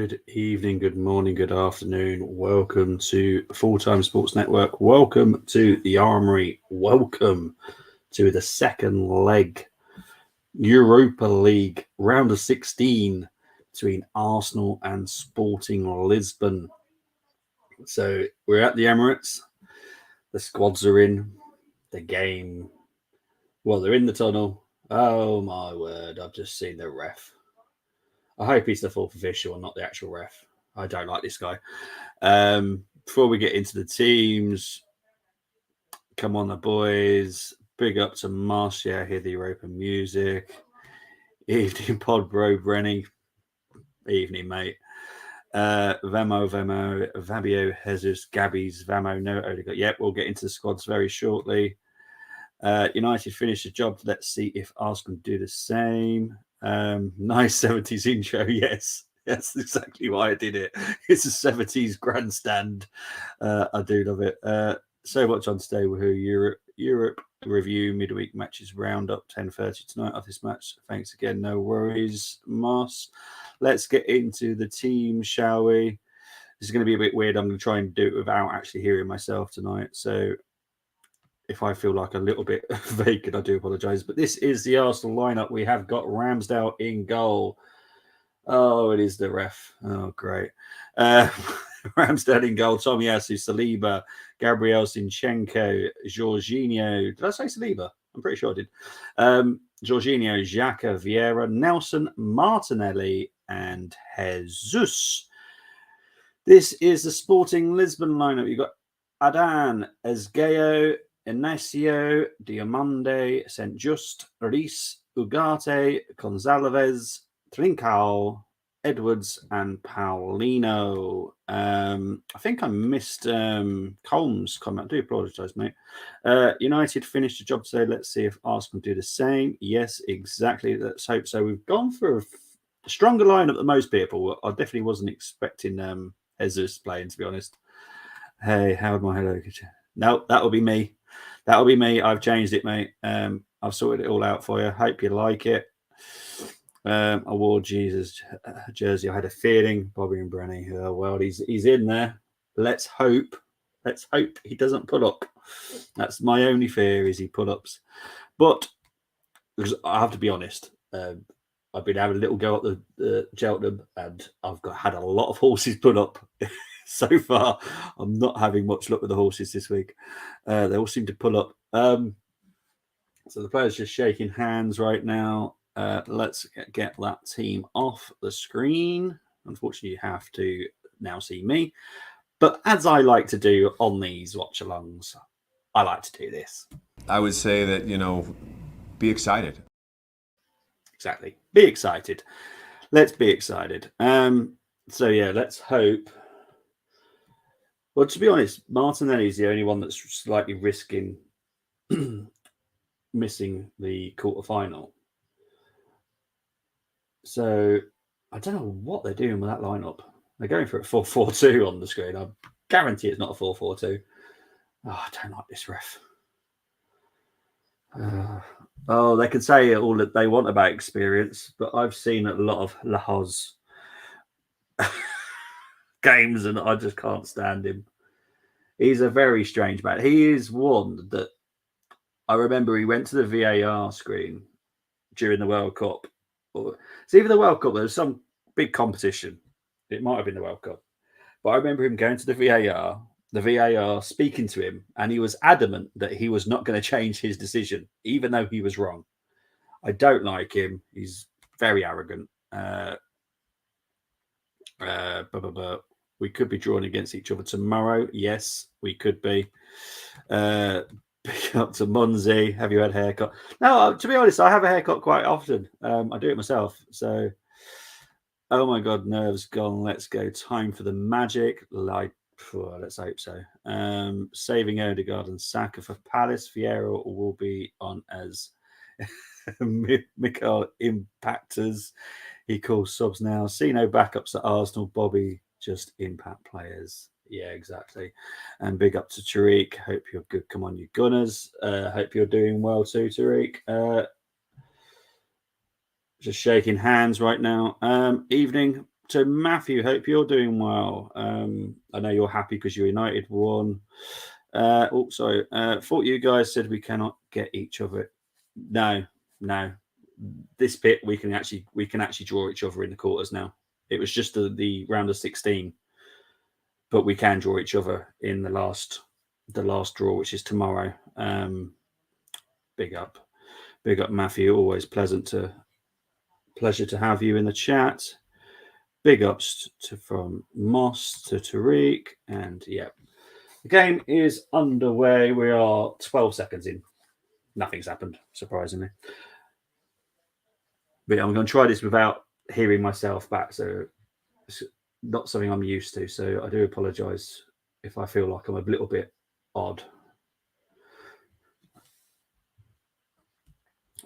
Good evening, good morning, good afternoon. Welcome to Full Time Sports Network. Welcome to the Armory. Welcome to the second leg Europa League round of 16 between Arsenal and Sporting Lisbon. So we're at the Emirates. The squads are in the game. Well, they're in the tunnel. Oh my word, I've just seen the ref. I hope he's the fourth official and not the actual ref. I don't like this guy. Before we get into the teams, come on, the boys. Big up to Marcia, hear the Europa music. Evening, Pod Bro, Brenny. Evening, mate. Vemo, Fabio, Jesus, Gabby's, Vamo, no, Odegaard. Yep, we'll get into the squads very shortly. United finished the job. Let's see if Arsenal do the same. Nice 70s intro, yes. That's exactly why I did it. It's a 70s grandstand. I do love it. So much on today with Europe review, midweek matches roundup, 10:30 tonight of this match. Thanks again. No worries, Moss. Let's get into the team, shall we? This is going to be a bit weird. I'm going to try and do it without actually hearing myself tonight. So if I feel like a little bit vacant, I do apologise. But this is the Arsenal lineup. We have got Ramsdale in goal. Oh, it is the ref. Oh, great. Ramsdale in goal. Tomiyasu, Saliba, Gabriel Zinchenko, Jorginho. Did I say Saliba? I'm pretty sure I did. Jorginho, Xhaka, Vieira, Nelson, Martinelli, and Jesus. This is the Sporting Lisbon lineup. You've got Adan, Esgaio, Inacio, Diamande, St. Just, Reis, Ugarte, Gonzalez, Trincao, Edwards, and Paulino. I think I missed Colm's comment. I do apologise, mate. United finished the job today. Let's see if Arsenal do the same. Yes, exactly. Let's hope so. We've gone for a stronger lineup than most people. I definitely wasn't expecting Jesus playing, to be honest. Hey, Howard, my hello. No, that'll be me. That'll be me. I've changed it, mate. I've sorted it all out for you. Hope you like it. I wore Jesus jersey. I had a feeling Bobby and Brenny. Well, he's in there. Let's hope he doesn't pull up. That's my only fear, is he pull ups. But because I have to be honest, I've been having a little go at the Cheltenham, and I've had a lot of horses put up. So far, I'm not having much luck with the horses this week. They all seem to pull up. So the players just shaking hands right now. Let's get that team off the screen. Unfortunately, you have to now see me. But as I like to do on these watch-alongs, I like to do this. I would say that, be excited. Exactly. Be excited. Let's be excited. So, yeah, let's hope. Well, to be honest, Martinelli is the only one that's slightly risking missing the quarterfinal. So I don't know what they're doing with that lineup. They're going for a 4-4-2 on the screen. I guarantee it's not a 4-4-2. Oh, I don't like this ref. They can say all that they want about experience, but I've seen a lot of Lahoz games and I just can't stand him. He's a very strange man. He is one that I remember he went to the VAR screen during the World Cup. It's either the World Cup, there was some big competition. It might have been the World Cup. But I remember him going to the VAR speaking to him, and he was adamant that he was not going to change his decision, even though he was wrong. I don't like him. He's very arrogant. We could be drawing against each other tomorrow. Yes, we could be. Pick up to Munzi. Have you had a haircut? No, to be honest, I have a haircut quite often. I do it myself. So, oh my God, nerves gone. Let's go. Time for the magic. Let's hope so. Saving Odegaard and Saka for Palace. Vieira will be on as Mikael Impactors. He calls subs now. See no backups at Arsenal. Bobby, just impact players. Yeah, exactly. And big up to Tariq. Hope you're good. Come on, you Gunners. Hope you're doing well too, Tariq. Just shaking hands right now. Evening. So Matthew, hope you're doing well. I know you're happy because your United won. Thought you guys said we cannot get each other. No. This bit we can actually draw each other in the quarters now. It was just the round of 16, but we can draw each other in the last draw, which is tomorrow. Big up, Matthew. Always pleasure to have you in the chat. Big ups from Moss to Tariq, and yeah, the game is underway. We are 12 seconds in. Nothing's happened, surprisingly. But I'm going to try this without hearing myself back, so it's not something I'm used to. So I do apologise if I feel like I'm a little bit odd.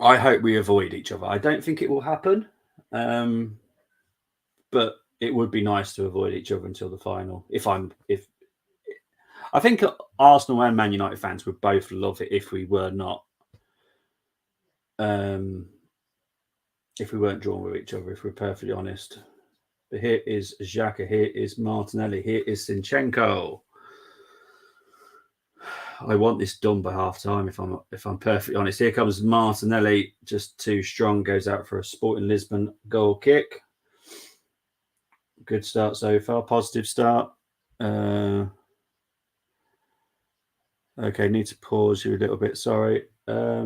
I hope we avoid each other. I don't think it will happen, but it would be nice to avoid each other until the final. I think Arsenal and Man United fans would both love it if we were not, if we weren't drawn with each other. If we're perfectly honest. But here is Xhaka. Here is Martinelli. Here is Zinchenko. I want this done by half time. If I'm perfectly honest, here comes Martinelli, just too strong. Goes out for a Sporting Lisbon goal kick. Good start so far. Positive start. Okay, need to pause you a little bit. Sorry. Are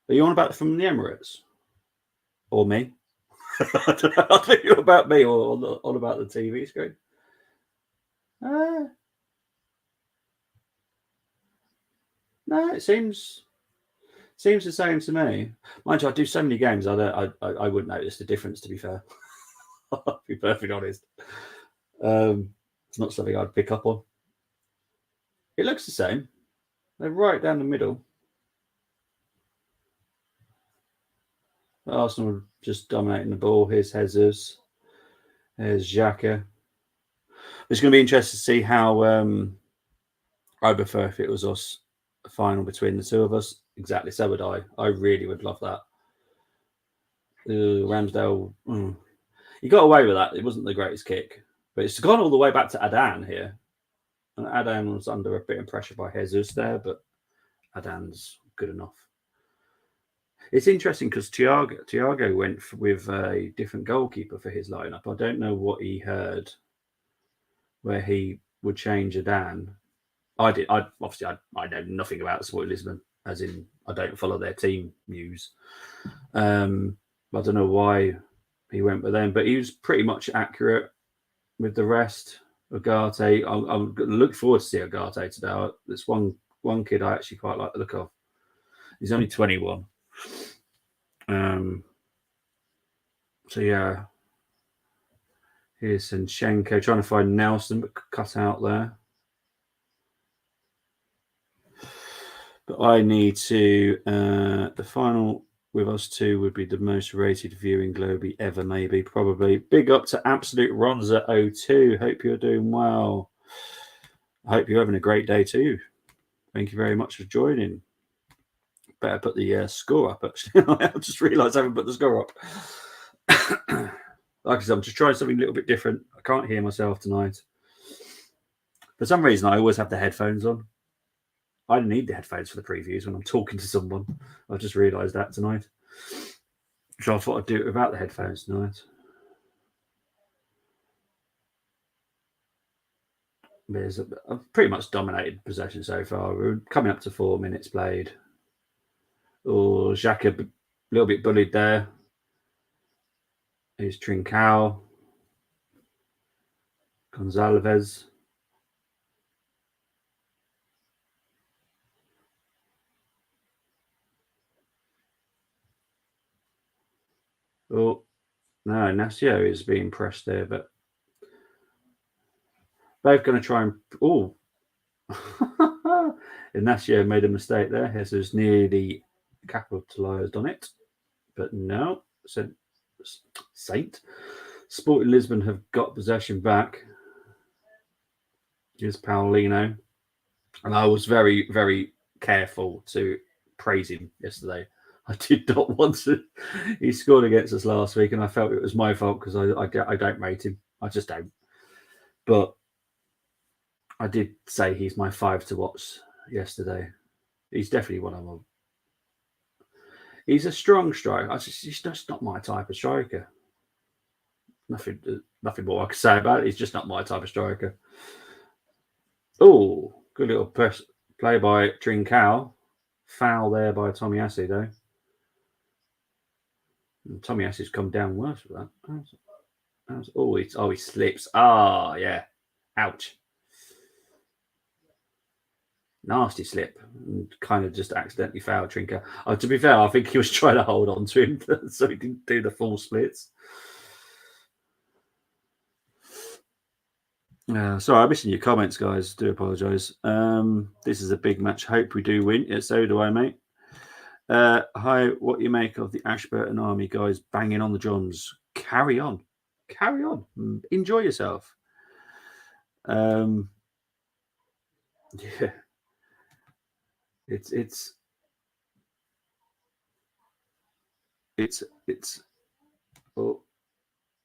you on about from the Emirates or me? I don't know. I think you're about me or on about the TV screen. No, it seems the same to me. Mind you, I do so many games. I wouldn't notice the difference. To be fair, I'll be perfectly honest. It's not something I'd pick up on. It looks the same. They're right down the middle. Arsenal just dominating the ball. Here's Jesus. There's Xhaka. It's going to be interesting to see how. I prefer if it was us, a final between the two of us. Exactly, so would I. I really would love that. Ramsdale, he got away with that. It wasn't the greatest kick, but it's gone all the way back to Adan here. And Adan was under a bit of pressure by Jesus there, but Adan's good enough. It's interesting because Thiago went with a different goalkeeper for his lineup. I don't know what he heard where he would change Adan. I did. I know nothing about Sporting Lisbon, as in I don't follow their team news. I don't know why he went with them, but he was pretty much accurate with the rest. Ugarte, I'm look forward to see Ugarte today. There's one kid I actually quite like the look of. He's only 21. So yeah, here's Zinchenko trying to find Nelson, but cut out there. But I need to. The final with us two would be the most rated viewing globally ever, maybe, probably. Big up to Absolute Ronza 02. Hope you're doing well. I hope you're having a great day too. Thank you very much for joining. Better put the score up, actually. I just realised I haven't put the score up. Like I said, I'm just trying something a little bit different. I can't hear myself tonight. For some reason, I always have the headphones on. I don't need the headphones for the previews when I'm talking to someone. I just realised that tonight. So I thought I'd do it without the headphones tonight. There's a pretty much dominated possession so far. We're coming up to 4 minutes played. Oh, Xhaka a little bit bullied there. Here's Trincao. Gonzalez. Oh, no, Nascio is being pressed there, but both going to try and... Oh, Ignacio made a mistake there. Jesus nearly capitalised on it, but no. Saint. Sporting Lisbon have got possession back. Here's Paulino. And I was very, very careful to praise him yesterday. I did not want to. He scored against us last week, and I felt it was my fault because I don't rate him. I just don't. But I did say he's my 5 to watch yesterday. He's definitely one of them. He's a strong striker. He's just not my type of striker. Nothing more I can say about it. He's just not my type of striker. Oh, good little play by Trincao. Foul there by Tomiyasu, though. And Tomiyasu's come down worse for that. He slips. Ah, yeah. Ouch. Nasty slip. And kind of just accidentally fouled Trincao. To be fair, I think he was trying to hold on to him so he didn't do the full splits. Sorry, I'm missing your comments, guys. Do apologise. This is a big match. Hope we do win. Yeah, so do I, mate. Hi, what you make of the Ashburton Army guys banging on the drums? Carry on. Enjoy yourself. Yeah. It's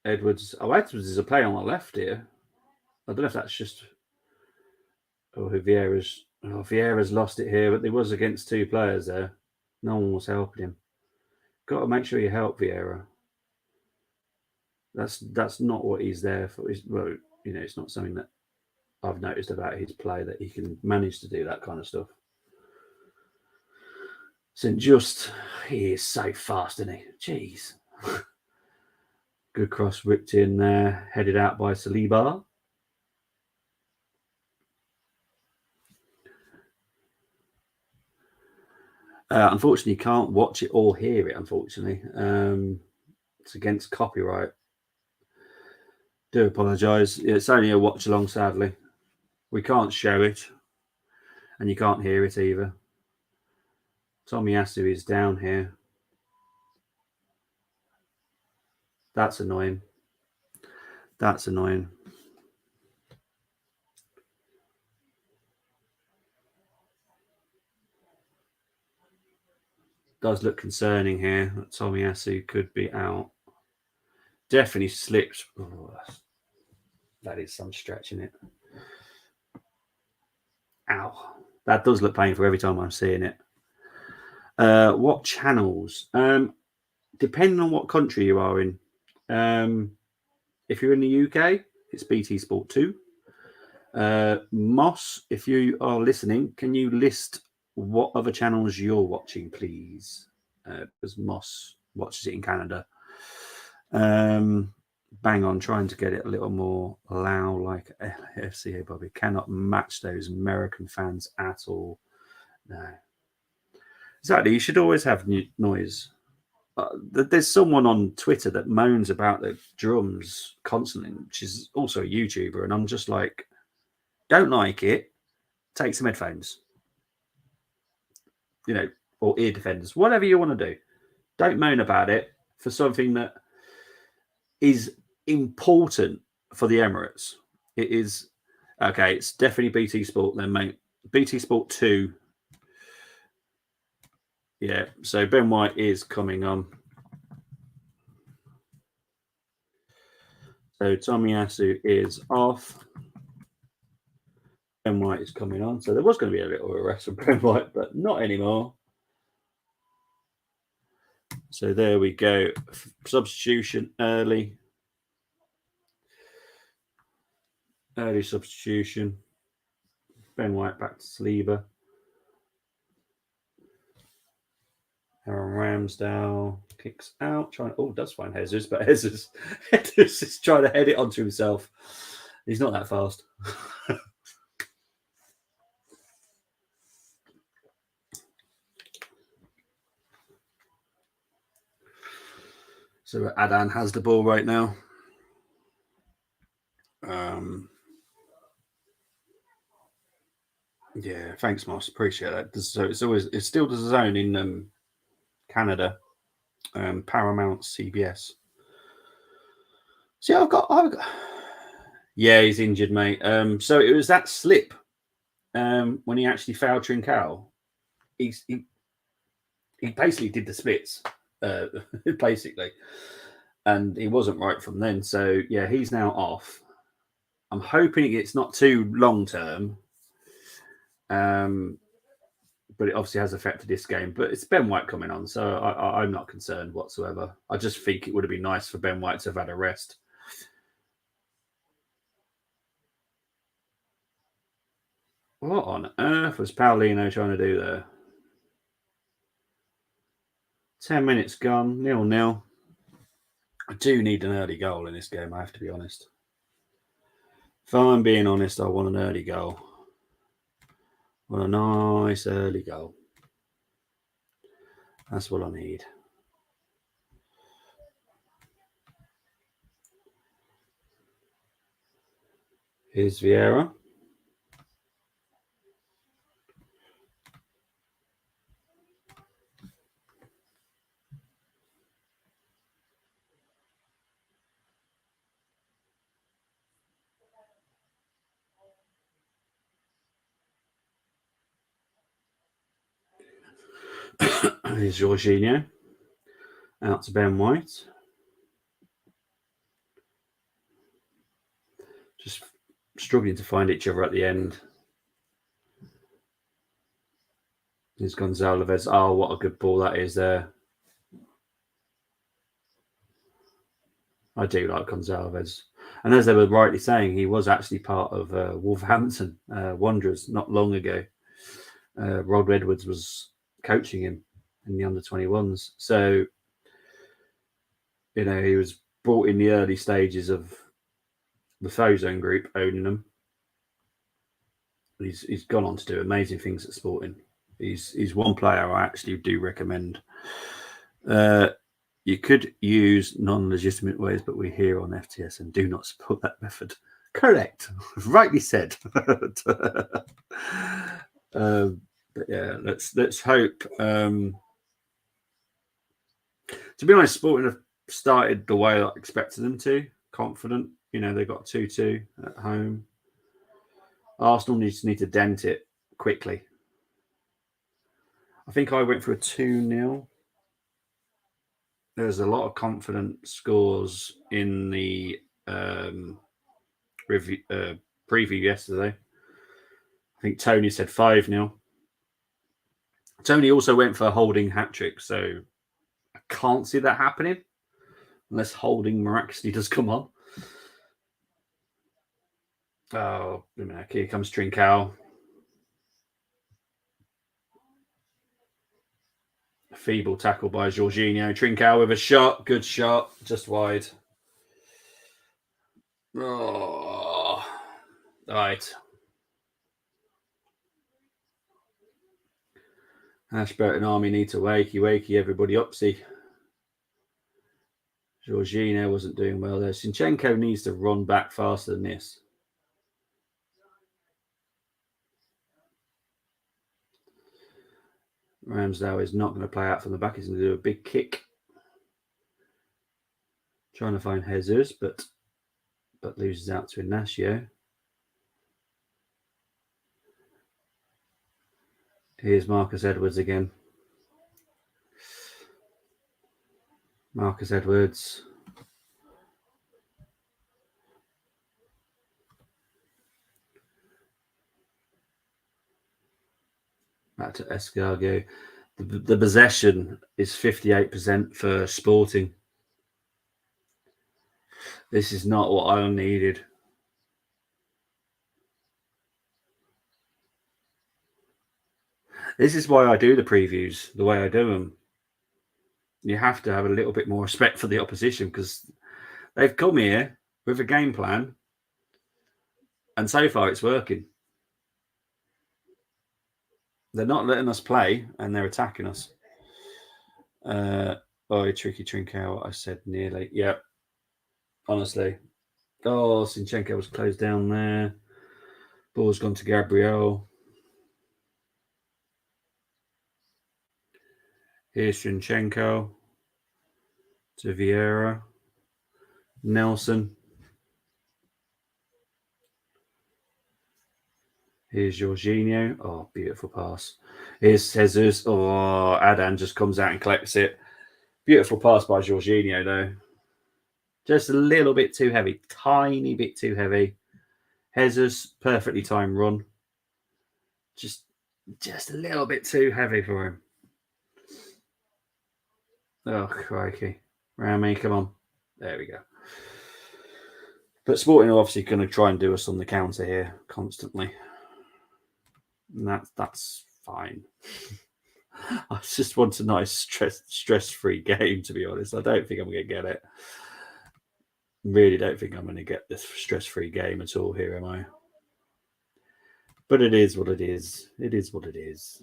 Edwards. Edwards is a play on the left here. I don't know if that's just Vieira's lost it here, but there was against 2 players there. No one was helping him. Got to make sure you help Vieira. That's not what he's there for. It's not something that I've noticed about his play that he can manage to do that kind of stuff. St. Just, he is so fast, isn't he? Jeez. Good cross ripped in there, headed out by Saliba. Unfortunately, you can't watch it or hear it, unfortunately. It's against copyright. Do apologise. It's only a watch along, sadly. We can't show it, and you can't hear it either. Tomiyasu is down here. That's annoying. Does look concerning here that Tomiyasu could be out. Definitely slipped. Oh, that is some stretching it. Ow. That does look painful every time I'm seeing it. What channels? Depending on what country you are in. If you're in the UK, it's BT Sport 2. Moss, if you are listening, can you list what other channels you're watching, please? Because Moss watches it in Canada. Bang on, trying to get it a little more loud, like FCA Bobby. Cannot match those American fans at all. No. Exactly, you should always have noise. There's someone on Twitter that moans about the drums constantly, which is also a YouTuber, and I'm just like, don't like it, take some headphones. Or ear defenders, whatever you want to do. Don't moan about it for something that is important for the Emirates. It is okay. It's definitely BT Sport then, mate. BT Sport 2. Yeah. So Ben White is coming on. So Tomiyasu is off. Ben White is coming on. So there was going to be a little arrest of Ben White, but not anymore. So there we go. Substitution early. Early substitution. Ben White back to Saliba. Aaron Ramsdale kicks out. Does find Jesus, but Jesus is trying to head it onto himself. He's not that fast. So Adan has the ball right now. Yeah, thanks, Moss. Appreciate that. So it's still the zone in Canada, Paramount CBS. See, I've got. Yeah, he's injured, mate. So it was that slip when he actually fouled Trincao. he basically did the splits, basically, and he wasn't right from then. So yeah, he's now off. I'm hoping it's not too long term, but it obviously has affected this game. But it's Ben White coming on, so I'm not concerned whatsoever. I just think it would have been nice for Ben White to have had a rest. What on earth was Paulino trying to do there? 10 minutes gone, 0-0. I do need an early goal in this game, I have to be honest. If I'm being honest, I want an early goal. I want a nice early goal. That's what I need. Here's Vieira. Here's Jorginho. Out to Ben White. Just struggling to find each other at the end. Here's Gonzalez. Oh, what a good ball that is there. I do like Gonzalez. And as they were rightly saying, he was actually part of Wolverhampton Wanderers not long ago. Rod Edwards was coaching him in the under-21s. So, you know, he was brought in the early stages of the Fozone group owning them. He's gone on to do amazing things at Sporting. He's one player I actually do recommend. You could use non-legitimate ways, but we here on FTS and do not support that method. Correct. Rightly said. But yeah, let's hope. To be honest, Sporting have started the way I expected them to. Confident. You know, they got 2-2 at home. Arsenal need to dent it quickly. I think I went for a 2-0. There's a lot of confident scores in the review preview yesterday. I think Tony said 5-0. Tony also went for a Holding hat-trick, so I can't see that happening unless Holding miraculously does come on. Oh, here comes Trincao. A feeble tackle by Jorginho. Trincao with a shot. Good shot. Just wide. Oh, right. Ashburton Army need to wakey everybody up. See, Jorginho wasn't doing well there. Sinchenko needs to run back faster than this. Ramsdale is not going to play out from the back. He's going to do a big kick. Trying to find Jesus, but loses out to Ignacio. Here's Marcus Edwards again. Marcus Edwards. Back to Escargo. The possession is 58% for Sporting. This is not what I needed. This is why I do the previews the way I do them. You have to have a little bit more respect for the opposition because they've come here with a game plan and so far it's working. They're not letting us play and they're attacking us. Tricky Trincao, I said nearly. Yep. Honestly. Oh, Sinchenko was closed down there. Ball's gone to Gabriel. Here's Sinchenko to Vieira. Nelson. Here's Jorginho. Oh, beautiful pass. Here's Jesus. Oh, Adan just comes out and collects it. Beautiful pass by Jorginho, though. Just a little bit too heavy. Tiny bit too heavy. Jesus, perfectly timed run. Just a little bit too heavy for him. Oh, crikey. Rami, come on. There we go. But Sporting are obviously going to try and do us on the counter here constantly. And that's fine. I just want a nice stress-free game, to be honest. I don't think I'm going to get it. Really don't think I'm going to get this stress-free game at all here, am I? But it is what it is. It is what it is.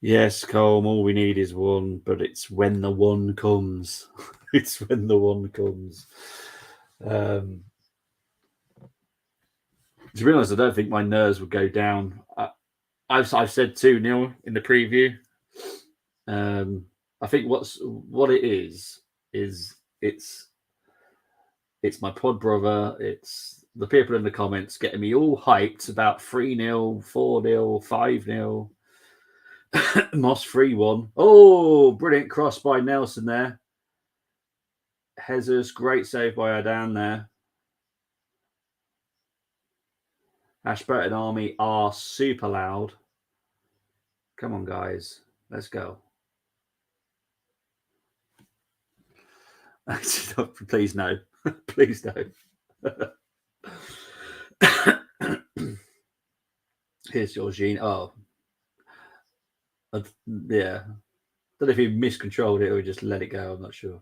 Yes, Colm, all we need is one, but it's when the one comes. It's when the one comes. To be honest, I don't think my nerves would go down. I've said 2-0 in the preview. I think what it is it's my pod brother. It's the people in the comments getting me all hyped about 3-0, 4-0, 5-0. Moss 3-1. Oh, brilliant cross by Nelson there. Jesus, great save by Adan there. Ashburton Army are super loud. Come on, guys. Let's go. Please no. Please no. Here's Jorginho. Oh. Yeah. Don't know if he miscontrolled it or he just let it go. I'm not sure.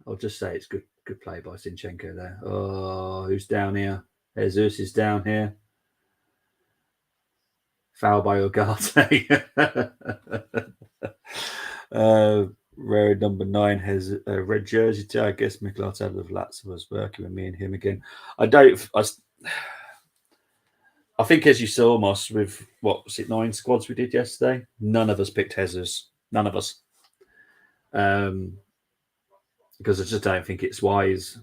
I'll just say it's good play by Zinchenko there. Oh, who's down here? Jesus is down here. Foul by Ugarte. Rare number 9 has a red jersey too. I guess Mikkel Arteta of Lazio was working with me and him again. I think, as you saw, Moss, with what was it, 9 squads we did yesterday, none of us picked Jesus. None of us. Because I just don't think it's wise.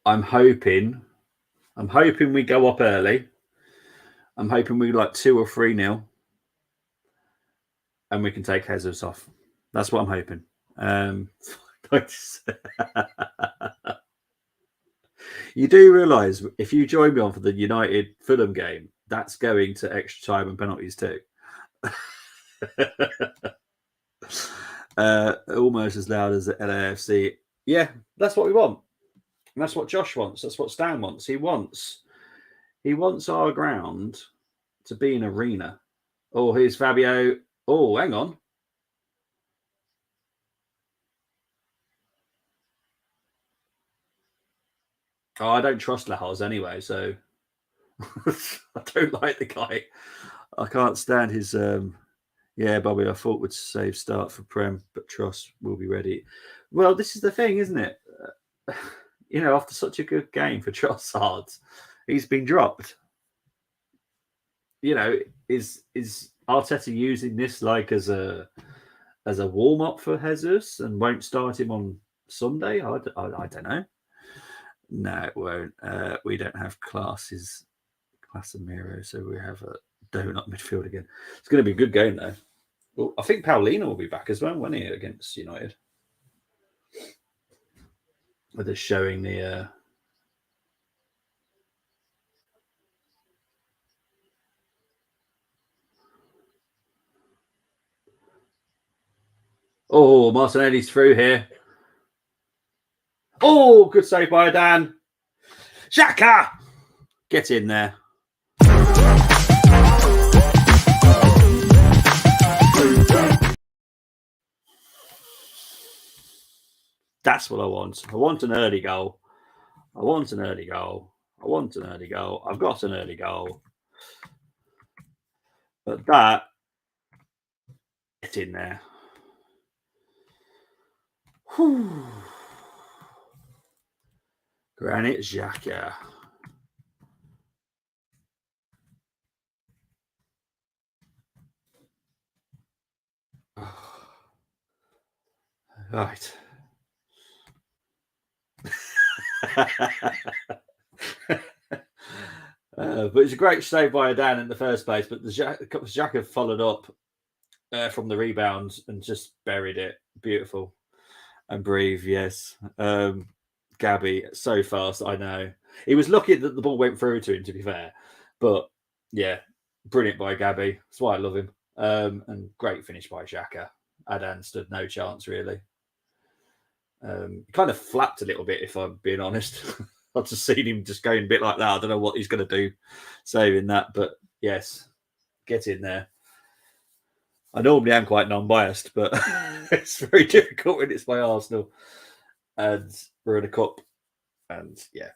I'm hoping we go up early. I'm hoping we like 2 or 3-0, and we can take Jesus off. That's what I'm hoping. You do realise if you join me on for the United Fulham game, that's going to extra time and penalties too. Almost as loud as the LAFC. Yeah, that's what we want. And that's what Josh wants. That's what Stan wants. He wants our ground to be an arena. Oh, here's Fabio. Oh, hang on. Oh, I don't trust Lahoz anyway, so I don't like the guy. I can't stand his. Yeah, Bobby, I thought would save start for Prem, but Tross will be ready. Well, this is the thing, isn't it? After such a good game for Trossard, he's been dropped. Is Arteta using this like as a warm up for Jesus and won't start him on Sunday? I don't know. No, it won't. We don't have Casemiro, so we have a donut midfield again. It's going to be a good game, though. Well, I think Paulino will be back as well, won't he, against United? With us showing the... Oh, Martinelli's through here. Oh, good save by Dan. Xhaka! Get in there. That's what I want. I want an early goal. I've got an early goal. But that, get in there. Whew. Granit Xhaka. Right. But it's a great save by Adan in the first place. But the Xhaka followed up from the rebound and just buried it. Beautiful. And breathe, yes. Gabby, so fast, I know. He was lucky that the ball went through to him, to be fair. But yeah, brilliant by Gabby. That's why I love him. And great finish by Xhaka. Adan stood no chance, really. Kind of flapped a little bit, if I'm being honest. I've just seen him just going a bit like that. I don't know what he's going to do saving that, but yes, get in there. I normally am quite non-biased, but it's very difficult when it's my Arsenal. And we're in a cup. And yeah,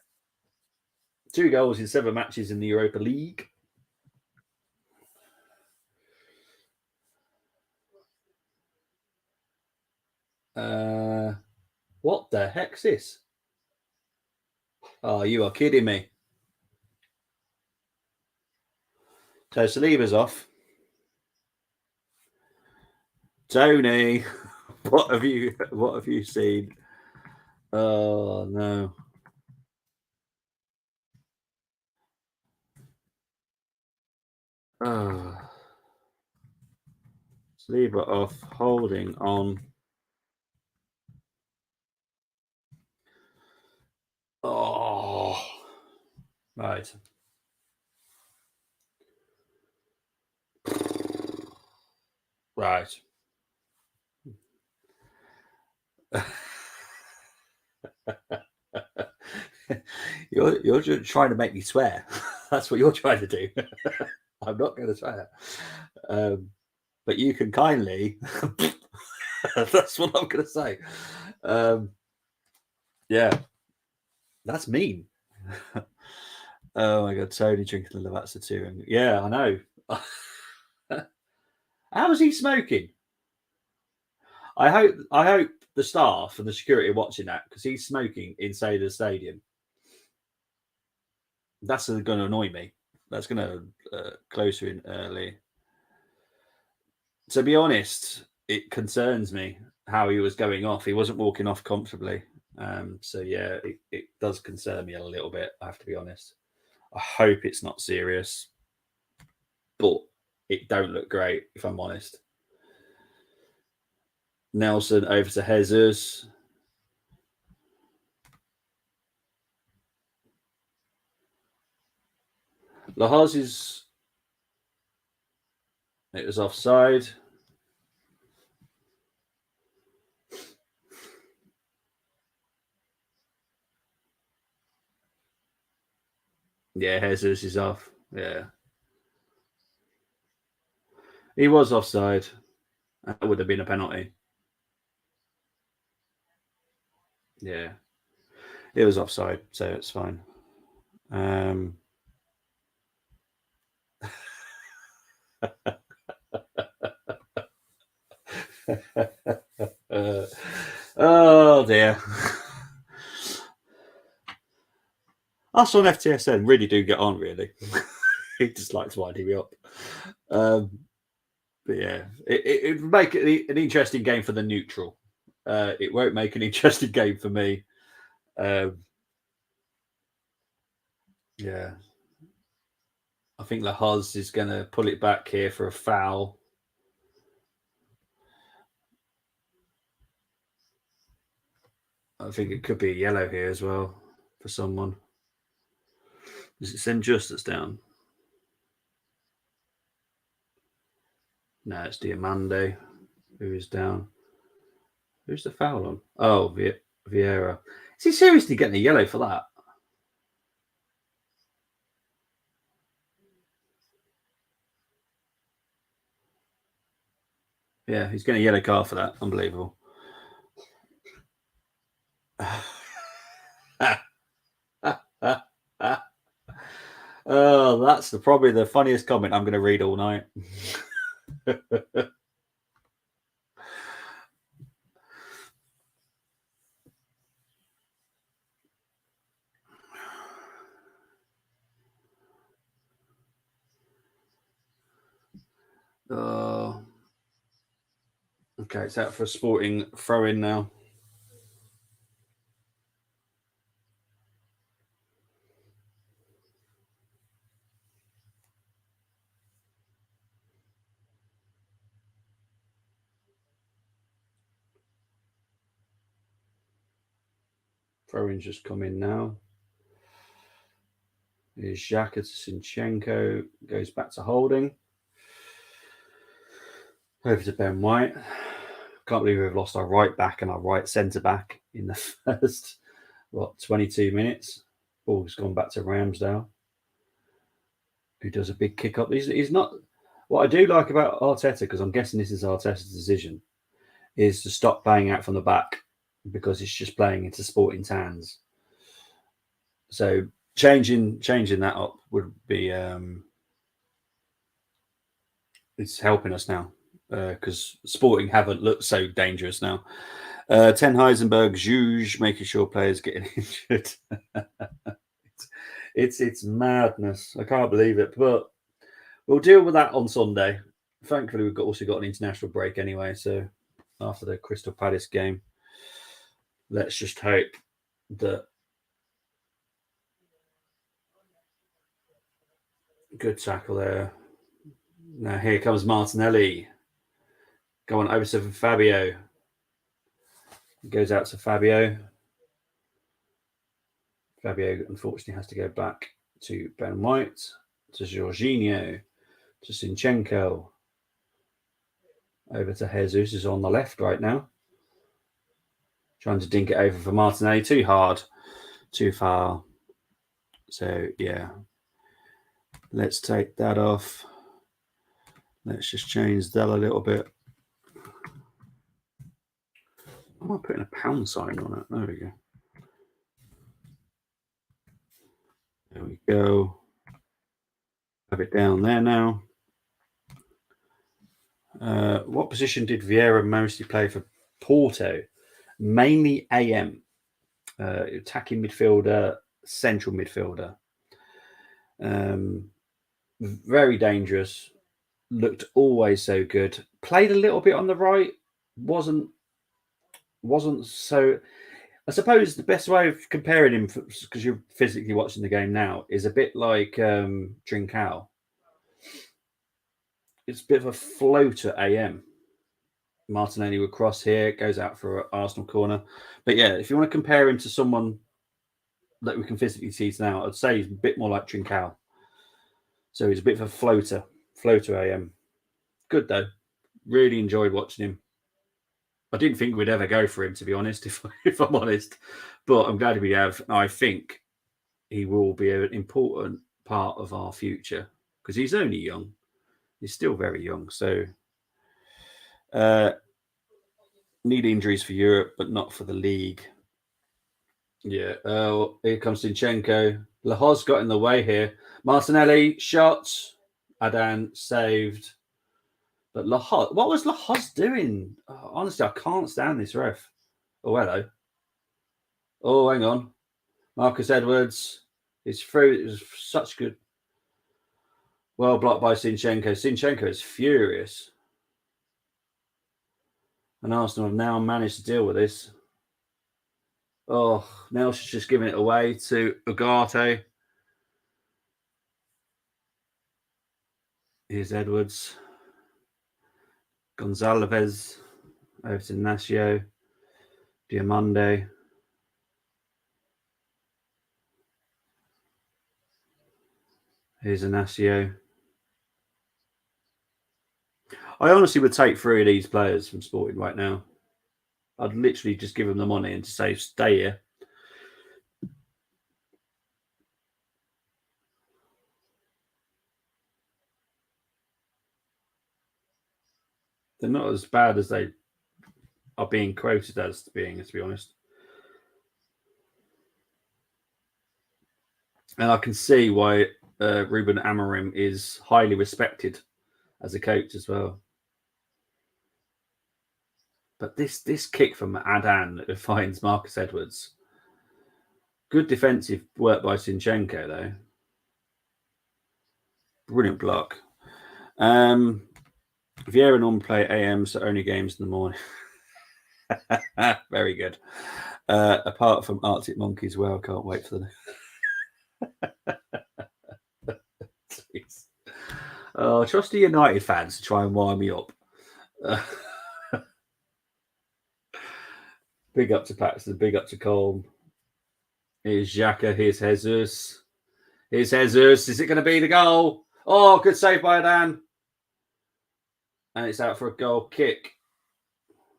2 goals in 7 matches in the Europa League. What the heck's this? Oh, you are kidding me. So Saliba's off. Tony, what have you seen? Oh no. Oh. Saliba off, holding on. Oh, right. Right. You're just trying to make me swear. That's what you're trying to do. I'm not going to swear. But you can kindly. That's what I'm going to say. Yeah, that's mean. Oh my god, Tony drinking the Lavazza too. And yeah, I know. How is he smoking? I hope the staff and the security are watching that because he's smoking inside the stadium. That's going to annoy me. That's going to close her in early. To be honest, it concerns me how he was going off. He wasn't walking off comfortably. So yeah, it does concern me a little bit. I have to be honest. I hope it's not serious, but it don't look great if I'm honest. Nelson over to Jesus. Lahaz is. It was offside. Yeah, Jesus is off. Yeah. He was offside. That would have been a penalty. Yeah. It was offside, so it's fine. Oh dear. Us on FTSN really do get on, really. He just likes winding me up. But yeah, it would make it an interesting game for the neutral. It won't make an interesting game for me. Yeah. I think Lahaz is going to pull it back here for a foul. I think it could be a yellow here as well for someone. Is it St. Just that's down? No, it's Diamande who is down. Who's the foul on? Oh, Vieira. Is he seriously getting a yellow for that? Yeah, he's getting a yellow card for that. Unbelievable. Oh, that's probably the funniest comment I'm going to read all night. Okay, it's out for a Sporting throw in now. Throw-in's just come in now. Here's Xhaka to Zinchenko. Goes back to holding. Over to Ben White. Can't believe we've lost our right back and our right centre back in the first, 22 minutes. Ball's gone back to Ramsdale, who does a big kick up. He's not. What I do like about Arteta, because I'm guessing this is Arteta's decision, is to stop playing out from the back because it's just playing into Sporting's hands. So changing that up would be it's helping us now because Sporting haven't looked so dangerous now. Ten Heisenberg, Juge, making sure players getting injured. It's madness. I can't believe it, but we'll deal with that on Sunday. Thankfully, we've also got an international break anyway. So after the Crystal Palace game, let's just hope that good tackle there. Now here comes Martinelli. Go on over to Fabio. He goes out to Fabio. Fabio unfortunately has to go back to Ben White, to Jorginho, to Zinchenko. Over to Jesus, who's on the left right now. Trying to dink it over for Martinelli. Too hard. Too far. So, yeah. Let's take that off. Let's just change that a little bit. Am I putting a pound sign on it? There we go. There we go. Have it down there now. What position did Vieira mostly play for Porto? Mainly AM. Attacking midfielder, central midfielder. Very dangerous. Looked always so good. Played a little bit on the right. Wasn't so. I suppose the best way of comparing him, because you're physically watching the game now, is a bit like Trincao. It's a bit of a floater AM. Martinelli would cross here, goes out for an Arsenal corner. But yeah, if you want to compare him to someone that we can physically see now, I'd say he's a bit more like Trincao. So he's a bit of a floater AM. Good though. Really enjoyed watching him. I didn't think we'd ever go for him, to be honest, if I'm honest. But I'm glad we have. I think he will be an important part of our future because he's only young. He's still very young. So need injuries for Europe, but not for the league. Yeah. Here comes Zinchenko. Lahoz got in the way here. Martinelli shot. Adan saved. But Lahoz, what was Lahoz doing? Oh, honestly, I can't stand this ref. Oh, hello. Oh, hang on. Marcus Edwards is through. It was such good. Well blocked by Zinchenko. Zinchenko is furious. And Arsenal have now managed to deal with this. Oh, Nelson's just giving it away to Ugarte. Here's Edwards. Gonzalez over to Nacio. Diamande. Here's Inacio. I honestly would take 3 of these players from Sporting right now. I'd literally just give them the money and to say, stay here. They're not as bad as they are being quoted as being, to be honest. And I can see why Ruben Amorim is highly respected as a coach as well. But this kick from Adan that finds Marcus Edwards. Good defensive work by Zinchenko, though. Brilliant block. Vieira normally play AM, so only games in the morning. Very good. Apart from Arctic Monkey as well, can't wait for the. Oh, trust the United fans to try and wind me up. Big up to Paxton, big up to Colm. Here's Xhaka. Here's Jesus. Here's Jesus. Is it going to be the goal? Oh, good save by Dan. And it's out for a goal kick.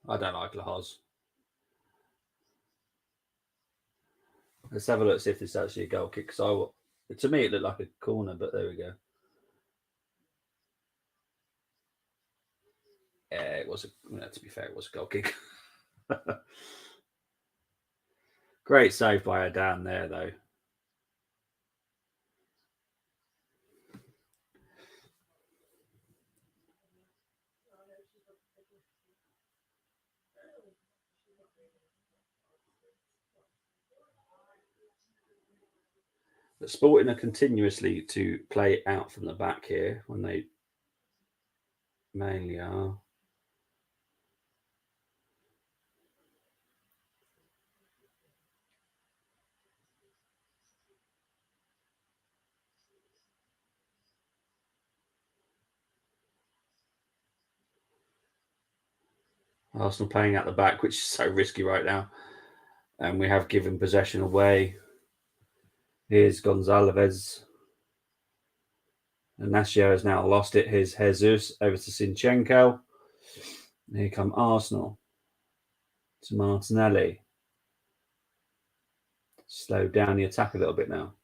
I don't like Lahoz. Let's have a look, see if this is actually a goal kick. So to me, it looked like a corner, but there we go. Yeah, it was. To be fair, it was a goal kick. Great save by Dan there, though. But Sporting are continuously to play out from the back here when they mainly are. Arsenal playing out the back, which is so risky right now. And we have given possession away. Here's Gonzalez. Ignacio has now lost it. Here's Jesus over to Zinchenko. And here come Arsenal. To Martinelli. Slow down the attack a little bit now.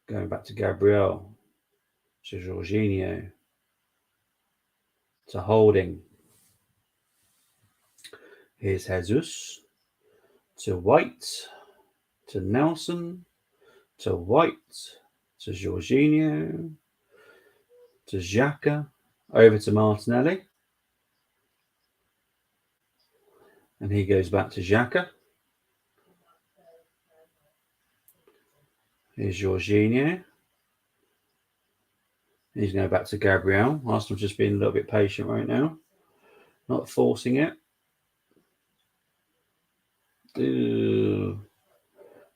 Going back to Gabriel. To Jorginho. To Holding. Here's Jesus. To White. To Nelson. To White. To Jorginho. To Xhaka. Over to Martinelli. And he goes back to Xhaka. Here's Jorginho. He's now back to Gabriel. Arsenal just being a little bit patient right now. Not forcing it. Ooh.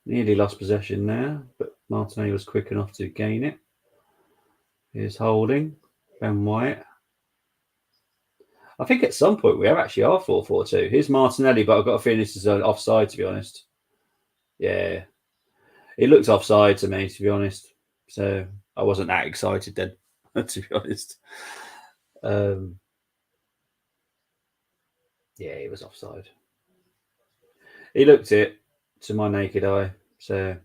Nearly lost possession there, but Martinelli was quick enough to gain it. Here's Holding. Ben White. I think at some point we have actually are 4-4-2. Here's Martinelli, but I've got a feeling this is offside, to be honest. Yeah. It looks offside to me, to be honest. So I wasn't that excited then, to be honest. Yeah, it was offside. He looked it to my naked eye, so I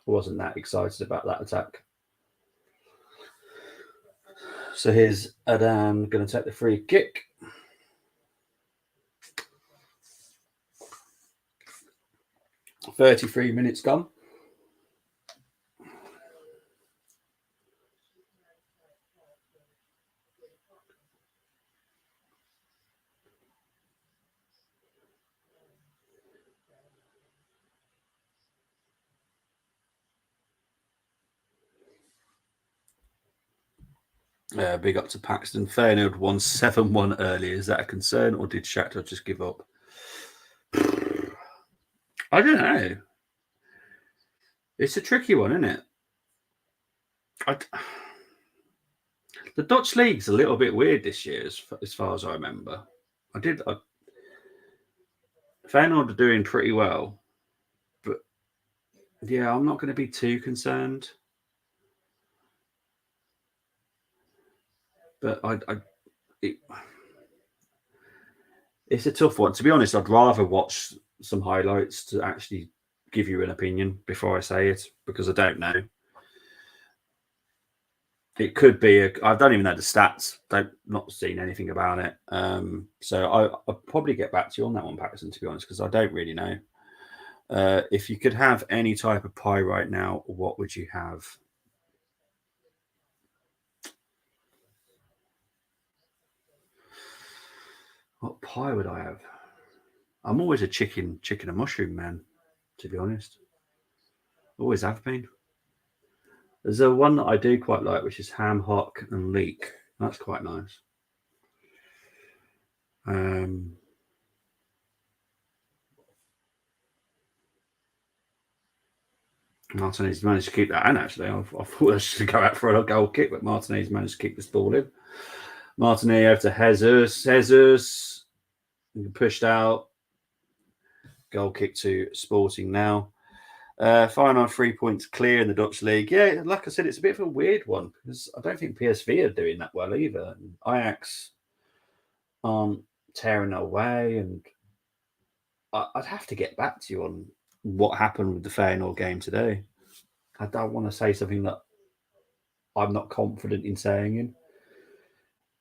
wasn't that excited about that attack. So here's Adam going to take the free kick. "33 minutes gone. Big up to Paxton. Feyenoord won 7-1 earlier. Is that a concern, or did Shakhtar just give up? I don't know. It's a tricky one, isn't it? The Dutch league's a little bit weird this year, as far as I remember. Feyenoord are doing pretty well, but yeah, I'm not going to be too concerned. But it's a tough one. To be honest, I'd rather watch some highlights to actually give you an opinion before I say it, because I don't know. It could be. I don't even know the stats. Not seen anything about it. So I'll probably get back to you on that one, Paxton, to be honest, because I don't really know. If you could have any type of pie right now, what would you have? What pie would I have? I'm always a chicken and mushroom man, to be honest. Always have been. There's a one that I do quite like, which is ham, hock, and leek. That's quite nice. Martinez managed to keep that in, actually. I thought I should go out for a goal kick, but Martinez managed to keep this ball in. Martinez over to Jesus. Jesus pushed out. Goal kick to Sporting now. Final 3 points clear in the Dutch league. Yeah, like I said, it's a bit of a weird one because I don't think PSV are doing that well either. Ajax aren't tearing away, and I'd have to get back to you on what happened with the Feyenoord game today. I don't want to say something that I'm not confident in saying.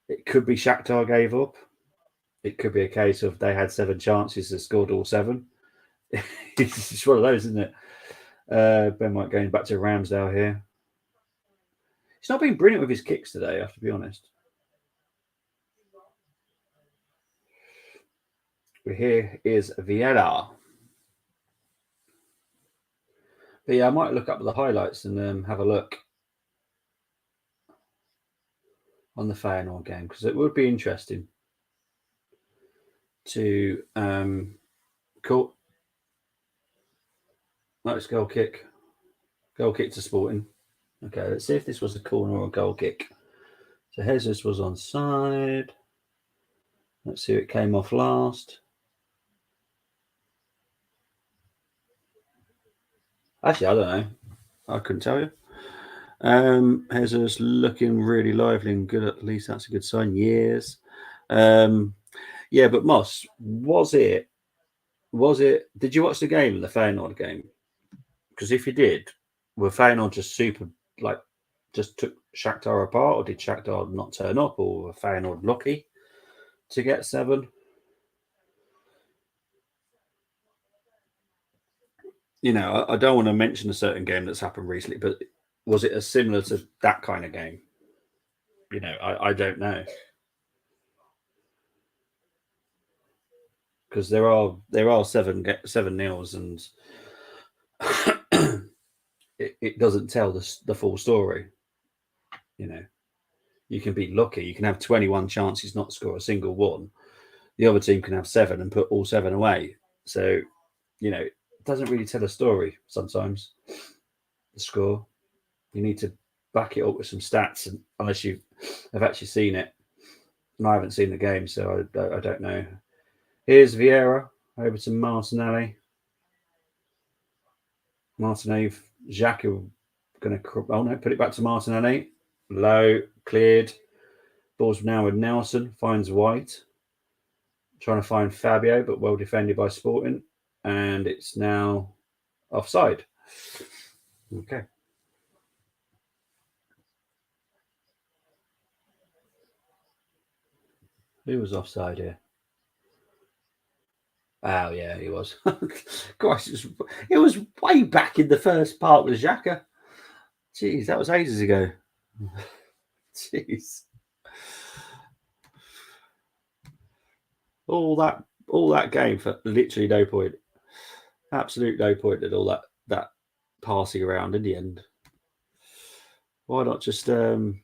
It could be Shakhtar gave up. It could be a case of they had 7 chances, they scored all 7. It's just one of those, isn't it? Ben White going back to Ramsdale here. He's not been brilliant with his kicks today, I have to be honest. Here is Vieira. But yeah, I might look up the highlights and have a look on the Feyenoord game because it would be interesting to call. Nice goal kick. Goal kick to Sporting. Okay, let's see if this was a corner or a goal kick. So Jesus was onside. Let's see who it came off last. Actually, I don't know. I couldn't tell you. Jesus looking really lively and good. At least that's a good sign. Years. Yeah, but Moss, was it? Did you watch the game, the Feyenoord game? Because if you did, were Feyenoord just just took Shakhtar apart, or did Shakhtar not turn up, or were Feyenoord lucky to get 7? You know, I don't want to mention a certain game that's happened recently, but was it as similar to that kind of game? You know, I don't know. Because there are 7 nils, and it doesn't tell the full story. You know, you can be lucky. You can have 21 chances not to score a single one. The other team can have 7 and put all 7 away. So, you know, it doesn't really tell a story sometimes. The score, you need to back it up with some stats, and unless you have actually seen it. And I haven't seen the game, so I don't know. Here's Vieira over to Martinelli. Martinelli, Xhaka going to, oh no, put it back to Martinelli. Low, cleared. Ball's now with Nelson, finds White. Trying to find Fabio, but well defended by Sporting. And it's now offside. Okay. Who was offside here? Oh, yeah, he was. Gosh, it was way back in the first part with Xhaka. Jeez, that was ages ago. Jeez. All that game for literally no point. Absolute no point at all that passing around in the end. Why not just I don't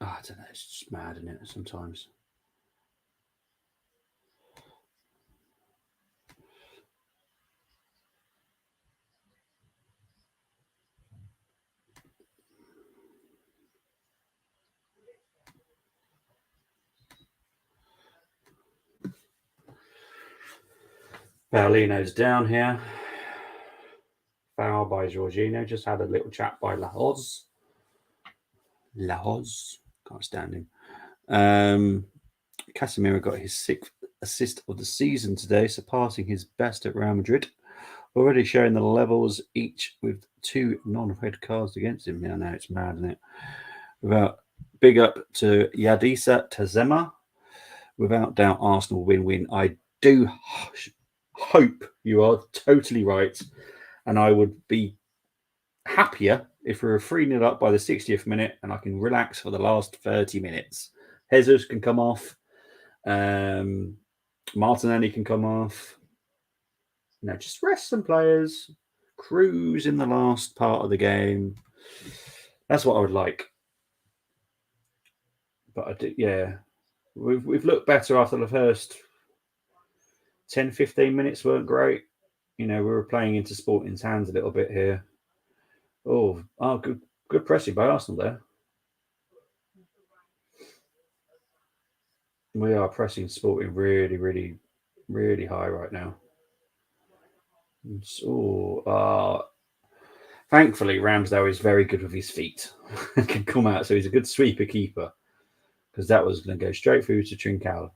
know, it's just mad, isn't it, sometimes? Paulino's down here. Foul by Jorginho. Just had a little chat by Lahoz. Can't stand him. Casemiro got his 6th assist of the season today, surpassing his best at Real Madrid. Already showing the levels, each with 2 non-red cards against him. Yeah, now it's mad, isn't it? Without big up to Yadisa Tazema. Without doubt, Arsenal win-win. I do hope you are totally right, and I would be happier if we were 3-0 up by the 60th minute and I can relax for the last 30 minutes. Jesus can come off. Martinelli can come off. You know, just rest some players. Cruise in the last part of the game. That's what I would like. But I do, yeah. We've looked better after the first 10, 15 minutes weren't great. You know, we were playing into Sporting's hands a little bit here. Oh, good pressing by Arsenal there. We are pressing Sporting really, really really high right now. So, thankfully, Ramsdale is very good with his feet. Can come out, so he's a good sweeper keeper. Because that was going to go straight through to Trincao.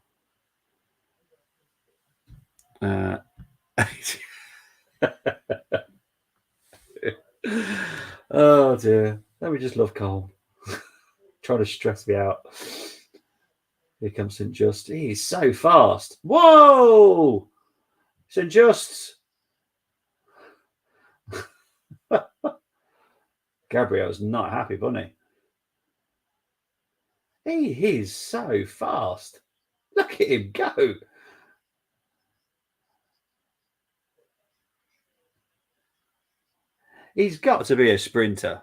Oh dear. Let me just love Cole. Trying to stress me out. Here comes St. Just. He's so fast. Whoa! St. Just. Gabriel's not happy, bunny. He is so fast. Look at him go. He's got to be a sprinter.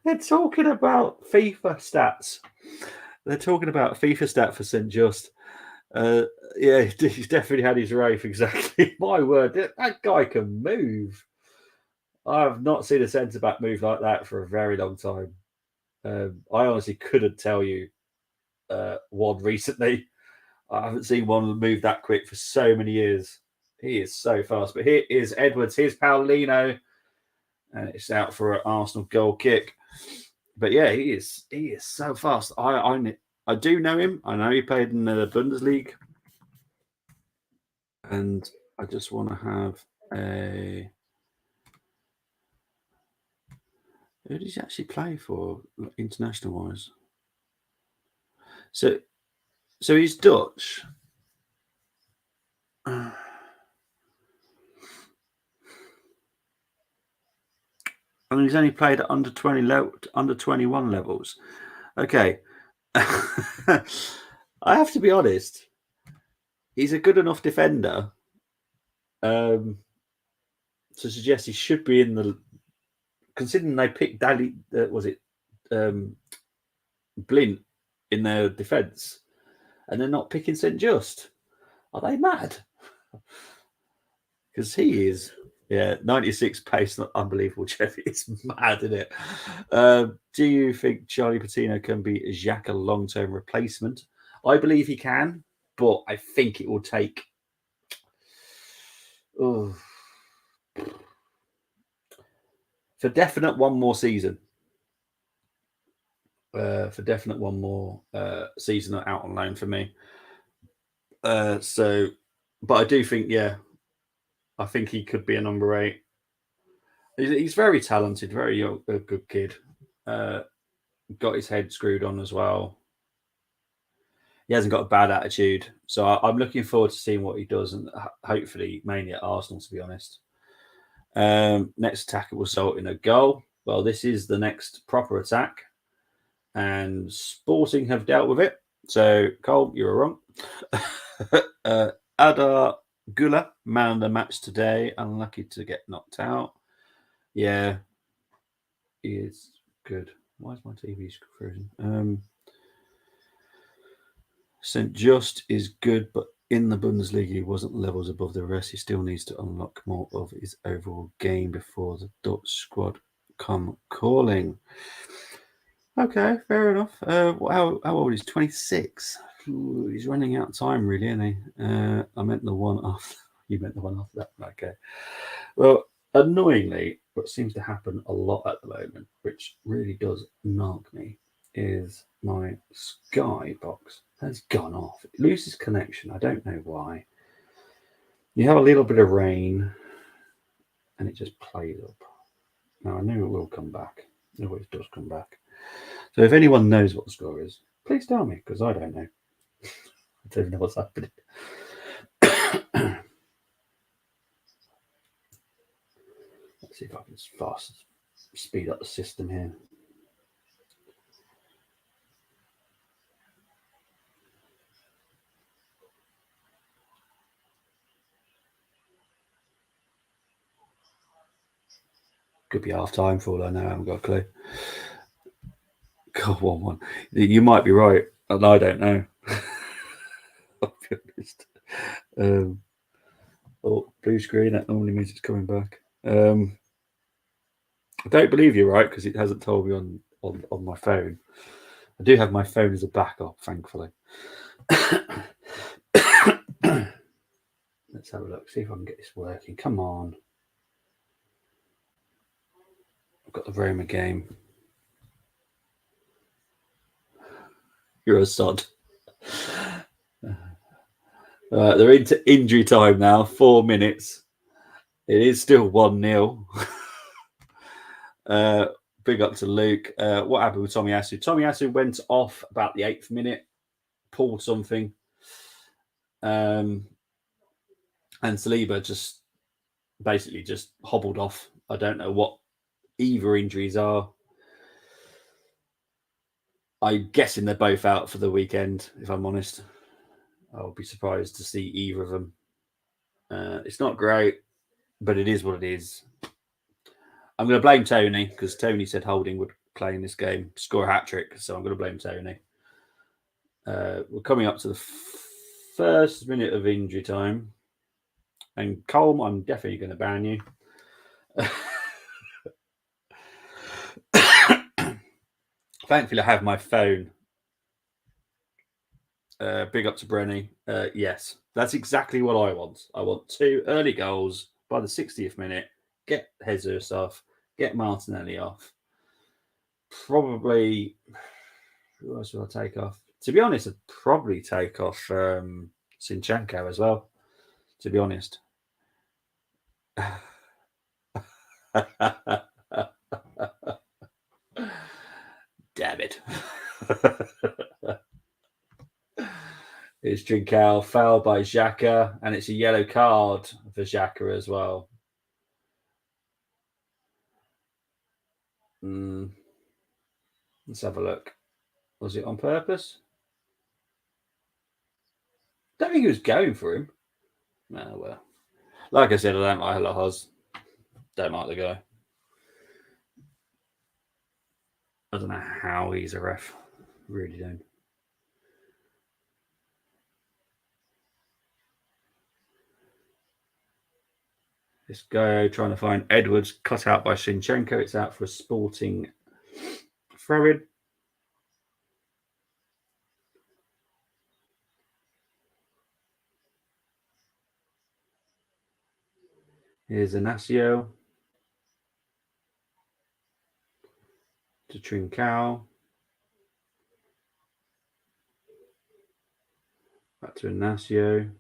They're talking about FIFA stats. They're talking about FIFA stat for St. Just. Yeah, he's definitely had his race. Exactly. My word, that guy can move. I have not seen a centre back move like that for a very long time. I honestly couldn't tell you one recently. I haven't seen one move that quick for so many years. He is so fast. But here is Edwards. Here's Paulino, and it's out for an Arsenal goal kick. But yeah, he is so fast. I do know him. I know he played in the Bundesliga, and I just want to have a. Who does he actually play for, international wise? So he's Dutch. And he's only played at under 21 levels. Okay. I have to be honest. He's a good enough defender to suggest he should be in the. Considering they picked Dali, Blint in their defence, and they're not picking St. Just. Are they mad? Because he is, 96 pace, not unbelievable, Jeff. It's mad, isn't it? Do you think Charlie Patino can be Xhaka a long-term replacement? I believe he can, but I think it will take. For definite, one more season. For definite, one more season out on loan for me. But I do think, I think he could be a number 8. He's very talented, very young, a good kid. Got his head screwed on as well. He hasn't got a bad attitude, so I'm looking forward to seeing what he does, and hopefully mainly at Arsenal, to be honest. Next attack will result in a goal. Well, this is the next proper attack, and Sporting have dealt with it. So, Cole, you were wrong. Adar Gula, man of the match today. Unlucky to get knocked out. Yeah, he is good. Why is my TV frozen? St. Just is good, but in the Bundesliga, he wasn't levels above the rest. He still needs to unlock more of his overall game before the Dutch squad come calling. Okay, fair enough. How old is he? 26. Ooh, he's running out of time, really, isn't he? I meant the one after. You meant the one after that. Okay. Well, annoyingly, what seems to happen a lot at the moment, which really does knock me, is my Sky box has gone off. It loses connection. I don't know why. You have a little bit of rain, and it just plays up. Now, I know it will come back. It always does come back. So if anyone knows what the score is, please tell me, because I don't know. I don't even know what's happening. Let's see if I can speed up the system here. Could be half time for all I know. I haven't got a clue. God, 1-1. You might be right, and I don't know. I'll be honest. Oh, blue screen. That normally means it's coming back. I don't believe you're right because it hasn't told me on my phone. I do have my phone as a backup, thankfully. Let's have a look. See if I can get this working. Come on. I've got the Roma game. You're a sod. They're into injury time now. 4 minutes. It is still 1-0. Big up to Luke. What happened with Tomiyasu? Tomiyasu went off about the 8th minute, pulled something. And Saliba just basically just hobbled off. I don't know what either injuries are. I'm guessing they're both out for the weekend, if I'm honest. I'll be surprised to see either of them. It's not great, but it is what it is. I'm going to blame Tony because Tony said Holding would play in this game, score a hat-trick, so I'm going to blame Tony. We're coming up to the first minute of injury time. And Colm, I'm definitely going to ban you. Thankfully, I have my phone. Big up to Brenny. Yes, that's exactly what I want. I want 2 early goals by the 60th minute. Get Jesus off. Get Martinelli off. Probably. Who else will I take off? To be honest, I'd probably take off Zinchenko as well. To be honest. Damn it. It's Trincao, fouled by Xhaka, and it's a yellow card for Xhaka as well. Let's have a look. Was it on purpose? Don't think he was going for him. No, well. Like I said, I don't like Lahoz. Don't like the guy. I don't know how he's a ref. Really don't. This guy trying to find Edwards, cut out by Zinchenko. It's out for a Sporting throw-in. Here's Inacio to Trincao. Back to Inacio.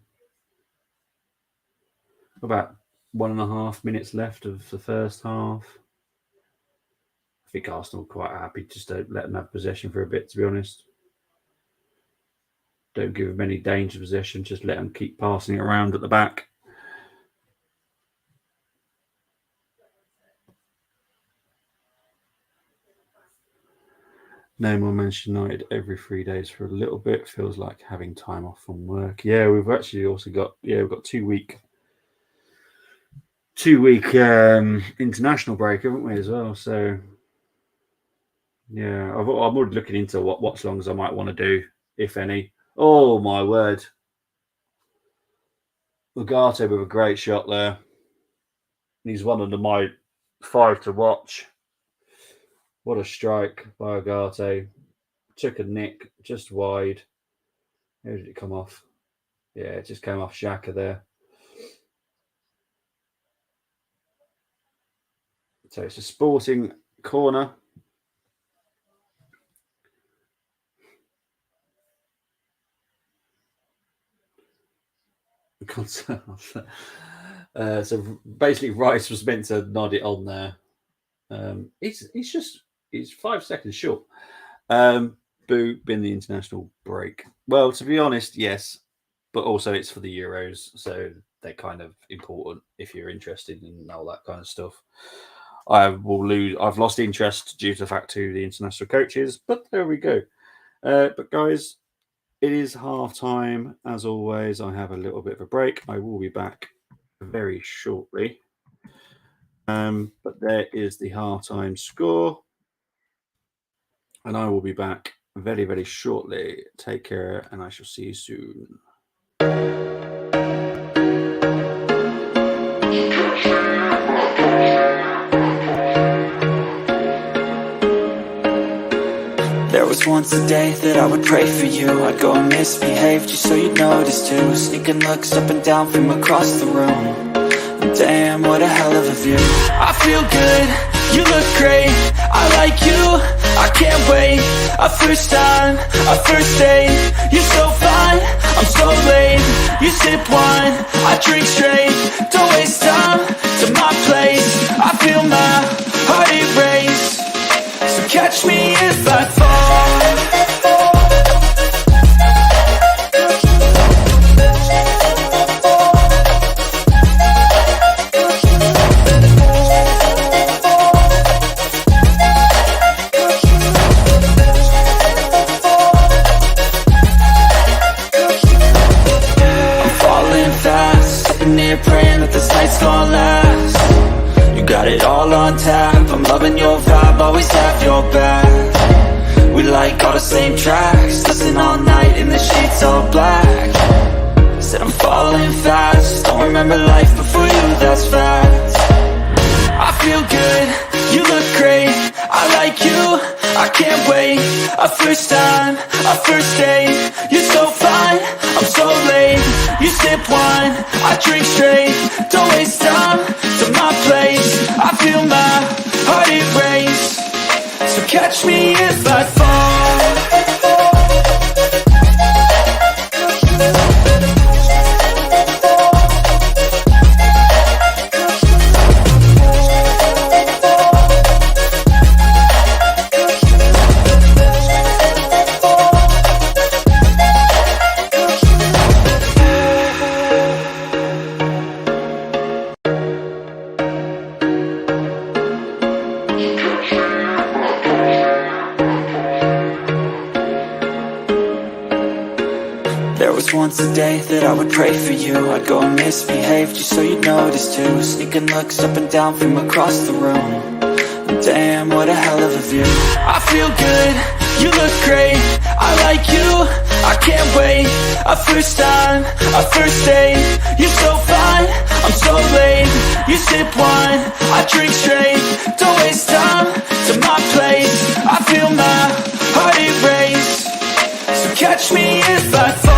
About 1.5 minutes left of the first half. I think Arsenal are quite happy just to let them have possession for a bit, to be honest. Don't give them any danger possession, just let them keep passing it around at the back. No more Manchester United every 3 days for a little bit. Feels like having time off from work. Yeah, we've actually also got 2 week international break, haven't we, as well? So yeah, I'm already looking into what watchalongs I might want to do, if any. Oh my word. Ugarte with a great shot there. He's one of my 5 to watch. What a strike by Ugarte. Took a nick just wide. How did it come off? Yeah, it just came off Xhaka there. So it's a Sporting corner. So basically, Rice was meant to nod it on there. He's 5 seconds short. Boo, been the international break. Well, to be honest, yes, but also it's for the Euros, so they're kind of important if you're interested in all that kind of stuff. I've lost interest due to the fact to the international coaches, but there we go. But guys, it is half time. As always, I have a little bit of a break. I will be back very shortly. But there is the half-time score. And I will be back very, very shortly. Take care, and I shall see you soon. There was once a day that I would pray for you. I'd go and misbehave just so you'd notice too. Sneaking looks up and down from across the room. Damn, what a hell of a view. I feel good, you look great, I like you, I can't wait. A first time, a first date, you're so fine, I'm so late. You sip wine, I drink straight, don't waste time to my place. I feel my heart erase, so catch me if I fall. Praying that this night's gonna last. You got it all on tap, I'm loving your vibe, always have your back. We like all the same tracks, listen all night in the sheets all black. Said I'm falling fast, don't remember life before you, that's facts. I feel good, you look great, I like you, I can't wait. A first time, a first date, you're so fine, I'm so late. You sip wine, I drink straight, don't waste time to my place. I feel my heart erase, so catch me if I fall. There was once a day that I would pray for you. I'd go and misbehave just so you'd notice too. Sneaking looks up and down from across the room. Damn, what a hell of a view. I feel good, you look great, I like you, I can't wait. A first time, a first date, you're so fine, I'm so late. You sip wine, I drink straight, don't waste time to my place. I feel my heart erase, so catch me if I fall.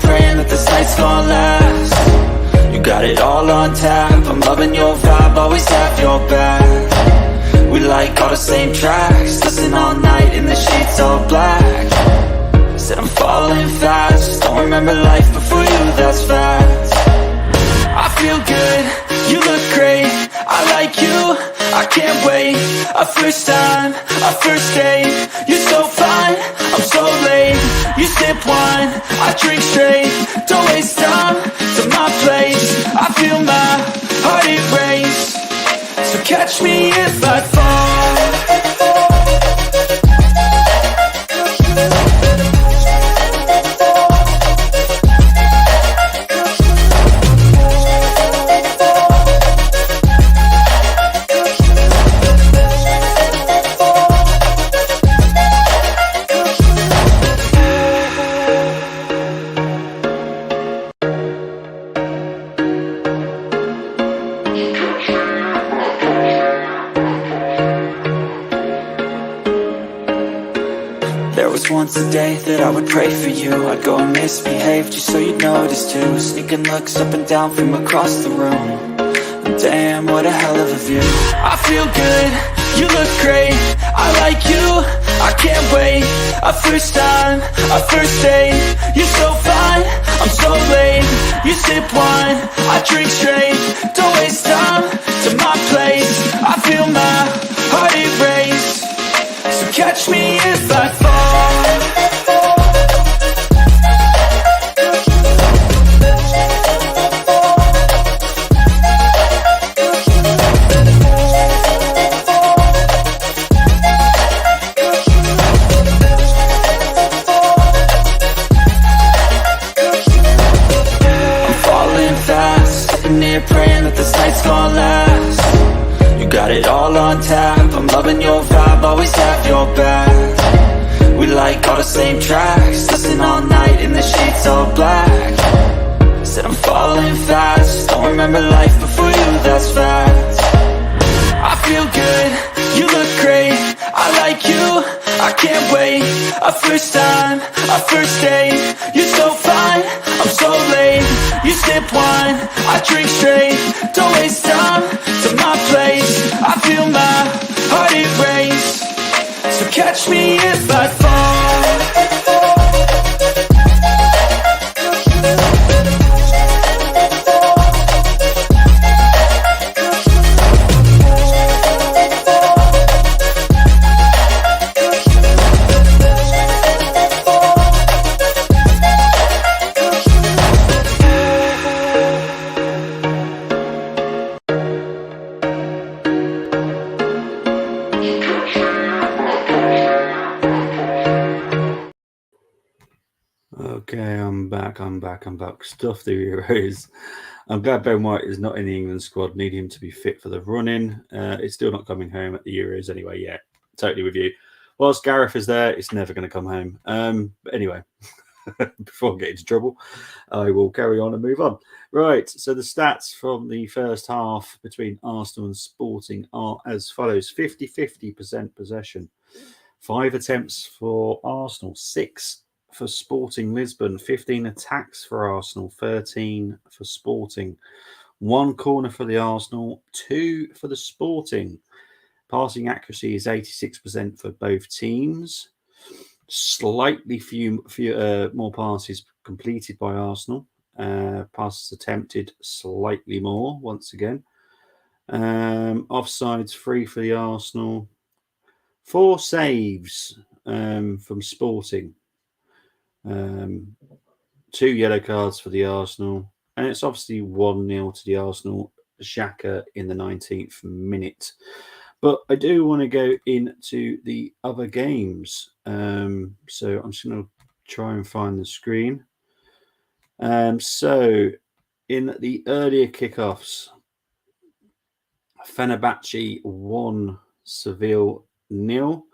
Praying that this night's gonna last. You got it all on tap, I'm loving your vibe, always have your back. We like all the same tracks, listen all night in the sheets all black. Said I'm falling fast, don't remember life before you, that's facts. I feel good, you look great, I like you, I can't wait. A first time, a first date, you're so fine, I'm so late. You sip wine, I drink straight, don't waste time to my place. I feel my heart erase, so catch me if I fall. There was once a day that I would pray for you. I'd go and misbehave just so you'd notice too. Sneaking looks up and down from across the room. Damn, what a hell of a view. I feel good, you look great, I like you, I can't wait. A first time, a first date, you're so fine, I'm so late. You sip wine, I drink straight, don't waste time to my place. I feel my heart erase, so catch me if I fall. sitting here praying that this night's gonna last. You got it all on tap, I'm loving your vibe, always have your back. We like all the same tracks, listen all night in the sheets all black. Said I'm falling fast, don't remember life before you, that's facts. I feel good, you look great, I like you, I can't wait. A first time, a first date, you're so fine, I'm so late. You sip wine, I drink straight, don't waste time to my place. I feel my heart erase, so catch me if I fall. Okay, I'm back. Stuff the Euros. I'm glad Ben White is not in the England squad. Need him to be fit for the run-in. It's still not coming home at the Euros anyway. Yeah, totally with you. Whilst Gareth is there, it's never going to come home. But anyway, before I get into trouble, I will carry on and move on. Right, so the stats from the first half between Arsenal and Sporting are as follows. 50-50% possession. 5 attempts for Arsenal, 6 for Sporting Lisbon, 15 attacks for Arsenal, 13 for Sporting, 1 corner for the Arsenal, 2 for the Sporting. Passing accuracy is 86% for both teams. Slightly few more passes completed by Arsenal. Passes attempted slightly more once again. Offsides free for the Arsenal. 4 saves from Sporting. 2 yellow cards for the Arsenal, and it's obviously 1-0 to the Arsenal. Xhaka in the 19th minute. But I do want to go into the other games. So I'm just going to try and find the screen. So in the earlier kickoffs, Fenerbahce 1, Seville 0.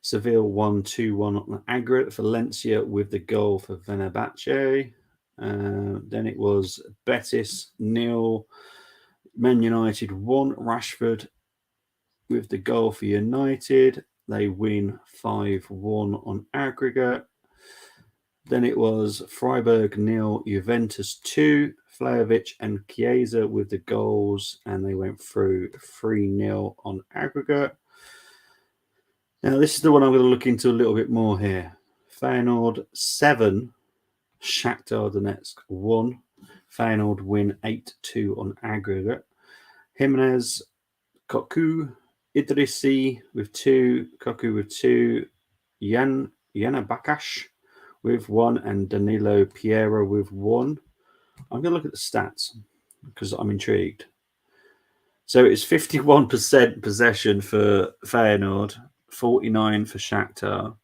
Seville 1 2-1 on aggregate. Valencia with the goal for Fenerbahce. Then it was Betis 0. Man United 1. Rashford with the goal for United. They win 5-1 on aggregate. Then it was Freiburg 0. Juventus 2. Vlahovic and Chiesa with the goals, and they went through 3-0 on aggregate. Now, this is the one I'm going to look into a little bit more here. Feyenoord 7, Shakhtar Donetsk 1. Feyenoord win 8-2 on aggregate. Jimenez, Koku, Idrissi with 2, Koku with 2, Yana Bakash with 1, and Danilo Pereira with 1. I'm going to look at the stats because I'm intrigued. So it's 51% possession for Feyenoord, 49 for Shakhtar,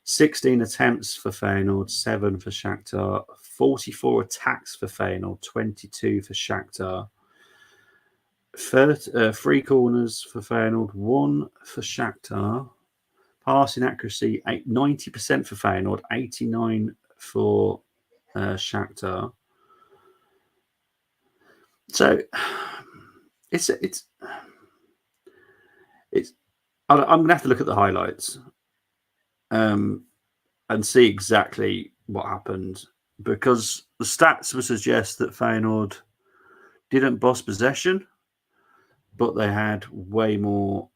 16 attempts for Feyenoord, 7 for Shakhtar, 44 attacks for Feyenoord, 22 for Shakhtar, 3 corners for Feyenoord, 1 for Shakhtar, passing accuracy 90% for Feyenoord, 89 for Shakhtar. So it's I'm going to have to look at the highlights and see exactly what happened, because the stats would suggest that Feyenoord didn't boss possession, but they had way more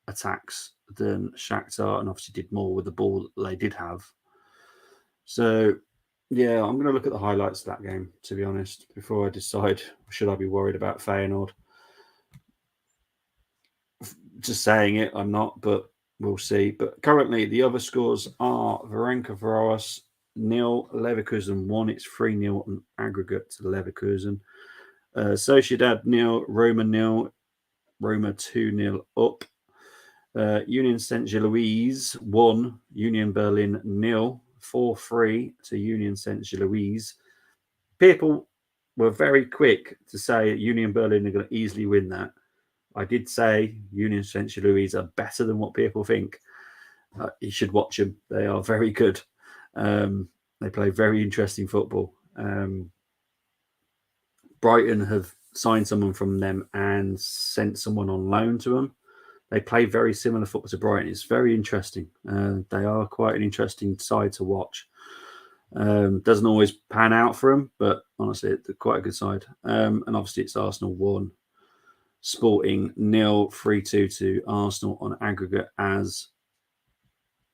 attacks than Shakhtar and obviously did more with the ball that they did have. So, yeah, I'm going to look at the highlights of that game, to be honest, before I decide should I be worried about Feyenoord. Just saying it, I'm not, but we'll see. But currently, the other scores are Varenka-Varos 0, Leverkusen 1. It's 3-0 on aggregate to Leverkusen. Sociedad 0, Roma 0, Roma 2-0 up. Union Saint-Gilloise 1, Union Berlin 0, 4-3 to Union Saint-Gilloise. People were very quick to say Union Berlin are going to easily win that. I did say Union Saint Louis are better than what people think. You should watch them. They are very good. They play very interesting football. Brighton have signed someone from them and sent someone on loan to them. They play very similar football to Brighton. It's very interesting. They are quite an interesting side to watch. Doesn't always pan out for them, but honestly, they're quite a good side. And obviously, it's Arsenal 1, Sporting 0, 3-2 to Arsenal on aggregate as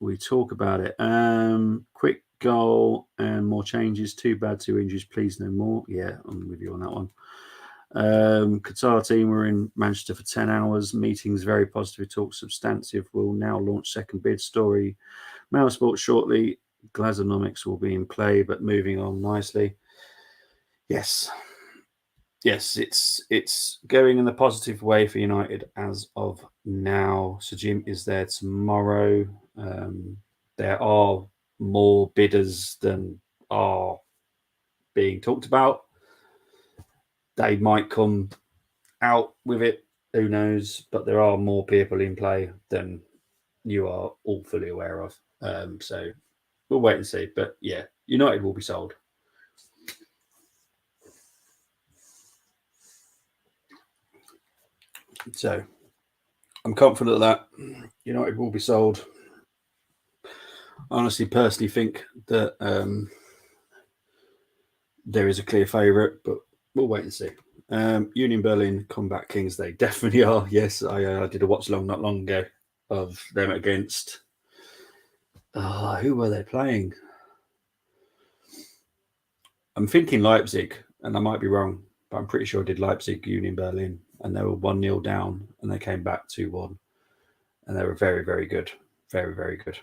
we talk about it. Quick goal and more changes. Too bad, 2 injuries. Please no more. Yeah, I'm with you on that one. Qatar team were in Manchester for 10 hours. Meetings very positive. Talk substantive. Will now launch second bid story. Mail Sports shortly. Glazonomics will be in play, but moving on nicely. Yes, it's going in the positive way for United as of now. So Jim is there tomorrow. There are more bidders than are being talked about. They might come out with it, who knows? But there are more people in play than you are all fully aware of. So we'll wait and see. But yeah, United will be sold. So I'm confident that United will be sold. I honestly, personally think that there is a clear favourite, but we'll wait and see. Union Berlin Comeback Kings, they definitely are. Yes, I did a watch along not long ago of them against. Who were they playing? I'm thinking Leipzig, and I might be wrong, but I'm pretty sure I did Leipzig Union Berlin, and they were 1-0 down, and they came back 2-1, and they were very, very good, very, very good.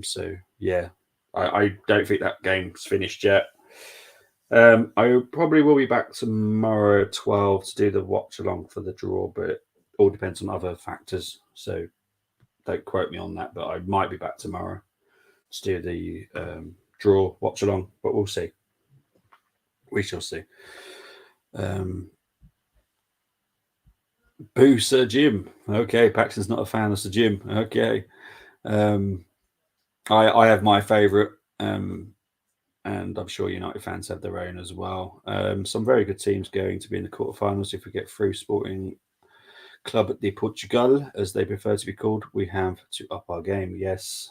So yeah, I don't think that game's finished yet. I probably will be back tomorrow at 12 to do the watch along for the draw, but it all depends on other factors. So don't quote me on that, but I might be back tomorrow to do the draw watch along, but we'll see. We shall see. Boo Sir Jim. Okay, Paxton's not a fan of Sir Jim. Okay. I have my favourite, and I'm sure United fans have their own as well. Some very good teams going to be in the quarterfinals if we get through. Sporting Club de Portugal, as they prefer to be called, we have to up our game. Yes,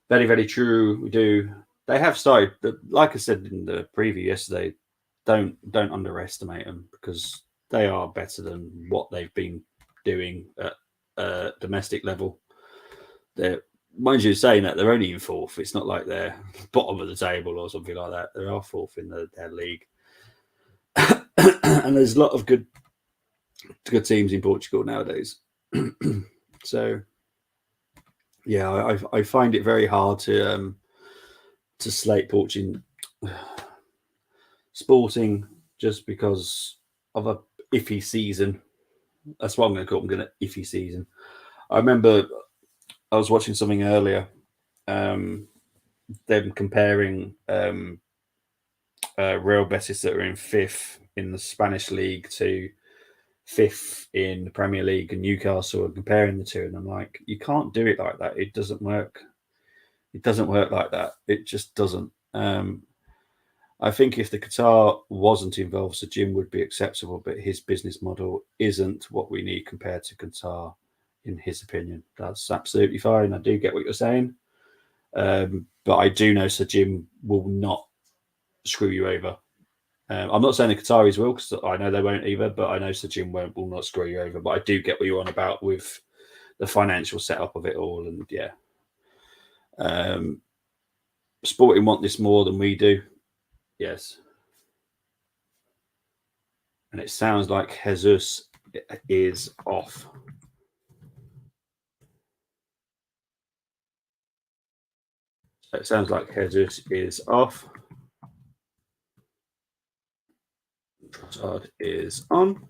very, very true. We do. They have started, like I said in the preview yesterday, don't underestimate them because they are better than what they've been doing at domestic level. They're, mind you, saying that they're only in fourth. It's not like they're bottom of the table or something like that. They are fourth in their league, and there's a lot of good teams in Portugal nowadays. So, yeah, I find it very hard to slate Sporting just because of a iffy season. That's what I'm going to call them. Iffy season. I remember I was watching something earlier, them comparing Real Betis that are in fifth in the Spanish league to fifth in the Premier League, and Newcastle, and comparing the two, and I'm like, you can't do it like that. It doesn't work. It doesn't work like that. It just doesn't. I think if the Qatar wasn't involved, so Jim would be acceptable, but his business model isn't what we need compared to Qatar, in his opinion. That's absolutely fine. I do get what you're saying. But I do know Sir Jim will not screw you over. I'm not saying the Qataris will, because I know they won't either, but I know Sir Jim will not screw you over. But I do get what you're on about with the financial setup of it all. And yeah. Sporting want this more than we do. Yes. And it sounds like Jesus is off. So it sounds like Jesus is off. Trossard is on.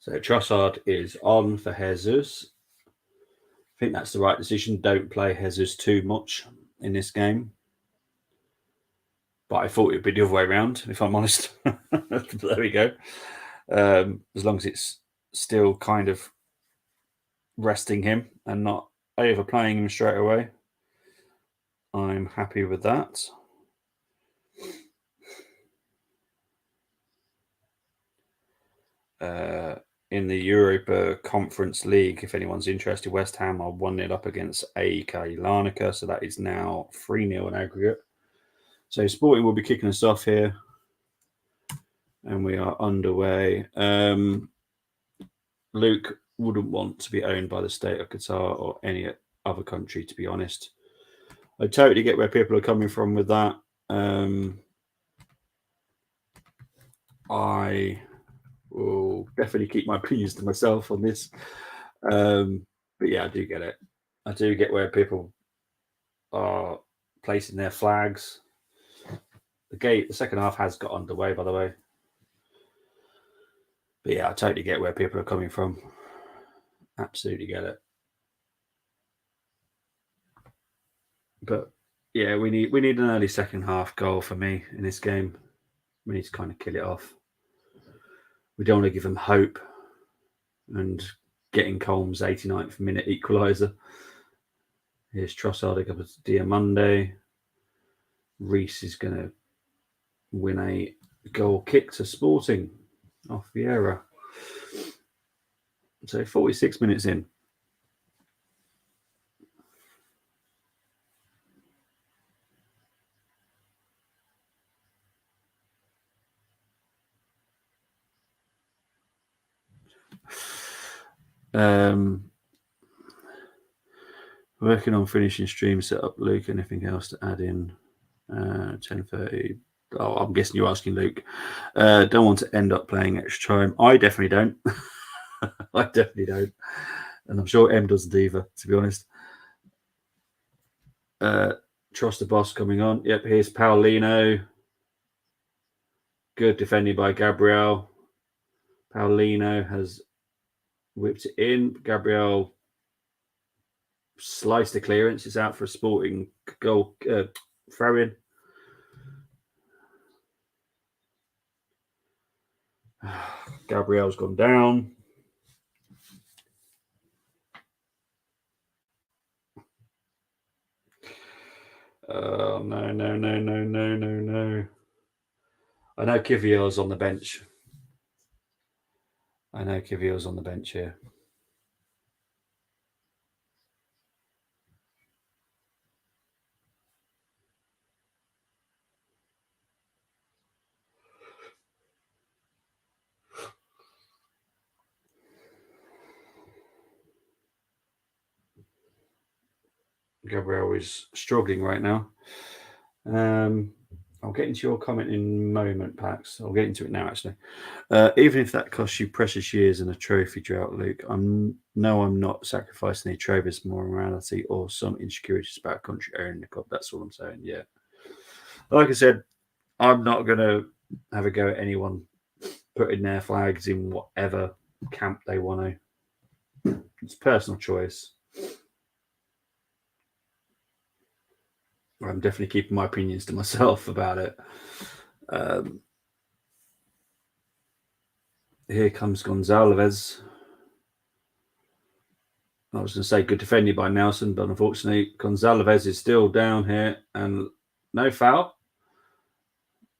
So Trossard is on for Jesus. I think that's the right decision. Don't play Jesus too much in this game. But I thought it would be the other way around, if I'm honest. There we go. As long as it's still kind of resting him and not overplaying him straight away, I'm happy with that. In the Europa Conference League, if anyone's interested, West Ham are 1-0 up against AEK Larnaca, so that is now 3-0 in aggregate. So Sporting will be kicking us off here, and we are underway. Luke wouldn't want to be owned by the state of Qatar or any other country, to be honest. I totally get where people are coming from with that. I will definitely keep my opinions to myself on this. But yeah, I do get it. I do get where people are placing their flags. The second half has got underway, by the way. But yeah, I totally get where people are coming from. Absolutely get it. But yeah, we need an early second half goal for me in this game. We need to kind of kill it off. We don't want to give them hope and getting Colm's 89th minute equaliser. Here's Trossard against Diamande. Reese is going to win a goal kick to Sporting off Vieira. So 46 minutes in. Working on finishing stream setup, Luke. Anything else to add in? 10:30. Oh, I'm guessing you're asking Luke. Don't want to end up playing extra time. I definitely don't. I definitely don't. And I'm sure M doesn't either, to be honest. Trust the boss coming on. Yep, here's Paulino. Good defending by Gabriel. Paulino has whipped it in. Gabriel sliced the clearance. It's out for a Sporting goal throw-in. Gabriel's gone down. Oh, no. I know Kivior's on the bench. Here. Gabriel is struggling right now. I'll get into your comment in a moment, Pax. I'll get into it now, actually. Even if that costs you precious years and a trophy drought, Luke, I'm not sacrificing any trophies, more morality or some insecurities about a country owning the club. That's all I'm saying. Yeah. Like I said, I'm not going to have a go at anyone putting their flags in whatever camp they want to. It's personal choice. I'm definitely keeping my opinions to myself about it. Here comes Gonzalez. I was going to say good defending by Nelson, but unfortunately Gonzalez is still down here and no foul.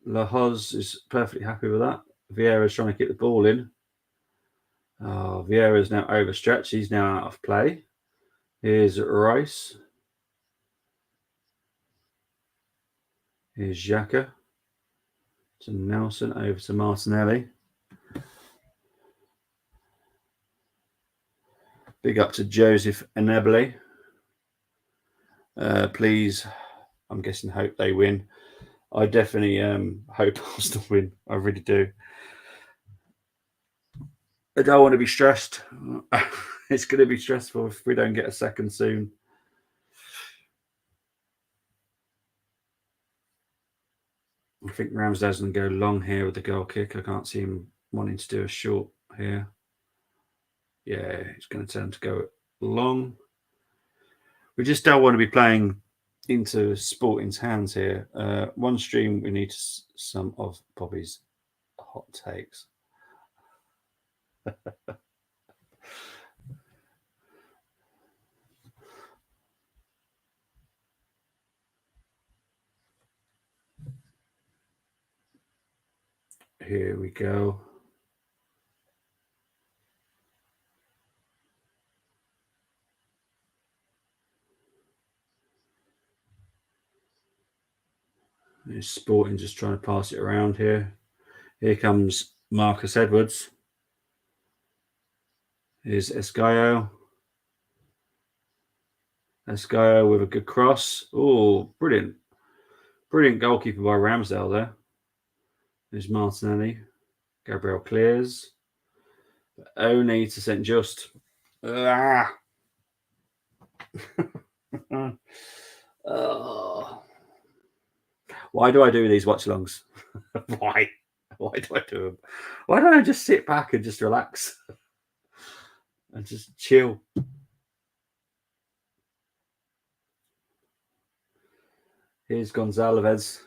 Lahoz is perfectly happy with that. Vieira's trying to get the ball in. Oh, Vieira's now overstretched. He's now out of play. Here's Rice. Here's Xhaka. To Nelson, over to Martinelli. Big up to Joseph Eneble. Please, I'm guessing, hope they win. I definitely hope Arsenal win. I really do. I don't want to be stressed. It's going to be stressful if we don't get a second soon. I think Ramsdale's going to go long here with the goal kick. I can't see him wanting to do a short here. Yeah, it's going to turn to go long. We just don't want to be playing into Sporting's hands here. One stream, we need some of Bobby's hot takes. Here we go. There's Sporting just trying to pass it around here. Here comes Marcus Edwards. Here's Esgaio. Esgaio with a good cross. Oh, brilliant. Brilliant goalkeeper by Ramsdale there. There's Martinelli. Gabriel clears. Only to St. Just. Ah. Oh. Why do I do these watch-alongs? Why? Why do I do them? Why don't I just sit back and just relax and just chill? Here's Gonzalez.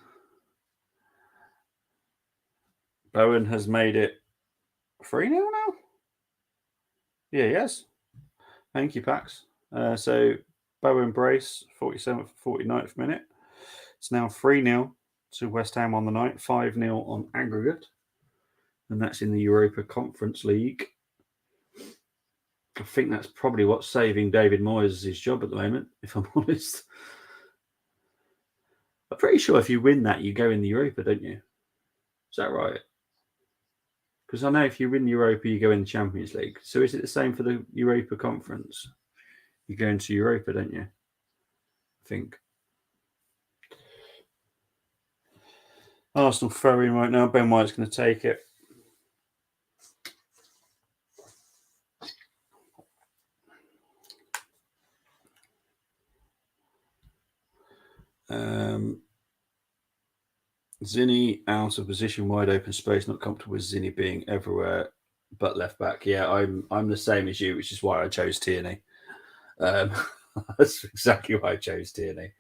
Bowen has made it 3-0 now? Yeah, yes. Thank you, Pax. So Bowen brace, 47th, 49th minute. It's now 3-0 to West Ham on the night, 5-0 on aggregate. And that's in the Europa Conference League. I think that's probably what's saving David Moyes' job at the moment, if I'm honest. I'm pretty sure if you win that, you go in the Europa, don't you? Is that right? Because I know if you win Europa, you go in the Champions League. So is it the same for the Europa Conference? You go into Europa, don't you? I think. Arsenal throwing right now. Ben White's going to take it. Zinni out of position, wide open space, not comfortable with Zinni being everywhere but left back. Yeah, I'm the same as you, which is why I chose Tierney. That's exactly why I chose Tierney.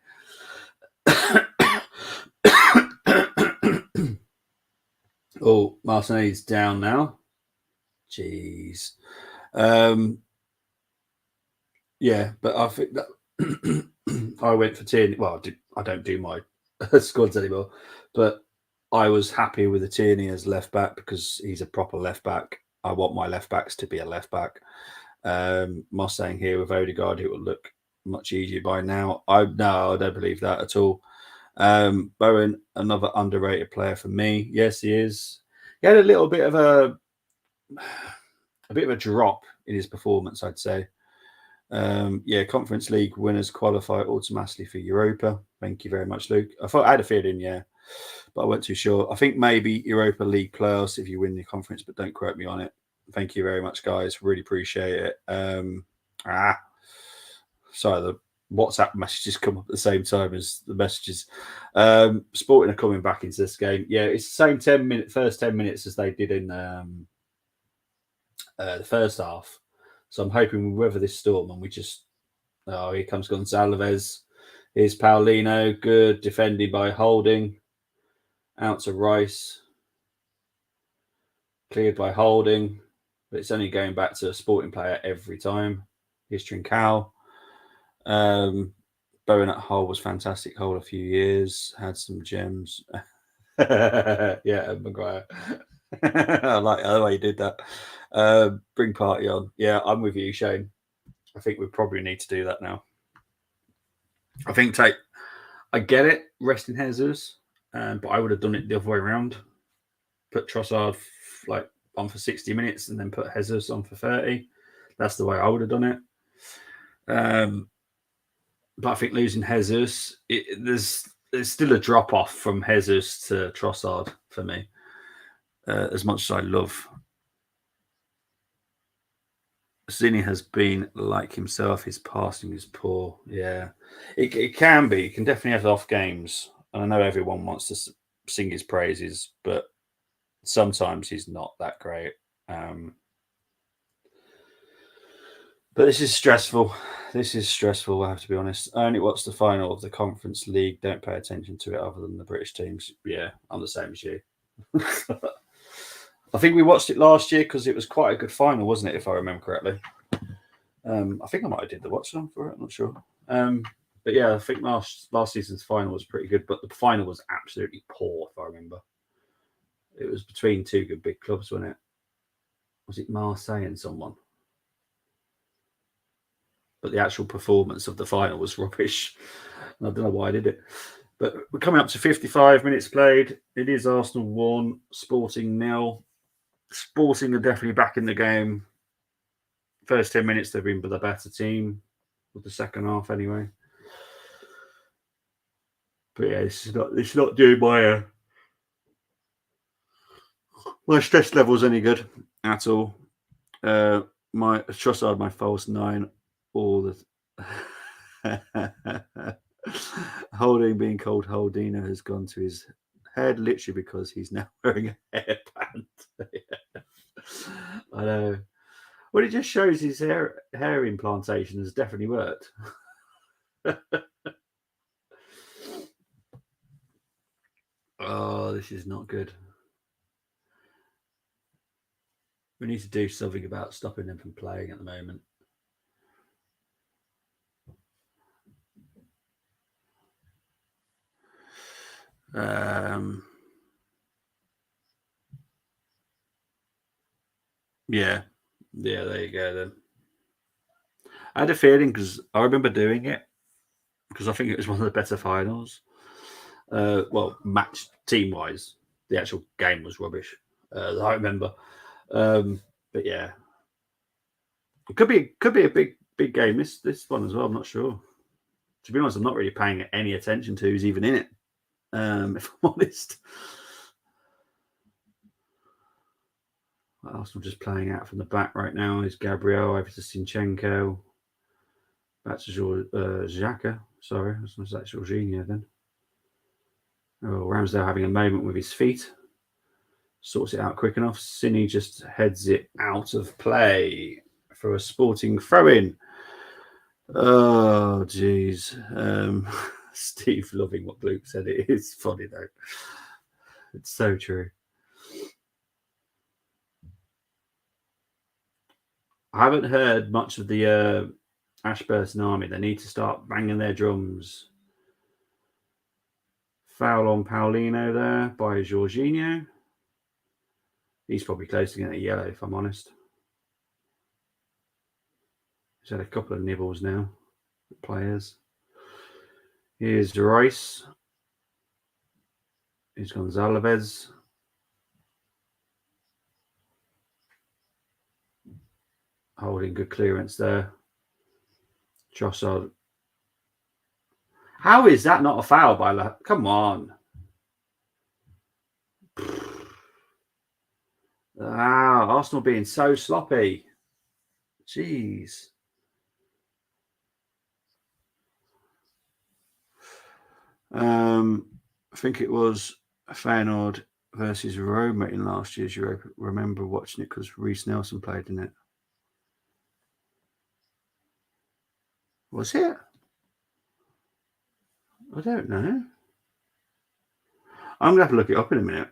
Oh, Martinelli's down now. Jeez. Yeah, but I think that I went for Tierney. Well, I don't do my squads anymore, but I was happy with the Tierney as left back because he's a proper left back. I want my left backs to be a left back. Moss saying here with Odegaard, it will look much easier by now. I don't believe that at all. Bowen, another underrated player for me. Yes, he is. He had a little bit of a drop in his performance, I'd say. Yeah, Conference League winners qualify automatically for Europa. Thank you very much, Luke. I had a feeling, yeah, but I wasn't too sure. I think maybe Europa League playoffs if you win the conference, but don't quote me on it. Thank you very much, guys. Really appreciate it. Sorry, the WhatsApp messages come up at the same time as the messages. Sporting are coming back into this game. Yeah, it's the same first 10 minutes as they did in the first half. So I'm hoping we weather this storm and we just... Oh, here comes Gonzalez. Here's Paulino. Good. Defended by Holding. Out to Rice. Cleared by Holding. But it's only going back to a Sporting player every time. Here's Trincao. Bowen at Hull was fantastic. Hull a few years. Had some gems. Yeah, Maguire. I like the way you did that. Bring party on. Yeah, I'm with you, Shane. I think we probably need to do that now. I think I get it, resting Jesus, but I would have done it the other way around. Put Trossard on for 60 minutes and then put Jesus on for 30. That's the way I would have done it. But I think losing Jesus, there's still a drop off from Jesus to Trossard for me. As much as I love Zinni has been like himself. His passing is poor. Yeah, it can be. It can definitely have off games. And I know everyone wants to sing his praises, but sometimes he's not that great. But this is stressful. This is stressful, I have to be honest. I only watched the final of the Conference League. Don't pay attention to it other than the British teams. Yeah, I'm the same as you. I think we watched it last year because it was quite a good final, wasn't it, if I remember correctly? I think I might have did the watch-along for it. I'm not sure. But yeah, I think last season's final was pretty good, but the final was absolutely poor, if I remember. It was between two good big clubs, wasn't it? Was it Marseille and someone? But the actual performance of the final was rubbish. I don't know why I did it. But we're coming up to 55 minutes played. It is Arsenal 1, Sporting 0. Sporting are definitely back in the game. First 10 minutes, they've been the better team, with the second half anyway. But yeah, this is not doing my stress levels any good at all. My Trossard, my false 9, all the Holding being called Holdino has gone to his head literally because he's now wearing a hairband. I know. Well, it just shows his hair implantation has definitely worked. Oh, this is not good. We need to do something about stopping them from playing at the moment. Yeah, there you go then. I had a feeling because I remember doing it because I think it was one of the better finals. Well, match team-wise, the actual game was rubbish. I remember, but yeah, it could be a big game. This one as well. I'm not sure. To be honest, I'm not really paying any attention to who's even in it. If I'm honest, Arsenal just playing out from the back right now. Is Gabriel over to Zinchenko, back to Xhaka. Sorry, was that Jorginho then? Oh, Ramsdale having a moment with his feet. Sorts it out quick enough. Cine just heads it out of play for a Sporting throw-in. Oh, jeez. Steve loving what Luke said. It is funny, though. It's so true. I haven't heard much of the Ashburton Army. They need to start banging their drums. Foul on Paulino there by Jorginho. He's probably close to getting a yellow, if I'm honest. He's had a couple of nibbles now. Players. Here's Rice. Here's Gonzalez. Holding good clearance there. Trossard. How is that not a foul by Come on. Arsenal being so sloppy. Jeez. I think it was Feyenoord versus Roma in last year's Europa. Remember watching it because Reece Nelson played in it. Was it? I don't know. I'm going to have to look it up in a minute.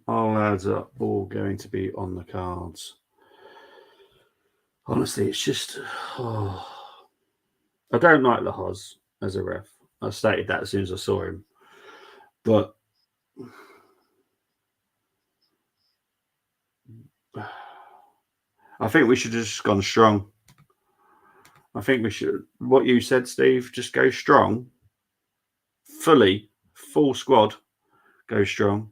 Our lads are all going to be on the cards. Honestly, it's just... I don't like Lahoz as a ref. I stated that as soon as I saw him. But... I think we should have just gone strong. I think we should... What you said, Steve, just go strong. Full squad, go strong.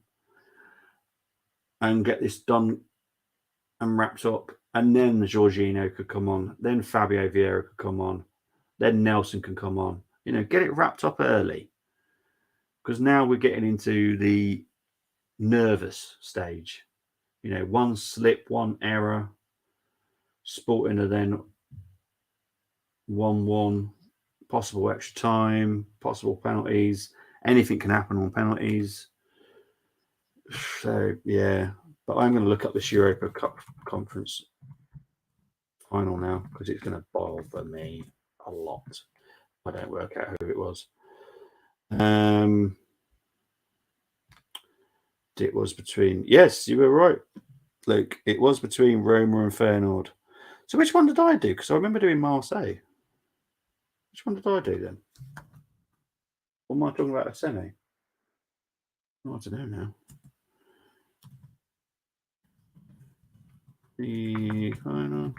And get this done and wrapped up. And then Jorginho could come on. Then Fabio Vieira could come on. Then Nelson can come on. Get it wrapped up early. Because now we're getting into the nervous stage. One slip, one error. Sporting are then 1-1. Possible extra time. Possible penalties. Anything can happen on penalties. So, yeah. But I'm going to look up this Europa Cup conference. final now because it's going to bother me a lot. I don't work out who it was. It was between. Yes, you were right, Luke. It was between Roma and Feyenoord. So which one did I do? Because I remember doing Marseille. Which one did I do then? What am I talking about? A semi? Oh, I don't know now. The final.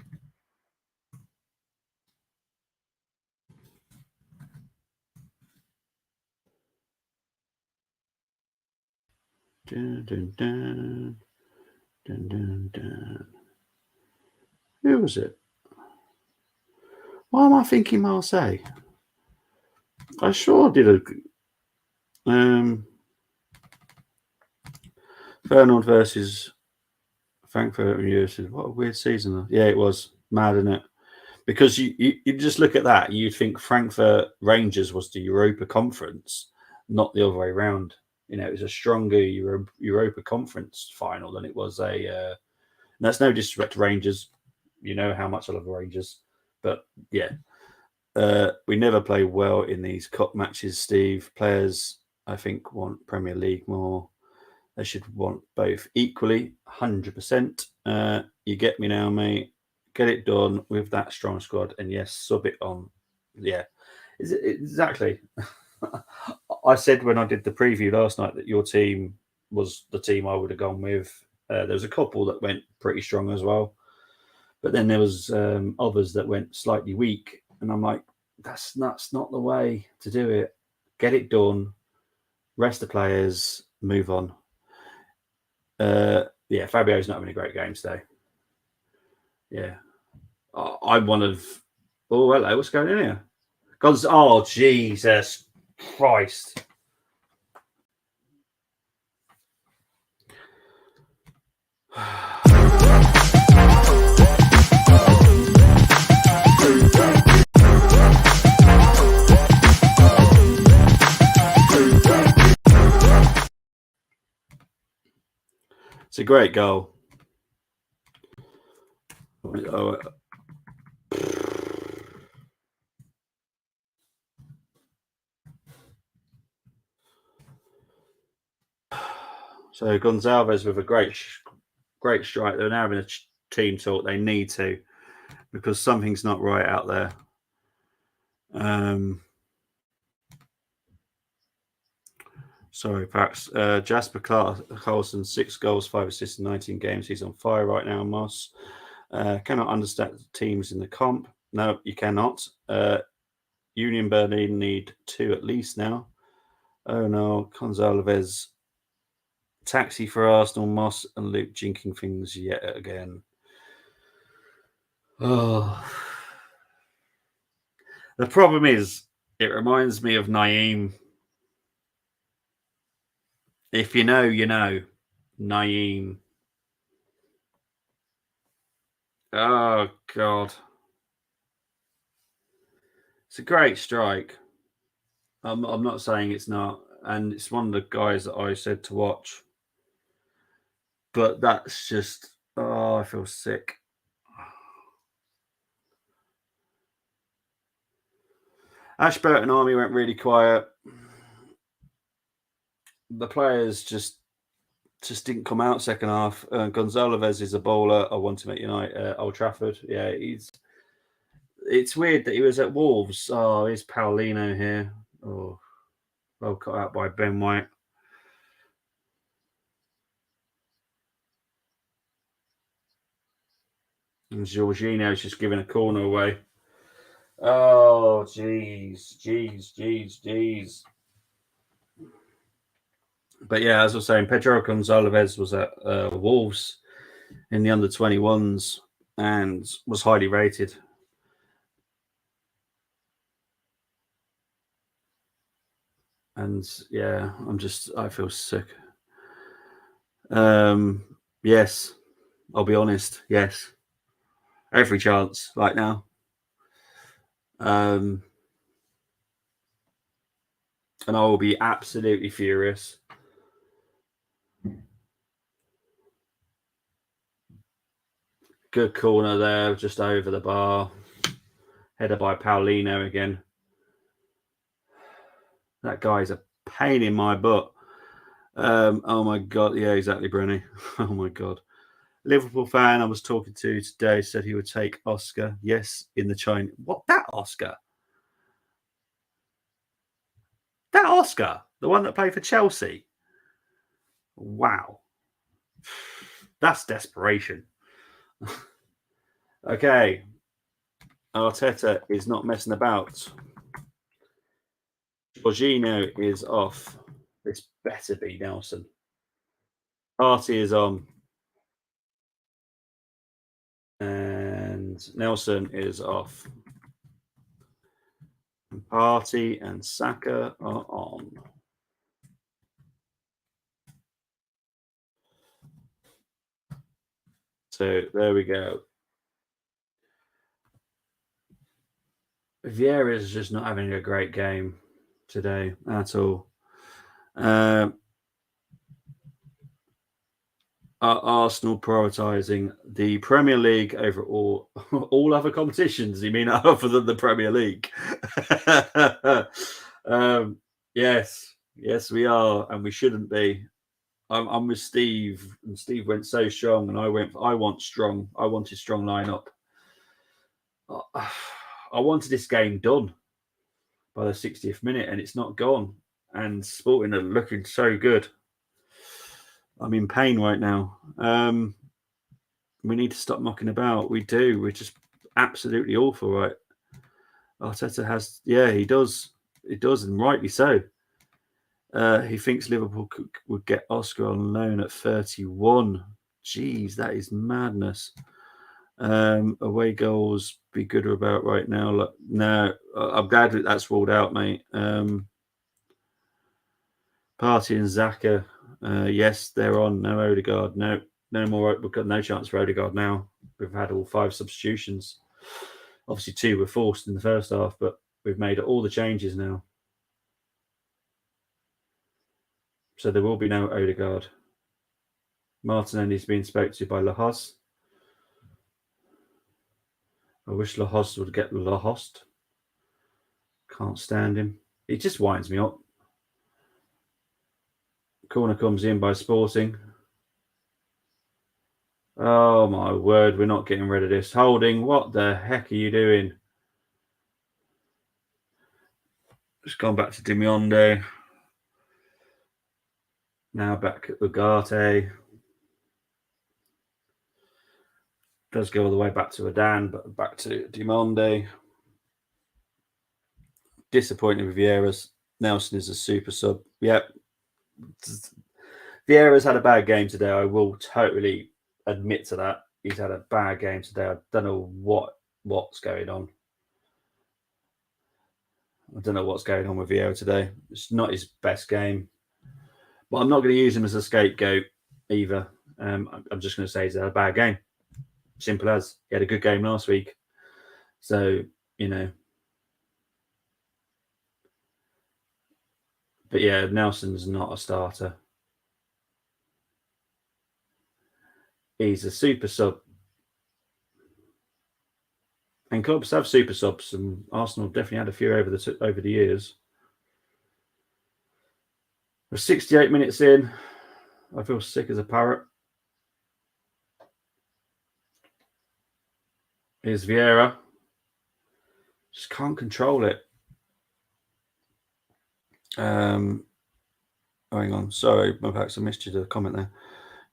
Dun, dun, dun. Dun, dun, dun. Who was it? Why am I thinking Marseille? I sure did a Feyenoord versus Frankfurt and United. What a weird season. Yeah, it was mad, isn't it? Because you just look at that, you'd think Frankfurt Rangers was the Europa Conference, not the other way around. You know, it was a stronger Europa Conference final than it was a. And that's no disrespect to Rangers. You know how much I love the Rangers, but yeah, we never play well in these cup matches. Steve, players, I think, want Premier League more. They should want both equally, 100%. You get me now, mate. Get it done with that strong squad, and yes, sub it on. Yeah, exactly. I said when I did the preview last night that your team was the team I would have gone with. There was a couple that went pretty strong as well, but then there was others that went slightly weak, and I'm like, that's not the way to do it. Get it done, rest the players, move on. Yeah, Fabio's not having a great game today. Yeah, I'm one of. Oh, hello, what's going on here? Oh, Jesus Christ! It's a great goal. So Gonzalez with a great strike. They're now having a team talk. They need to, because something's not right out there. Sorry, perhaps. Jasper Carlson, 6 goals, 5 assists in 19 games. He's on fire right now, Moss. Cannot understand the teams in the comp. No, you cannot. Union Berlin need 2 at least now. Oh no, Gonzalez. Taxi for Arsenal, Moss and Luke jinking things yet again. Oh. The problem is, it reminds me of Naeem. If you know, you know. Naeem. Oh, God. It's a great strike. I'm not saying it's not. And it's one of the guys that I said to watch. But that's just... Oh, I feel sick. Ashburton Army went really quiet. The players just didn't come out second half. Gonzalez is a bowler. I want him at United, Old Trafford. Yeah, it's weird that he was at Wolves. Oh, here's Paulino here. Oh, well cut out by Ben White. And Jorginho's just giving a corner away. Oh, jeez. But yeah, as I was saying, Pedro Gonzalez was at Wolves in the under-21s and was highly rated. And yeah, I feel sick. Yes, I'll be honest. Yes, every chance right now. And I will be absolutely furious. Good corner there, just over the bar. Header by Paulino again. That guy's a pain in my butt. Oh my God. Yeah, exactly, Brenny. Oh my God. Liverpool fan I was talking to today said he would take Oscar. Yes, in the China. What? That Oscar? That Oscar? The one that played for Chelsea? Wow. That's desperation. Okay. Arteta is not messing about. Jorginho is off. This better be Nelson. Party is on. And Nelson is off. Party and Saka are on. So there we go. Vieira is just not having a great game today at all. Arsenal prioritising the Premier League over all other competitions. You mean other than the Premier League? Yes, we are, and we shouldn't be. I'm with Steve, and Steve went so strong, and I wanted strong lineup. I wanted this game done by the 60th minute, and it's not gone. And Sporting are looking so good. I'm in pain right now. We need to stop mucking about. We do. We're just absolutely awful, right? Arteta has, he does. It does, and rightly so. He thinks Liverpool would get Oscar on loan at 31. Jeez, that is madness. Away goals be good or about right now. Look, no, I'm glad that's ruled out, mate. Party and Xhaka, yes, they're on. No Odegaard, no more. We've got no chance for Odegaard now. We've had all 5 substitutions. Obviously, 2 were forced in the first half, but we've made all the changes now. So there will be no Odegaard. Martinelli's being spoke to by Lahoz. I wish Lahoz would get Lahost. Can't stand him. He just winds me up. Corner comes in by Sporting. Oh my word, we're not getting rid of this. Holding, what the heck are you doing? Just gone back to Dimionde. Now back at Ugarte. Does go all the way back to Adan, but back to Dimonde. Disappointing with Vieira's. Nelson is a super sub. Yep. Vieira's had a bad game today. I will totally admit to that. He's had a bad game today. I don't know what's going on. I don't know what's going on with Vieira today. It's not his best game. But I'm not going to use him as a scapegoat either. I'm just going to say he's had a bad game. Simple as. He had a good game last week. So, But yeah, Nelson's not a starter. He's a super sub. And clubs have super subs, and Arsenal definitely had a few over the years. We're 68 minutes in. I feel sick as a parrot. Here's Vieira. Just can't control it. Hang on. Sorry, perhaps I missed you the comment there.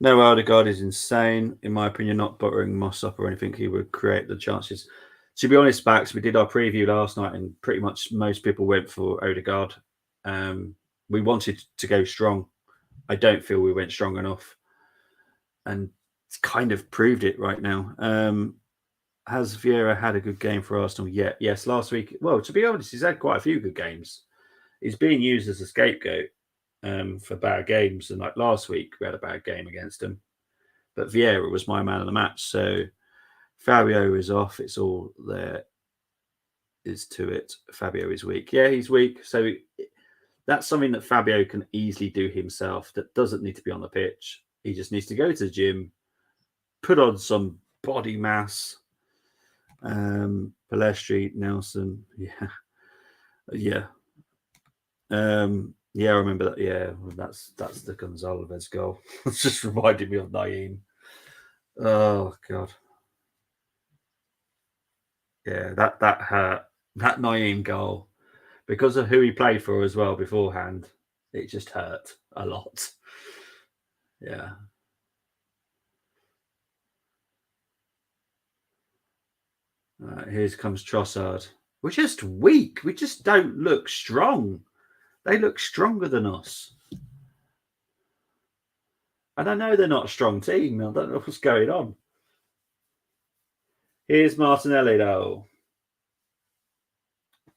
No, Odegaard is insane. In my opinion, not buttering Moss up or anything. He would create the chances. To be honest, Bax, we did our preview last night, and pretty much most people went for Odegaard. We wanted to go strong. I don't feel we went strong enough. And it's kind of proved it right now. Has Vieira had a good game for Arsenal yet? Yes, last week. Well, to be honest, he's had quite a few good games. He's being used as a scapegoat for bad games. And like last week, we had a bad game against him. But Vieira was my man of the match. So Fabio is off. It's all there is to it. Fabio is weak. Yeah, he's weak. So that's something that Fabio can easily do himself. That doesn't need to be on the pitch. He just needs to go to the gym, put on some body mass. Palestri, Nelson, yeah. Yeah, I remember that. Yeah, that's the Gonzalez goal. It's just reminded me of Naeem. Oh God. Yeah, that hurt. That Naeem goal, because of who he played for as well beforehand, it just hurt a lot. Yeah. Here comes Trossard. We're just weak. We just don't look strong. They look stronger than us. And I know they're not a strong team. I don't know what's going on. Here's Martinelli, though.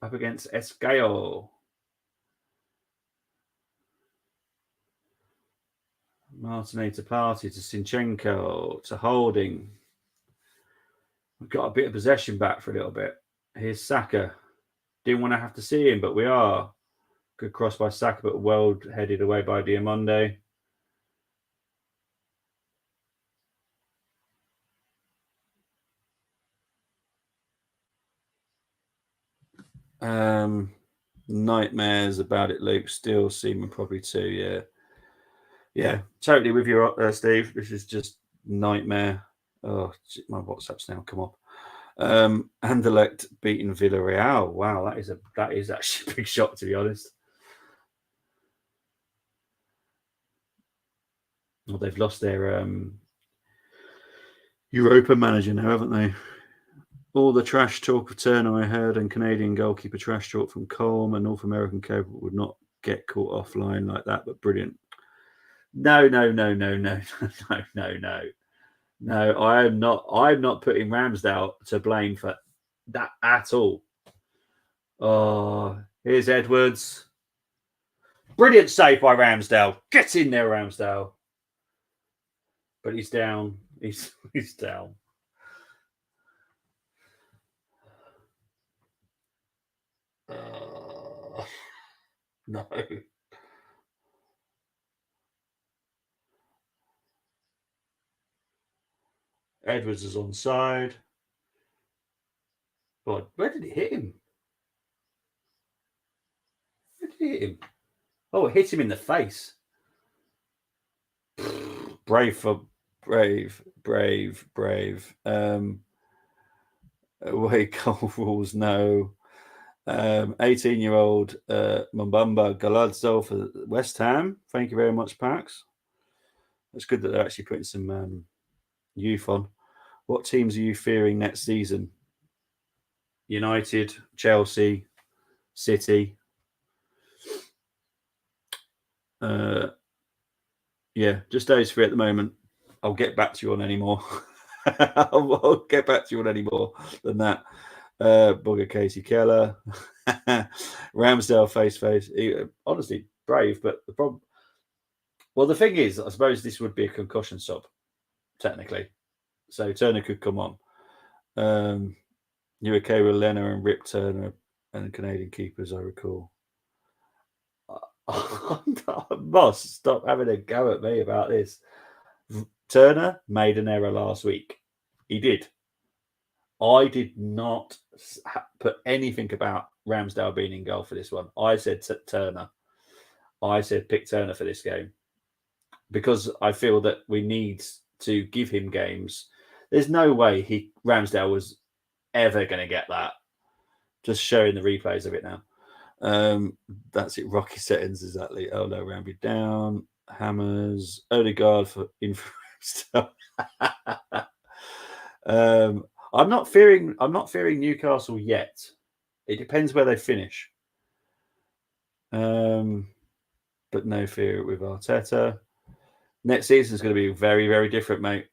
Up against Escaio. Martinelli to Party, to Sinchenko, to Holding. We've got a bit of possession back for a little bit. Here's Saka. Didn't want to have to see him, but we are. Good cross by Saka, but well headed away by Diamonde. Nightmares about it, Luke. Still Seaman probably too, yeah. Yeah, totally with you, Steve. This is just nightmare. Oh, my WhatsApp's now come up. Anderlecht beating Villarreal. Wow, that is actually a big shock, to be honest. Well, they've lost their Europa manager now, haven't they? All the trash talk of Turner I heard, and Canadian goalkeeper trash talk from Coleman, North American capable would not get caught offline like that, but brilliant. No. No, I'm not putting Ramsdale to blame for that at all. Oh, here's Edwards. Brilliant save by Ramsdale. Get in there, Ramsdale. But he's down. He's down. No. Edwards is onside. God, where did it hit him? Where did it hit him? Oh, it hit him in the face. Brave. Away goal rules, no. 18-year-old Mbamba Galazzo for West Ham. Thank you very much, Pax. It's good that they're actually putting some youth on. What teams are you fearing next season? United, Chelsea, City. Yeah, just those three at the moment. I'll get back to you on any more. I'll get back to you on any more than that. Bugger Casey Keller. Ramsdale face. Honestly, brave, but the problem... Well, the thing is, I suppose this would be a concussion sub, technically. So Turner could come on. You okay with Leno and Rip Turner and the Canadian keepers, I recall. Boss, stop having a go at me about this. Turner made an error last week. He did. I did not put anything about Ramsdale being in goal for this one. I said Turner. I said pick Turner for this game because I feel that we need to give him games. There's no way Ramsdale was ever going to get that. Just showing the replays of it now. That's it. Rocky settings, exactly. Oh no, Ramsey down. Hammers. Odegaard for Ramsdale. I'm not fearing Newcastle yet. It depends where they finish. But no fear with Arteta. Next season is going to be very, very different, mate.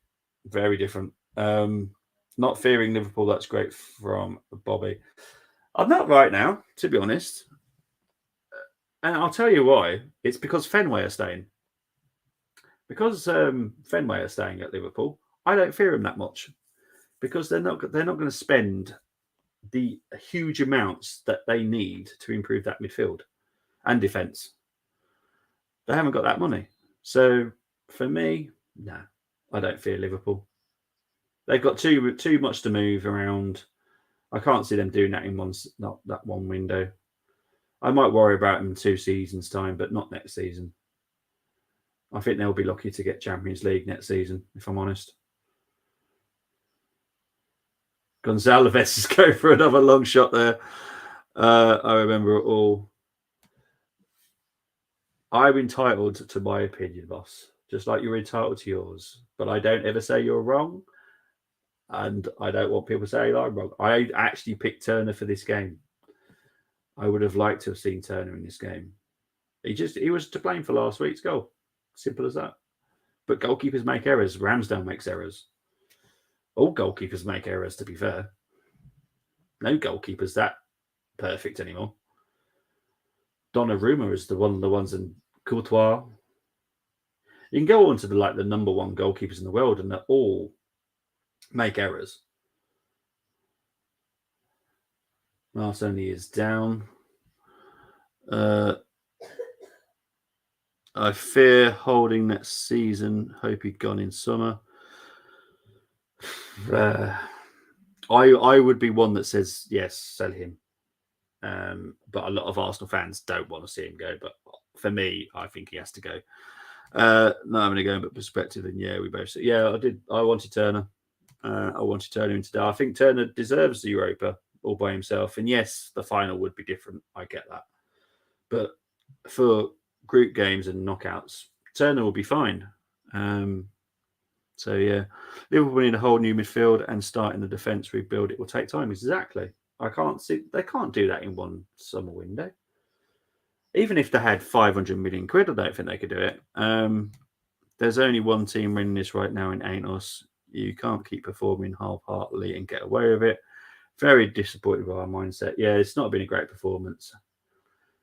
Very different. Not fearing Liverpool. That's great from Bobby. I'm not right now, to be honest. And I'll tell you why. It's because Fenway are staying. Because Fenway are staying at Liverpool, I don't fear them that much. Because they're not going to spend the huge amounts that they need to improve that midfield and defence. They haven't got that money. So for me, no, I don't fear Liverpool. They've got too much to move around. I can't see them doing that in not that one window. I might worry about them in 2 seasons' time, but not next season. I think they'll be lucky to get Champions League next season, if I'm honest. Gonzalez is going for another long shot there. I remember it all. I'm entitled to my opinion, boss, just like you're entitled to yours. But I don't ever say you're wrong, and I don't want people saying I'm wrong. I actually picked Turner for this game. I would have liked to have seen Turner in this game. He was to blame for last week's goal. Simple as that. But goalkeepers make errors. Ramsdale makes errors. All goalkeepers make errors, to be fair. No goalkeeper's that perfect anymore. Donnarumma is one of the ones in Courtois. You can go on to the number one goalkeepers in the world, and they all make errors. Martoni is down. I fear Holding next season. Hope he'd gone in summer. I would be one that says yes, sell him. But a lot of Arsenal fans don't want to see him go. But for me, I think he has to go. Not having a go, but perspective, and yeah, we both said, yeah, I did. I wanted Turner. I wanted Turner in today. I think Turner deserves the Europa all by himself. And yes, the final would be different. I get that. But for group games and knockouts, Turner will be fine. So yeah, Liverpool need a whole new midfield and start in the defence rebuild. It will take time. Exactly. I can't see they can't do that in one summer window. Even if they had 500 million quid, I don't think they could do it. There's only one team running this right now, and ain't us. You can't keep performing half-heartedly and get away with it. Very disappointed by our mindset. Yeah, it's not been a great performance.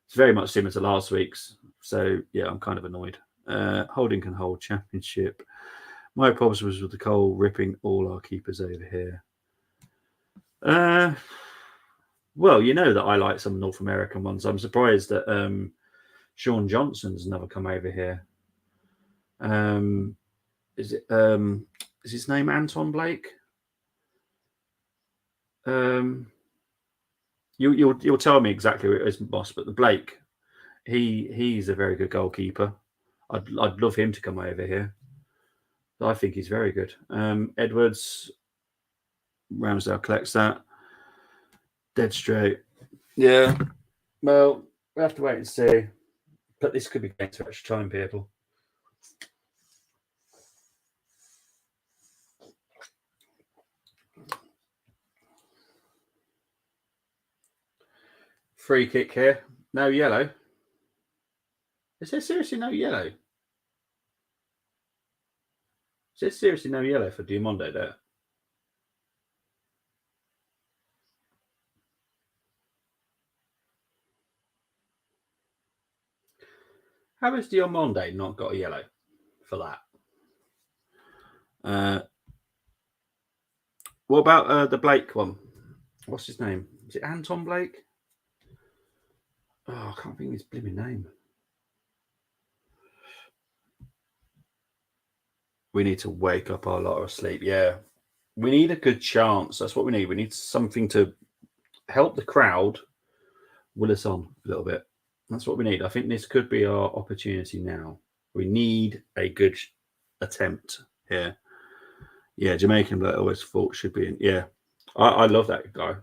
It's very much similar to last week's. So, yeah, I'm kind of annoyed. Holding can hold championship. My problems was with the Cole ripping all our keepers over here. Well, you know that I like some North American ones. I'm surprised that Sean Johnson's never come over here. Is his name Anton Blake? You'll tell me exactly who it is, boss. But the Blake, he's a very good goalkeeper. I'd love him to come over here. I think he's very good. Edwards, Ramsdale collects that. Dead straight. Yeah. Well, we'll have to wait and see. But this could be going to extra time, people. Free kick here. No yellow. Is there seriously no yellow? Is there seriously no yellow for Diamondo there? How has Diamondo not got a yellow for that? What about the Blake one? What's his name? Is it Anton Blake? Oh, I can't think of his blooming name. We need to wake up our lot of sleep. Yeah. We need a good chance. That's what we need. We need something to help the crowd will us on a little bit. That's what we need. I think this could be our opportunity now. We need a good attempt here. Yeah, Jamaican bloke always thought should be in. Yeah, I love that guy.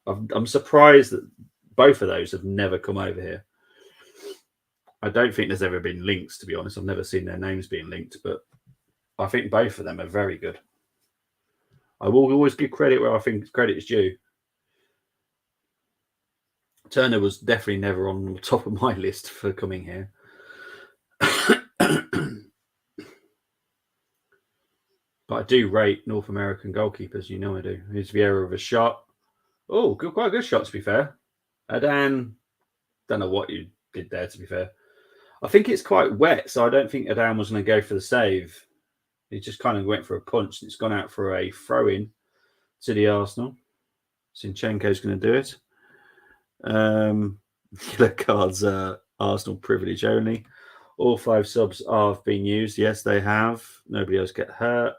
I'm surprised that both of those have never come over here. I don't think there's ever been links, to be honest. I've never seen their names being linked, but I think both of them are very good. I will always give credit where I think credit is due. Turner was definitely never on the top of my list for coming here. But I do rate North American goalkeepers. You know I do. Here's Vieira with a shot. Oh, quite a good shot, to be fair. Adan, don't know what you did there, to be fair. I think it's quite wet, so I don't think Adan was going to go for the save. He just kind of went for a punch, and it's gone out for a throw-in to the Arsenal. Zinchenko's going to do it. Yellow cards are Arsenal privilege only. All 5 subs have been used. Yes, they have. Nobody else get hurt.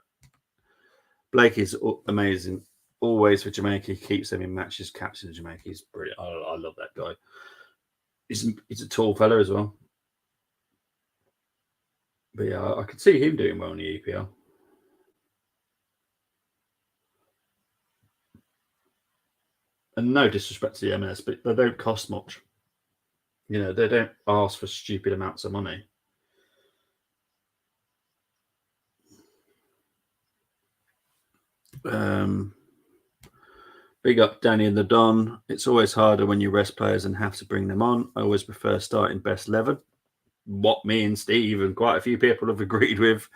Blake is amazing. Always for Jamaica. He keeps them in matches. Captain of Jamaica. He's brilliant. I love that guy. He's a tall fella as well. But yeah, I could see him doing well in the EPL. And no disrespect to the MLS, but they don't cost much. You know, they don't ask for stupid amounts of money. Big up Danny and the Don. It's always harder when you rest players and have to bring them on. I always prefer starting best 11. What me and Steve and quite a few people have agreed with.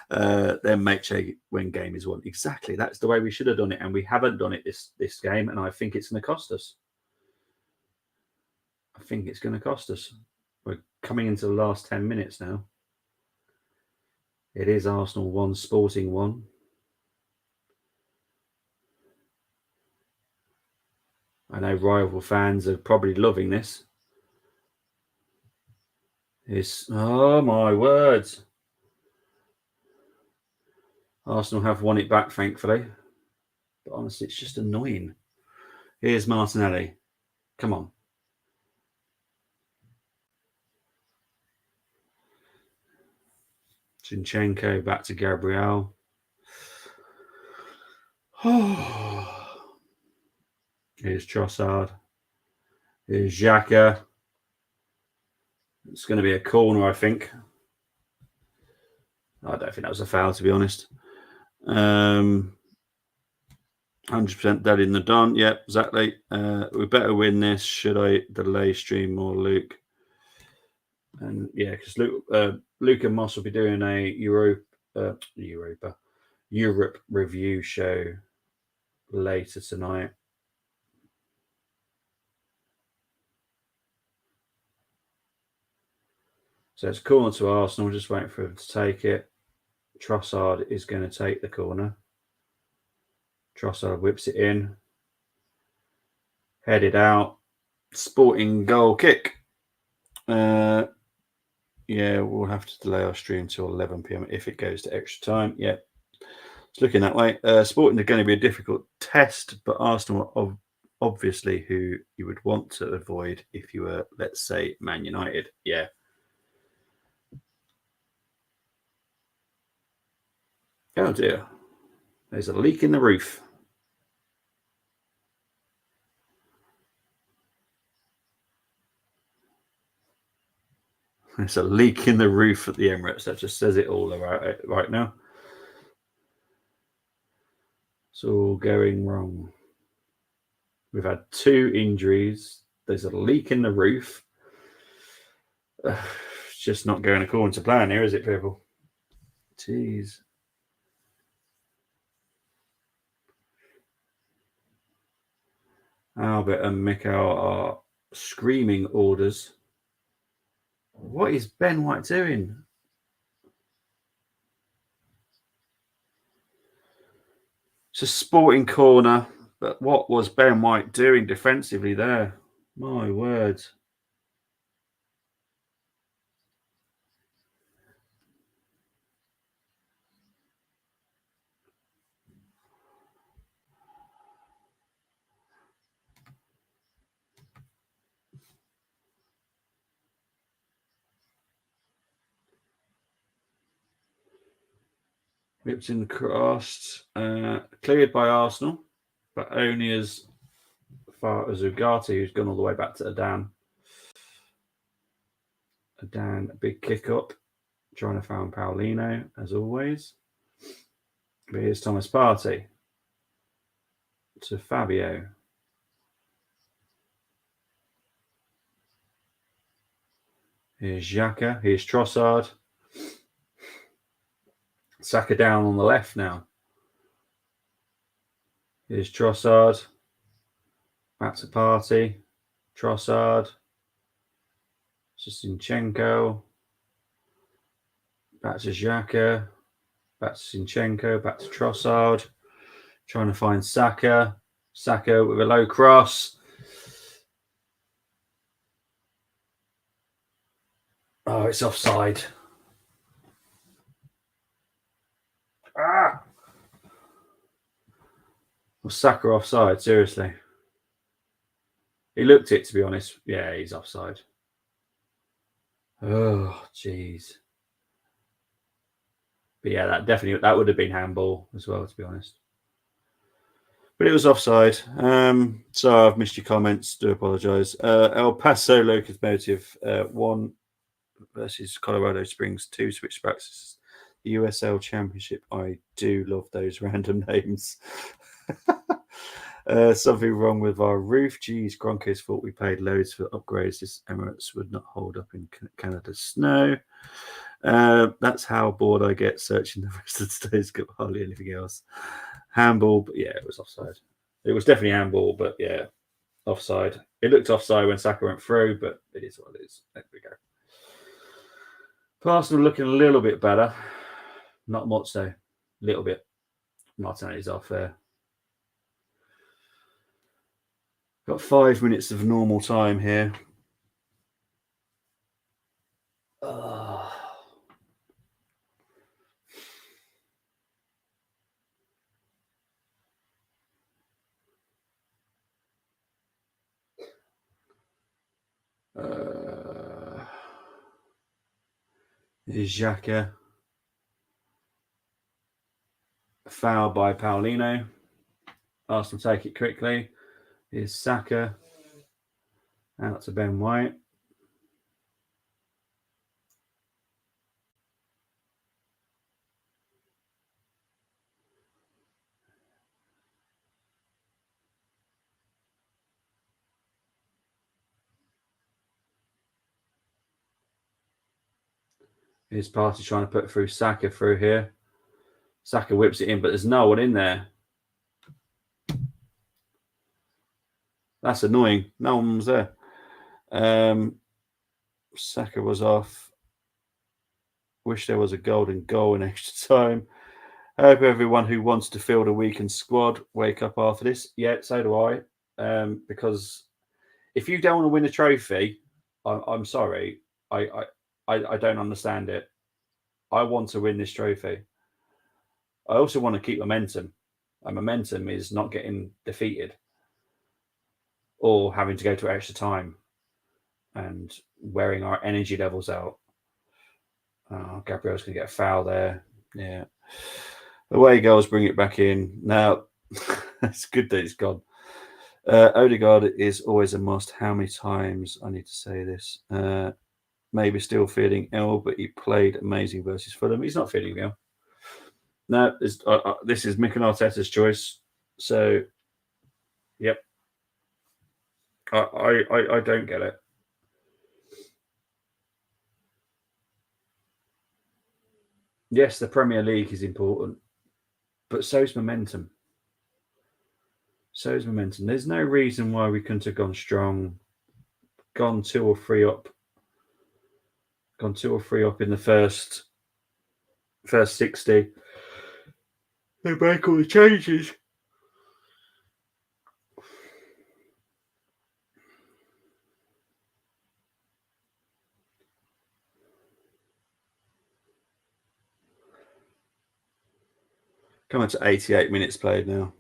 Then make sure when game is won. Exactly. That's the way we should have done it. And we haven't done it this game. And I think it's going to cost us. I think it's going to cost us. We're coming into the last 10 minutes now. It is Arsenal 1, Sporting 1. I know rival fans are probably loving this. Oh my words. Arsenal have won it back, thankfully. But honestly, it's just annoying. Here's Martinelli. Come on. Zinchenko back to Gabriel. Here's Trossard. Here's Xhaka. It's going to be a corner, I think. I don't think that was a foul, to be honest. 100% dead in the Don. Yep, exactly. We better win this. Should I delay stream or Luke? And yeah, because Luke and Moss will be doing a Europe review show later tonight. So it's corner to Arsenal. Just waiting for him to take it. Trossard is going to take the corner. Trossard whips it in. Headed out. Sporting goal kick. Yeah, we'll have to delay our stream till 11 p.m. if it goes to extra time. Yeah, it's looking that way. Sporting are going to be a difficult test, but Arsenal are obviously who you would want to avoid if you were, let's say, Man United. Yeah. Oh dear. There's a leak in the roof. There's a leak in the roof at the Emirates. That just says it all right now. It's all going wrong. We've had 2 injuries. There's a leak in the roof. It's just not going according to plan here, is it, people? Jeez. Albert and Mikel are screaming orders. What is Ben White doing? It's a Sporting corner, but what was Ben White doing defensively there? My word. Whipped and crossed, cleared by Arsenal, but only as far as Ugarte, who's gone all the way back to Adan. Adan, a big kick up, trying to find Paulino, as always. But here's Thomas Partey to Fabio. Here's Xhaka, here's Trossard. Saka down on the left now. Here's Trossard. Back to Partey. Trossard. Zinchenko. Back to Xhaka. Back to Zinchenko. Back to Trossard. Trying to find Saka. Saka with a low cross. Oh, it's offside. Was Saka offside? Seriously. He looked it, to be honest. Yeah, he's offside. Oh, jeez. But yeah, that would have been handball as well, to be honest. But it was offside. So I've missed your comments. Do apologise. El Paso Locomotive 1 versus Colorado Springs 2 switchbacks. The USL Championship. I do love those random names. Something wrong with our roof. Geez, Broncos thought we paid loads for upgrades. This Emirates would not hold up in Canada's snow. That's how bored I get searching the rest of today's got hardly anything else. Handball, but yeah, it was offside. It was definitely handball, but yeah, offside. It looked offside when Saka went through, but it is what it is. There we go. Arsenal looking a little bit better. Not much though. A little bit. Martinelli's off there. Got 5 minutes of normal time here. Here's Xhaka. Foul by Paulino. Arsenal take it quickly. Here's Saka. Out to Ben White. Here's Partey trying to put through Saka through here. Saka whips it in, but there's no one in there. That's annoying. No one was there. Saka was off. Wish there was a golden goal in extra time. I hope everyone who wants to field a weakened squad wake up after this. Yeah, so do I. Because if you don't want to win a trophy, I'm sorry. I don't understand it. I want to win this trophy. I also want to keep momentum. And momentum is not getting defeated or having to go to extra time and wearing our energy levels out. Oh, Gabriel's going to get a foul there. Yeah. Away goals bring it back in. Now, it's good that it's gone. Odegaard is always a must. How many times I need to say this? Maybe still feeling ill, but he played amazing versus Fulham. He's not feeling ill. No, this is Mikel Arteta's choice. So, yep. I don't get it. Yes, the Premier League is important, but so is momentum. So is momentum. There's no reason why we couldn't have gone strong, gone 2 or 3 up in the first 60. They make all the changes. Coming to 88 minutes played now.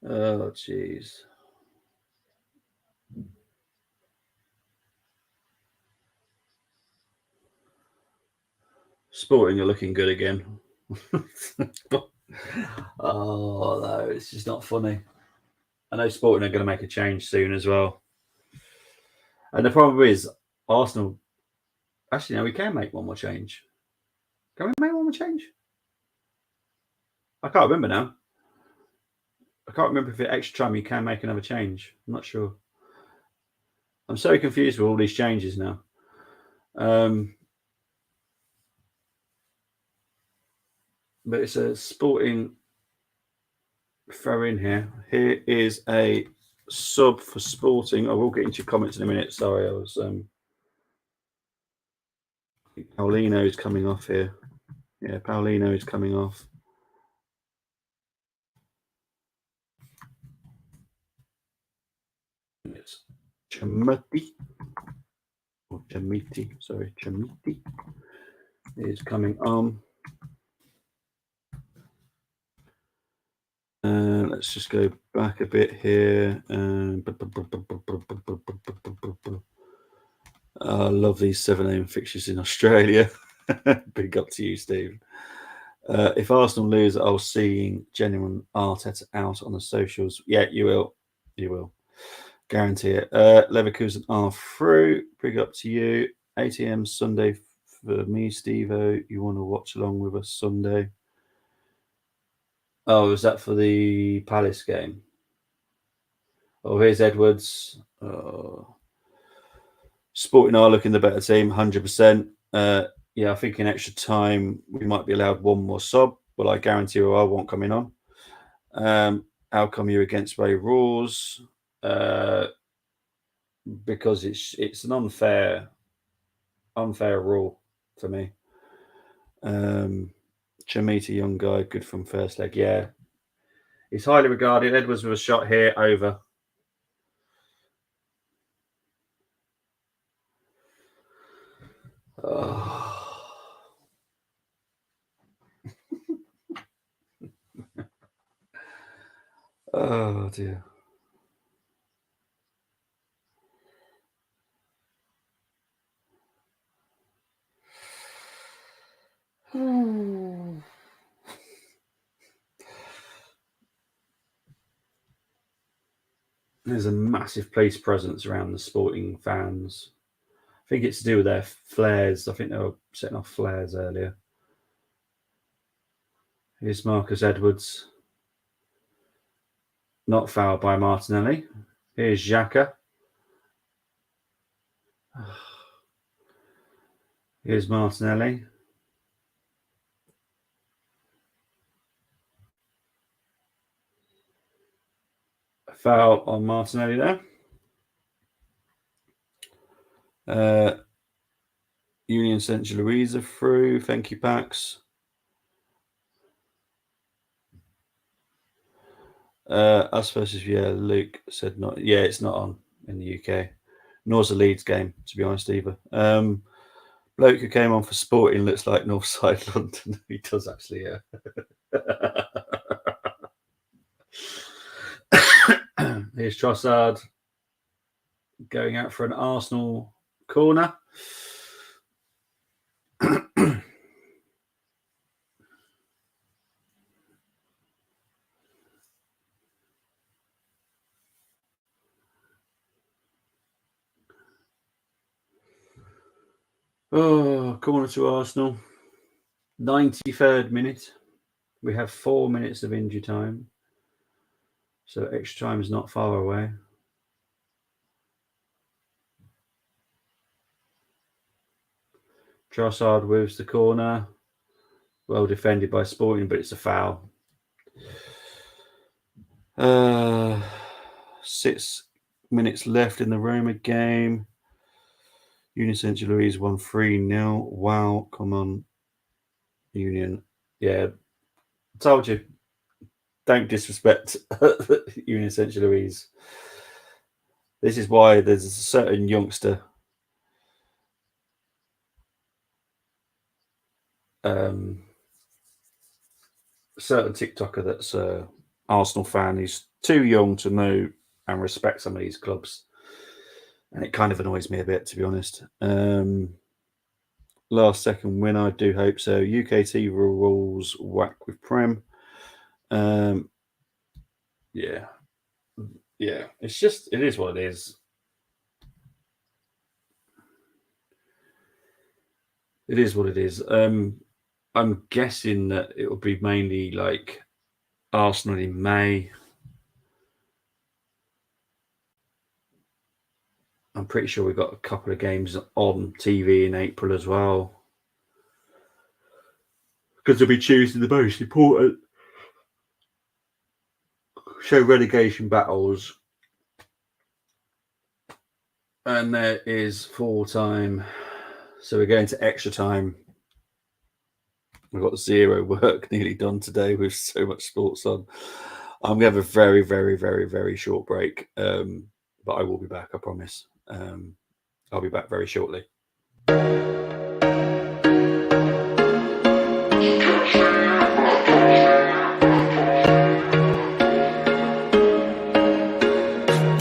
Oh, jeez. Sporting are looking good again. Oh, no, it's just not funny. I know Sporting are going to make a change soon as well. And the problem is, Arsenal... Actually, no, we can make one more change. Can we make one more change? I can't remember now. I can't remember if at extra time you can make another change. I'm not sure. I'm so confused with all these changes now. But it's a Sporting throw in here. Here is a sub for Sporting. I will get into your comments in a minute. Sorry, I was... Paulino is coming off here. Yeah, Paulino is coming off. It's Chamati or Chamiti is coming on. Let's just go back a bit here. I love these 7 a.m. fixtures in Australia. Big up to you, Steve. If Arsenal lose, I'll see genuine Arteta out on the socials. Yeah, you will. You will. Guarantee it. Leverkusen are through. Big up to you. 8 a.m. Sunday for me, Steve-O. You want to watch along with us Sunday? Oh, is that for the Palace game? Oh, here's Edwards. Sporting are looking the better team, 100%. Yeah, I think in extra time we might be allowed one more sub, but I guarantee you I won't come in on. How come you're against Ray rules? Because it's an unfair rule for me. Chamita, young guy, good from first leg. Yeah, he's highly regarded. Edwards with a shot here, over. Oh dear. There's a massive police presence around the Sporting fans. I think it's to do with their flares. I think they were setting off flares earlier. Here's Marcus Edwards. Not fouled by Martinelli. Here's Xhaka. Here's Martinelli. A foul on Martinelli there. Union St. Louisa through. Thank you, Pax. Us versus Luke said not. Yeah, it's not on in the UK. Nor's the Leeds game, to be honest, either. Bloke who came on for Sporting looks like Northside London. He does actually, yeah. Here's Trossard going out for an Arsenal corner. Oh, corner to Arsenal. 93rd minute. We have 4 minutes of injury time. So extra time is not far away. Trossard moves the corner. Well defended by Sporting, but it's a foul. 6 minutes left in the Roma game. Union St. Louise won 3-0. Wow, come on, Union. Yeah, told you. Don't disrespect Union St. Louise. This is why there's a certain youngster certain TikToker that's a Arsenal fan. He's too young to know and respect some of these clubs. And it kind of annoys me a bit, to be honest. Last second win, I do hope so. UK TV rules whack with Prem. Yeah. It's just, it is what it is. It is what it is. I'm guessing that it will be mainly like Arsenal in May. I'm pretty sure we've got a couple of games on TV in April as well. Because they'll be choosing the most important show relegation battles. And there is full time. So we're going to extra time. We've got zero work nearly done today with so much sports on. I'm going to have a very, very, very, very short break. But I will be back, I promise. I'll be back very shortly.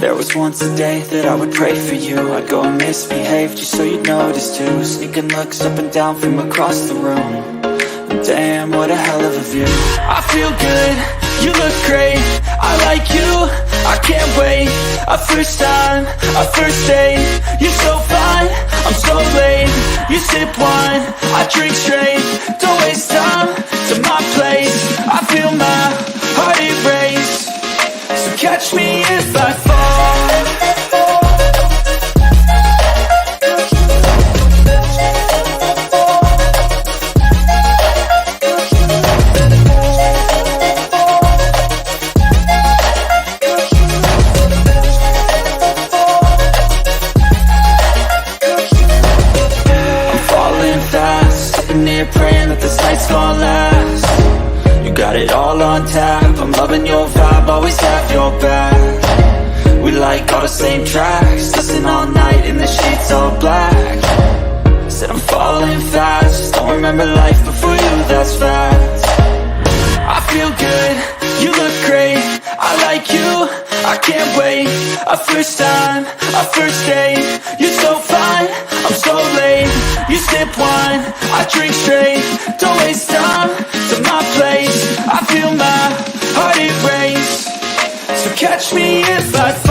There was once a day that I would pray for you. I'd go and misbehave just so you'd notice too. Sneaking looks up and down from across the room. Damn, what a hell of a view. I feel good, you look great, I like you, I can't wait. A first time, a first date, you're so fine, I'm so late. You sip wine, I drink straight, don't waste time to my place. I feel my heart erase, so catch me if I fall. Praying that this night's gonna last. You got it all on tap, I'm loving your vibe, always have your back. We like all the same tracks, listen all night in the sheets all black. Said I'm falling fast, don't remember life before you, that's fact. I feel good, you look great, I like you, I can't wait. A first time, a first date, you're so fine, I'm so late. You sip wine, I drink straight, don't waste time to my place. I feel my heart erase, so catch me if I fall.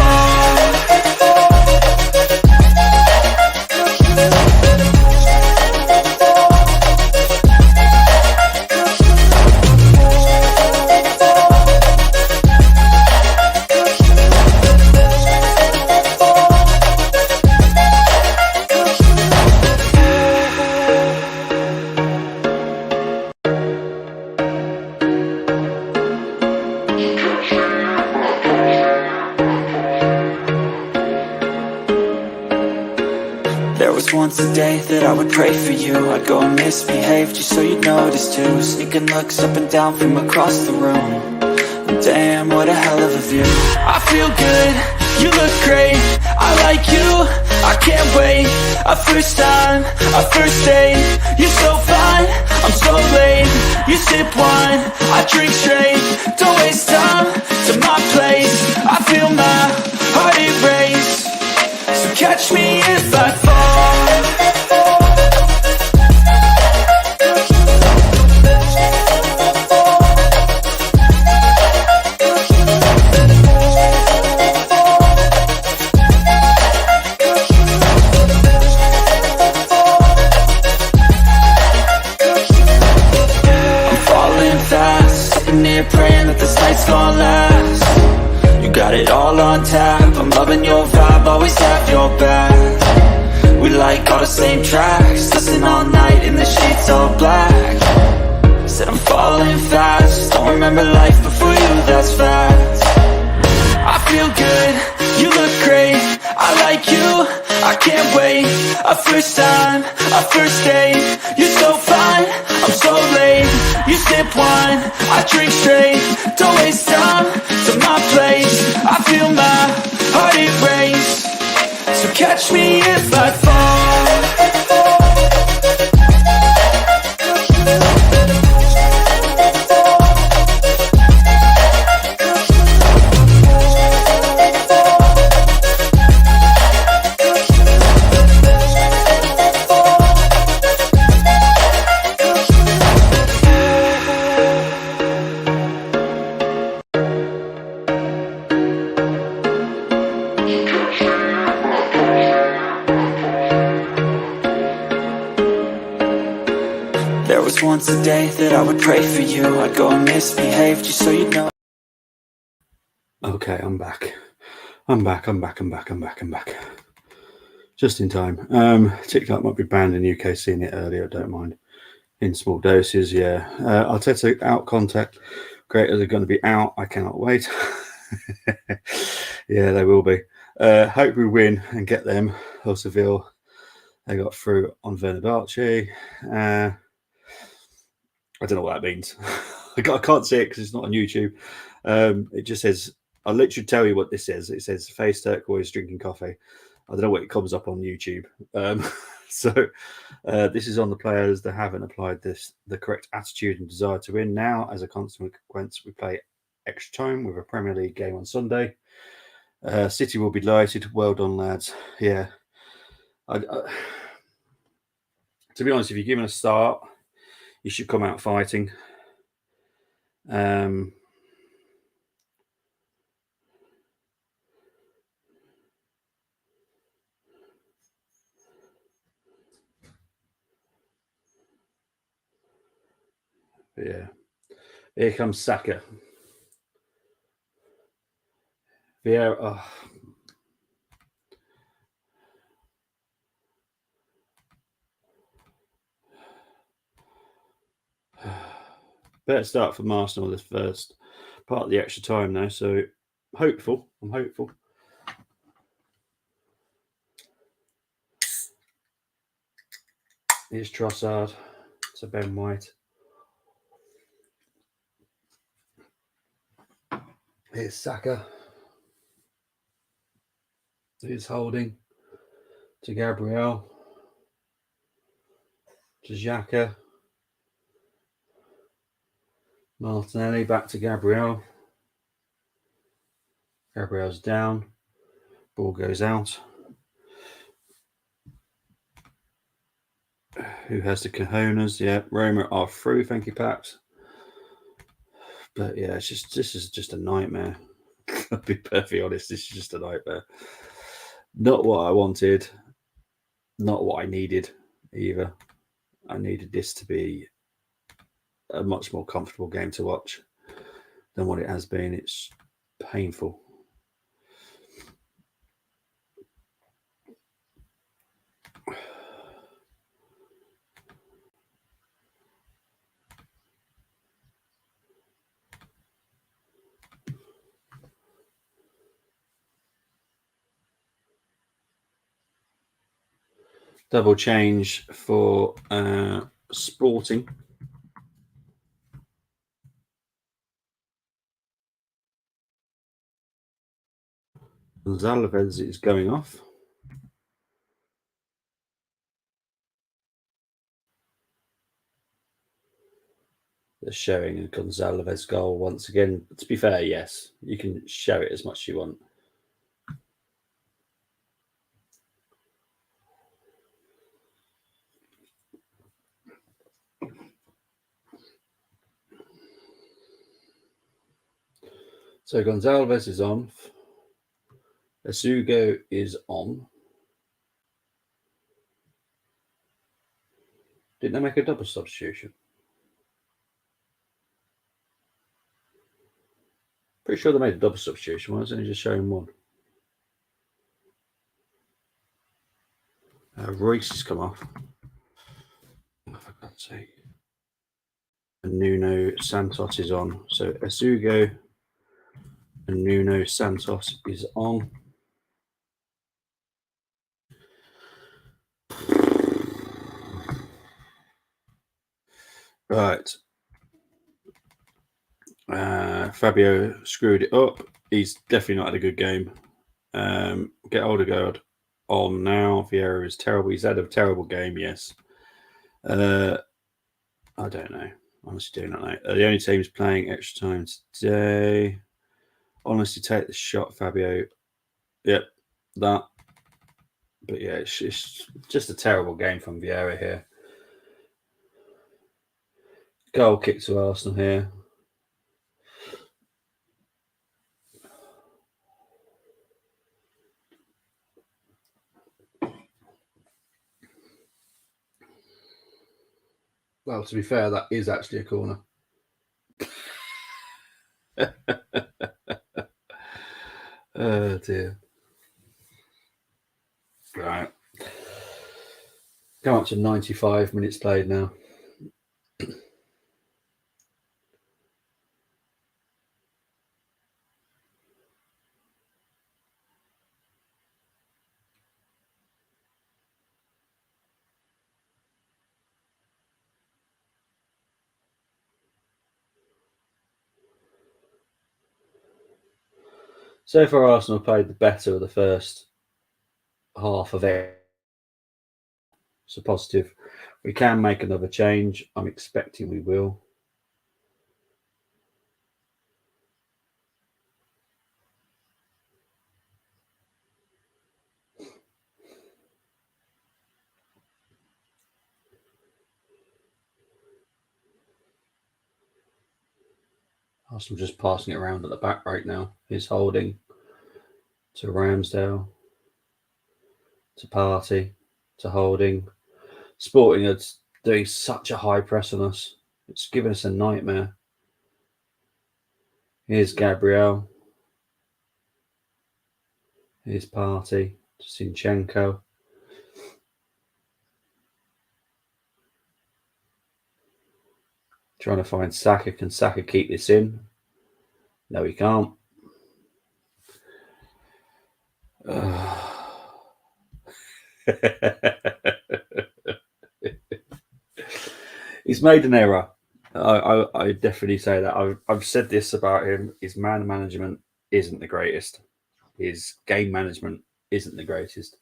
Once a day that I would pray for you. I'd go and misbehave just so you'd notice too. Sneaking looks up and down from across the room. Damn, what a hell of a view. I feel good, you look great, I like you, I can't wait. A first time, a first date, you're so fine, I'm so late. You sip wine, I drink straight, don't waste time to my place. I feel my heart erase, so catch me if I fall. Praying that this night's gonna last. You got it all on tap, I'm loving your vibe, always have your back. We like all the same tracks, listen all night in the sheets all black. Said I'm falling fast, don't remember life before you, that's fact. I feel good, you look great, I like you, I can't wait. A first time, a first date, you're so fine, I'm so late. You sip wine, I drink straight, don't waste time to my place. I feel my heart erase, so catch me if I fall. Once a day that I would pray for you. I'd go and misbehave just so you know. Okay, I'm back. I'm back. Just in time. TikTok might be banned in the UK, seen it earlier, don't mind. In small doses, yeah. Arteta out contact. Creators are going to be out. I cannot wait. Yeah, they will be. Hope we win and get them. Or Seville. They got through on Bernardacci. I don't know what that means. I can't see it because it's not on YouTube. It just says, I'll literally tell you what this says. It says face turquoise drinking coffee. I don't know what it comes up on YouTube. So this is on the players that haven't applied the correct attitude and desire to win. Now, as a consequence, we play extra time with a Premier League game on Sunday. City will be delighted. Well done, lads. Yeah. To be honest, if you're given a start, you should come out fighting. Yeah. Here comes Saka. Vieira. Oh. Better start for Arsenal this first part of the extra time now. So hopeful. I'm hopeful. Here's Trossard. So Ben White. Here's Saka. Here's Holding. To Gabriel. To Xhaka. Martinelli back to Gabriel. Gabriel's down. Ball goes out. Who has the cojones? Yeah, Roma are through. Thank you, Paps. But yeah, this is just a nightmare. I'll be perfectly honest. This is just a nightmare. Not what I wanted. Not what I needed either. I needed this to be a much more comfortable game to watch than what it has been. It's painful. Double change for Sporting. Gonzalez is going off. They're showing a Gonzalez goal once again. To be fair, yes, you can show it as much as you want. So Gonzalez is on. Asugo is on. Didn't they make a double substitution? Pretty sure they made a double substitution. Why is it only just showing one? Royce has come off. Oh, for God's sake. And Nuno Santos is on. So Asugo and Nuno Santos is on. Right. Fabio screwed it up. He's definitely not had a good game. Get Odegaard on now. Vieira is terrible. He's had a terrible game, yes. I don't know. Honestly, do not know. The only team's playing extra time today. Honestly, take the shot, Fabio. Yep, that. But yeah, it's just a terrible game from Vieira here. Goal kick to Arsenal here. Well, to be fair, that is actually a corner. Oh dear. Right. Come up to 95 minutes played now. So far, Arsenal played the better of the first half of it. So positive. We can make another change. I'm expecting we will. Arsenal just passing it around at the back right now. He's holding to Ramsdale, to Partey, to Holding. Sporting are doing such a high press on us. It's given us a nightmare. Here's Gabriel. Here's Partey, to Zinchenko. Trying to find Saka. Can Saka keep this in? No, he can't. He's made an error. I definitely say that. I've said this about him. His man management isn't the greatest. His game management isn't the greatest.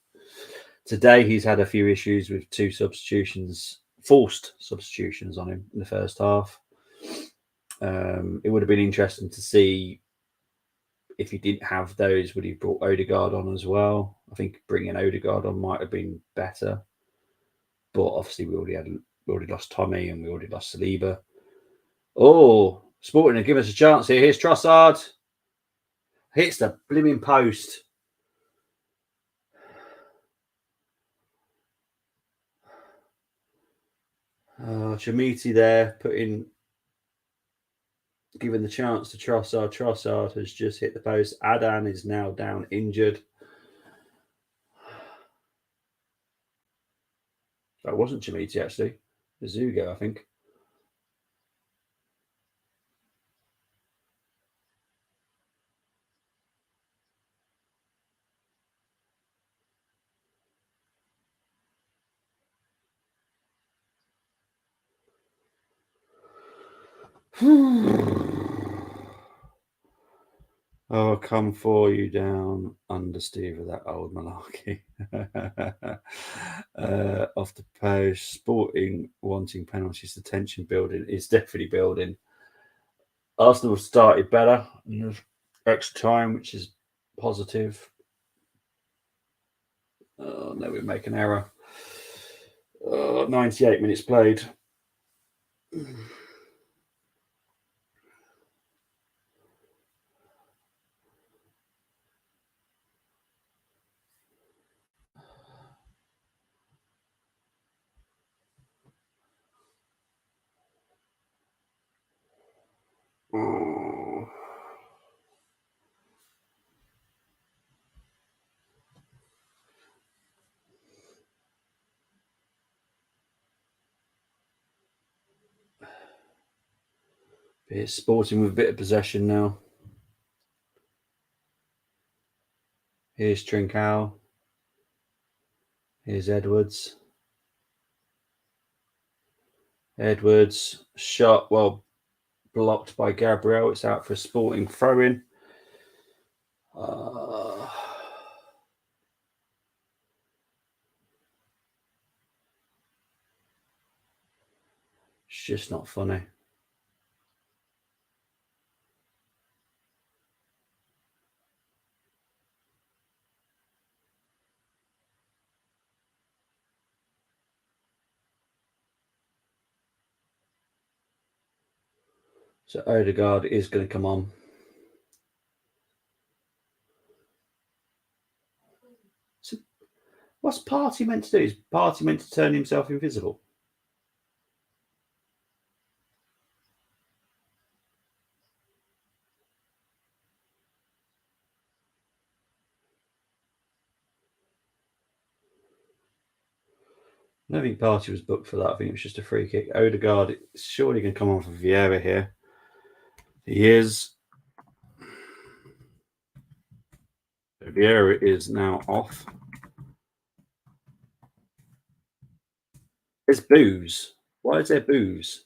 Today, he's had a few issues with 2 substitutions, forced substitutions on him in the first half. It would have been interesting to see if he didn't have those, would he have brought Odegaard on as well? I think bringing Odegaard on might have been better. But obviously, we already lost Tommy and we already lost Saliba. Oh, Sporting give us a chance here. Here's Trossard. Hits the blimmin' post. Chamiti there, giving the chance to Trossard. Trossard has just hit the post. Adan is now down injured. That wasn't Chamiti, actually. Zugo, I think. Oh, I'll come for you down under Steve with that old malarkey. Off the post, Sporting wanting penalties, the tension building is definitely building. Arsenal started better in extra time, which is positive. Oh, no, we make an error. 98 minutes played. Oh. It's Sporting with a bit of possession now. Here's Trincao. Here's Edwards. Edwards shot, well, blocked by Gabriel. It's out for a Sporting throw-in. It's just not funny. So Odegaard is going to come on. So what's Partey meant to do? Is Partey meant to turn himself invisible? I don't think Partey was booked for that. I think it was just a free kick. Odegaard is surely going to come on for Vieira here. He is. Vieira is now off. There's booze. Why is there booze?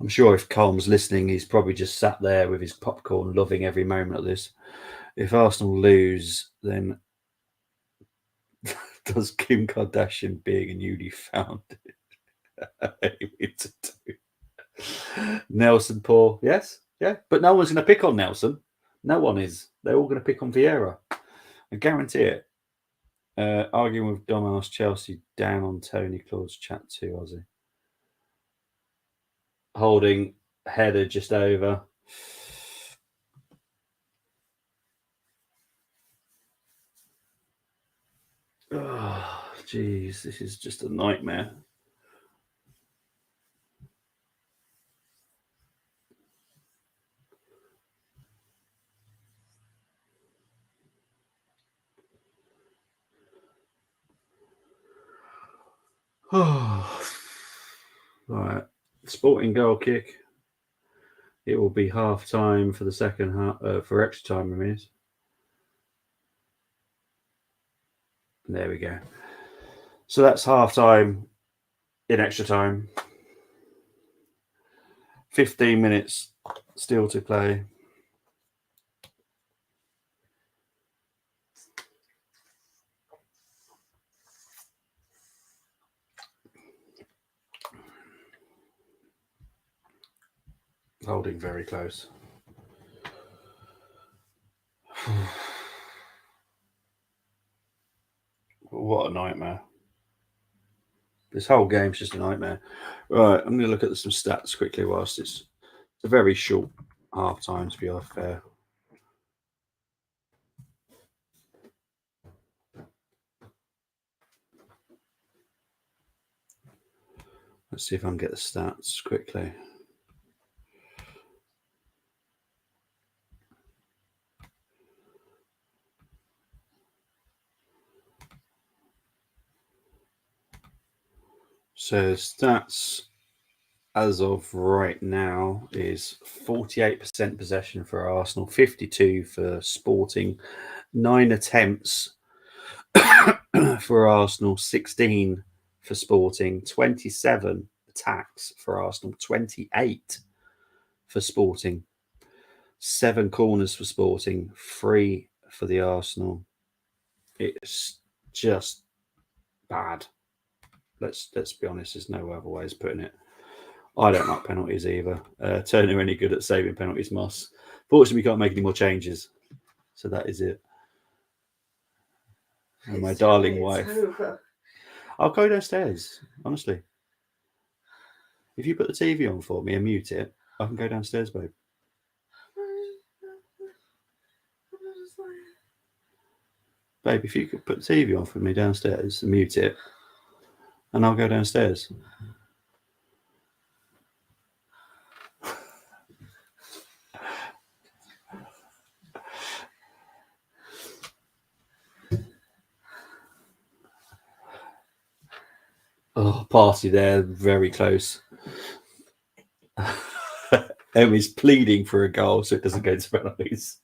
I'm sure if Colm's listening, he's probably just sat there with his popcorn, loving every moment of this. If Arsenal lose, then does Kim Kardashian being a newly found Nelson Paul? Yes, yeah, but no one's going to pick on Nelson. No one is. They're all going to pick on Vieira. I guarantee it. Arguing with dumbass Chelsea down on Tony Claude's chat too, Ozzy. Holding header just over. Oh, jeez, this is just a nightmare. Oh, right. Sporting goal kick. It will be half time for the second half, for extra time, I mean. There we go. So that's half time in extra time. 15 minutes still to play. Holding very close. What a nightmare. This whole game's just a nightmare. Right, I'm going to look at some stats quickly whilst it's a very short half time, to be fair. Let's see if I can get the stats quickly. So stats as of right now is 48% possession for Arsenal, 52 for Sporting, 9 attempts for Arsenal, 16 for Sporting, 27 attacks for Arsenal, 28 for Sporting, 7 corners for Sporting, 3 for the Arsenal. It's just bad. Let's be honest. There's no other ways of putting it. I don't like penalties either. Turner any good at saving penalties, Moss. Fortunately, we can't make any more changes, so that is it. And my darling wife. I'll go downstairs. Honestly, if you put the TV on for me and mute it, I can go downstairs, babe. Babe, if you could put the TV on for me downstairs and mute it, and I'll go downstairs. Oh, party there, very close. Emmy's pleading for a goal so it doesn't go to penalties.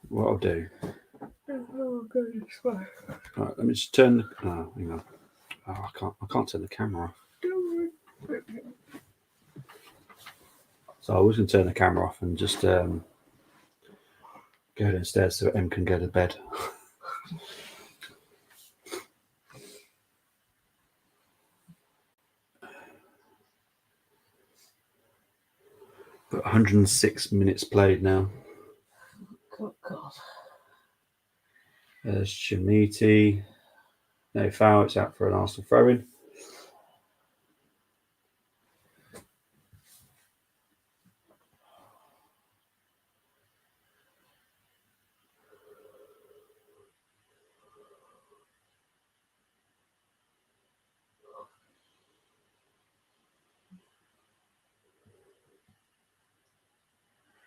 What I'll do. Right, let me just turn. Oh, hang on. Oh, I can't turn the camera off. So I was going to turn the camera off and just go downstairs so Em can go to bed. But 106 minutes played now. Oh, God. There's Chimiti. No foul. It's out for an Arsenal throw-in.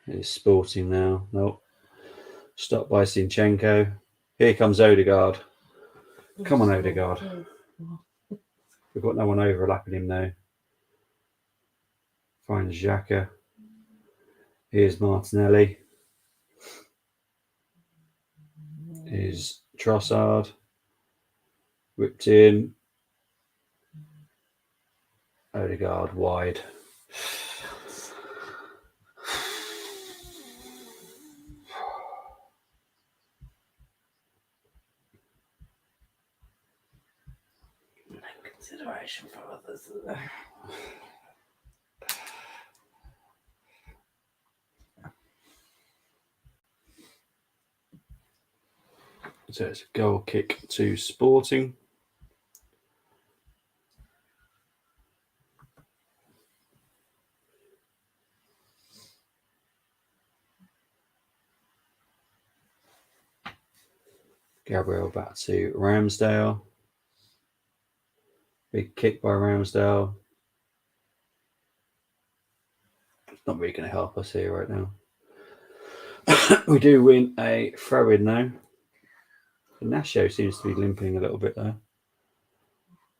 It's Sporting now. Nope. Stopped by Zinchenko. Here comes Odegaard. Come on, Odegaard. We've got no one overlapping him now. Finds Xhaka. Here's Martinelli. Here's Trossard. Whipped in. Odegaard wide. Consideration for others. So it's a goal kick to Sporting. Gabriel back to Ramsdale. Big kick by Ramsdale. It's not really going to help us here right now. We do win a throw-in now. Ignacio seems to be limping a little bit there.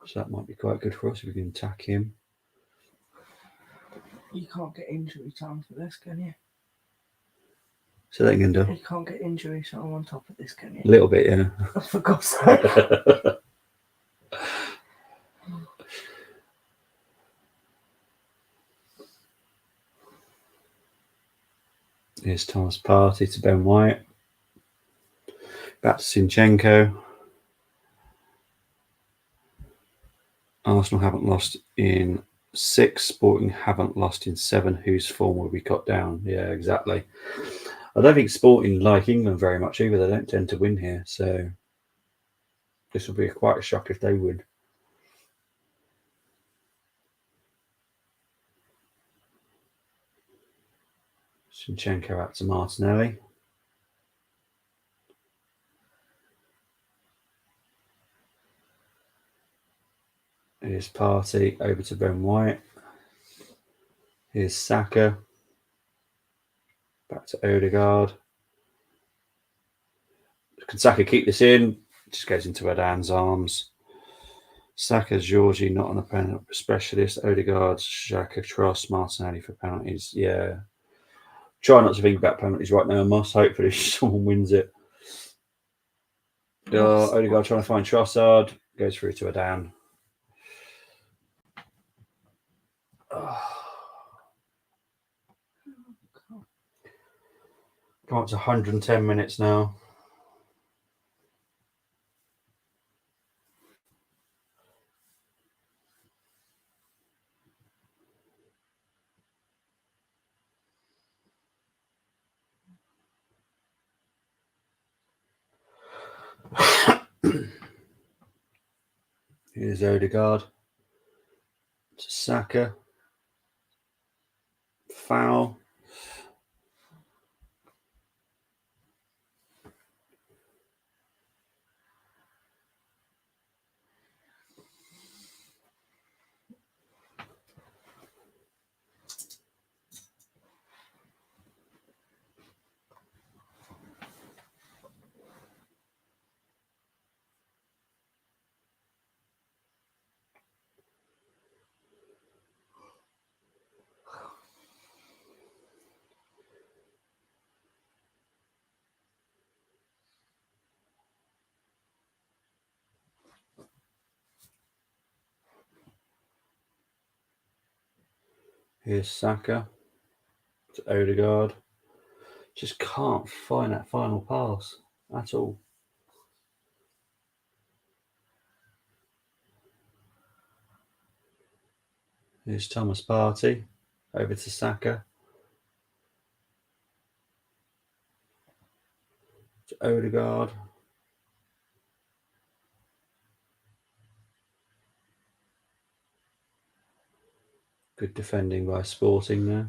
So that might be quite good for us if we can attack him. You can't get injury time for this, can you? So that can do. You can't get injury time on top of this, can you? A little bit, yeah. For God's sake. Here's Thomas Partey to Ben White. Back to Zinchenko. Arsenal haven't lost in 6. Sporting haven't lost in 7. Whose form will be cut down? Yeah, exactly. I don't think Sporting like England very much either. They don't tend to win here. So this will be quite a shock if they win. Zinchenko out to Martinelli. Here's Partey over to Ben White. Here's Saka. Back to Odegaard. Can Saka keep this in? Just goes into Adan's arms. Saka, Georgie, not an opponent specialist. Odegaard, Xhaka, Tross, Martinelli for penalties. Yeah. Try not to think about penalties right now, Moss. Hopefully someone wins it. Odegaard trying to find Trossard. Goes through to Adan. Come up to 110 minutes now. Here's Odegaard. To Saka. Foul. Here's Saka to Odegaard. Just can't find that final pass at all. Here's Thomas Partey over to Saka. To Odegaard. Good defending by Sporting there.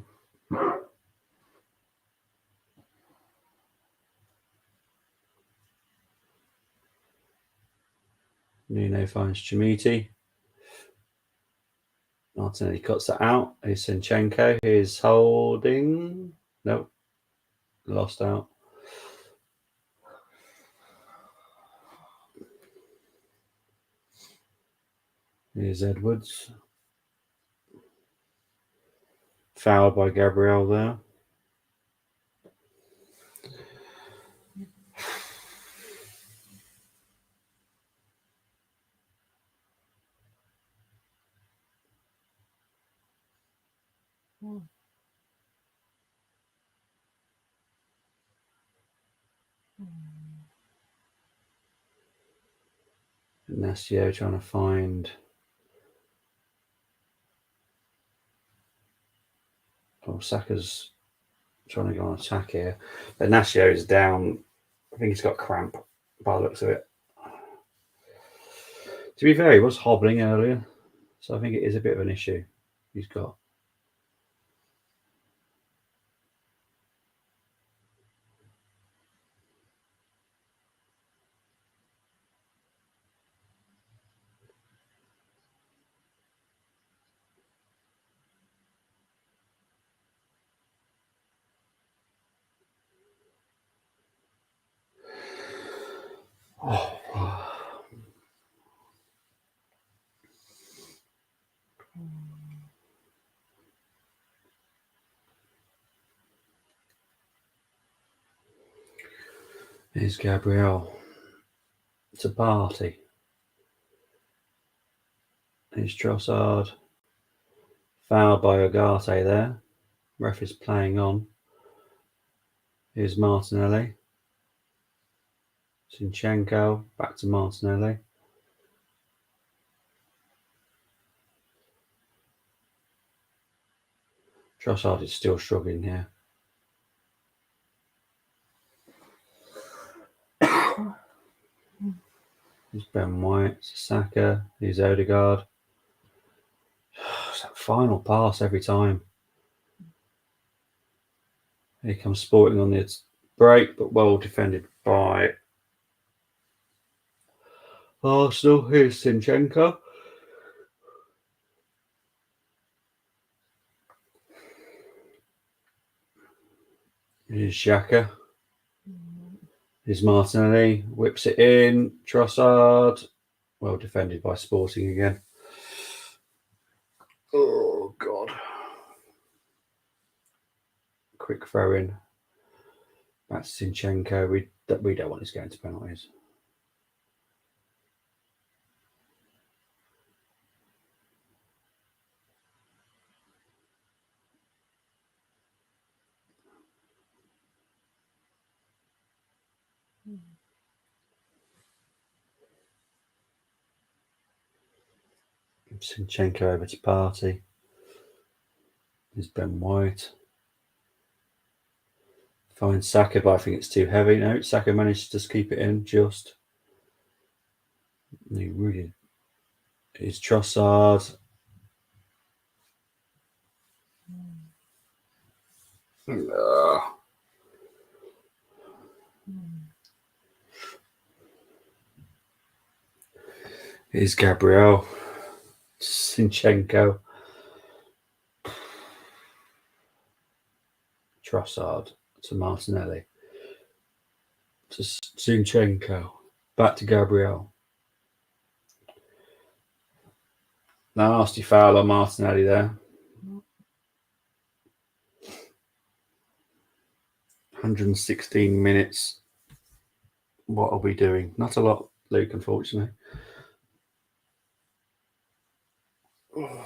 Nuno finds Chimiti. Martinelli cuts that out. Here's Zinchenko. Here's Holding. Nope. Lost out. Here's Edwards. Fouled by Gabriel there. Ignacio trying to find. Oh, Saka's trying to go on attack here. But Ignacio is down. I think he's got cramp by the looks of it. To be fair, he was hobbling earlier. So I think it is a bit of an issue he's got. Oh. Here's Gabriel. It's a party. Here's Trossard. Fouled by Agate there. Ref is playing on. Here's Martinelli. Zinchenko. Back to Martinelli. Trossard is still struggling here. Here's Ben White. Saka. Here's Odegaard. It's that final pass every time. Here comes Sporting on the break, but well defended by Arsenal. Here's Zinchenko. Here's Xhaka. Here's Martinelli. Whips it in. Trossard. Well defended by Sporting again. Oh, God. Quick throw in. Back to Zinchenko. We don't want this going to penalties. Zinchenko over to Partey. There's Ben White. Finds Saka, but I think it's too heavy. No, Saka managed to just keep it in just. He really is Trossard. Here's Gabriel. Zinchenko. Trossard to Martinelli. To Zinchenko. Back to Gabriel. Nasty foul on Martinelli there. 116 minutes. What are we doing? Not a lot, Luke, unfortunately. Oh.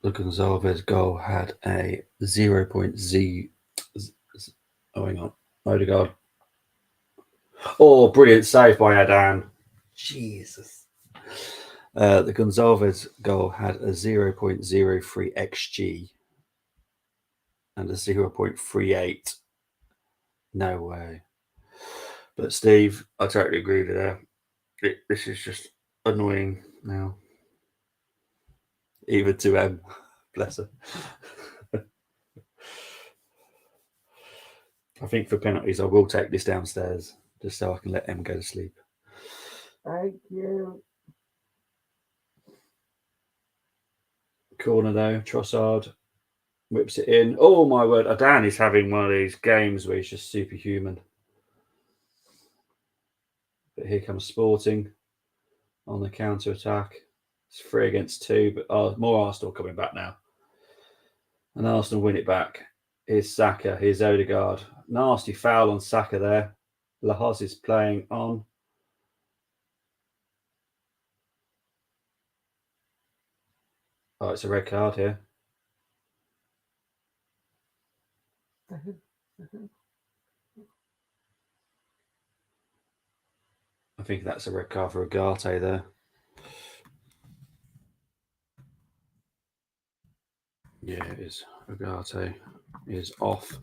The Gonzalez goal had a 0.0. Oh, hang on. Odegaard. Oh, brilliant save by Adan. Jesus. The Gonzalez goal had a 0.03 XG and a 0.38. No way. But Steve, I totally agree with you there. This is just annoying now. Even to M. Bless her. I think for penalties, I will take this downstairs just so I can let M go to sleep. Thank you. Corner though, Trossard whips it in. Oh my word, Adan is having one of these games where he's just superhuman. But here comes Sporting on the counter attack. It's 3 against 2, but more Arsenal coming back now. And Arsenal win it back. Here's Saka, here's Odegaard. Nasty foul on Saka there. Lahoz is playing on. Oh, it's a red card here. I think that's a red card for Ugarte there. Yeah, it is. Ugarte is off.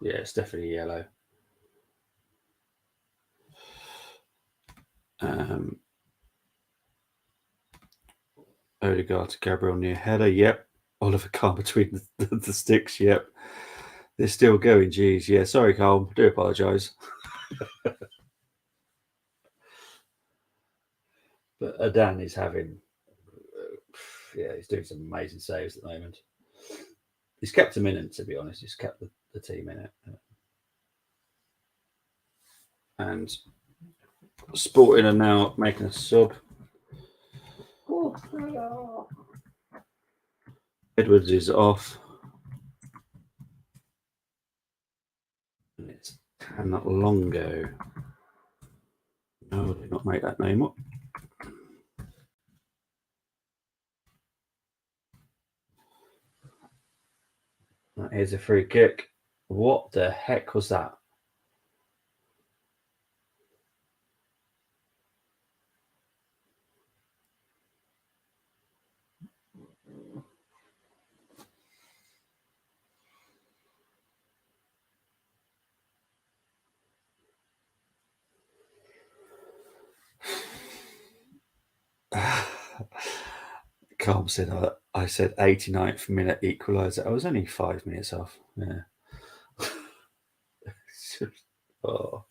Yeah, it's definitely yellow. Odegaard to Gabriel near header. Yep. Oliver Kahn between the sticks. Yep. They're still going. Geez. Yeah. Sorry, Carl. I do apologise. But Adan is having, he's doing some amazing saves at the moment. He's kept them in it, to be honest. He's kept the team in it. And Sporting are now making a sub. Edwards is off. And it's Hannah Longo. No, I did not make that name up. Here's a free kick. What the heck was that? Calm said I said 89th minute equaliser. I was only 5 minutes off. Yeah. Oh.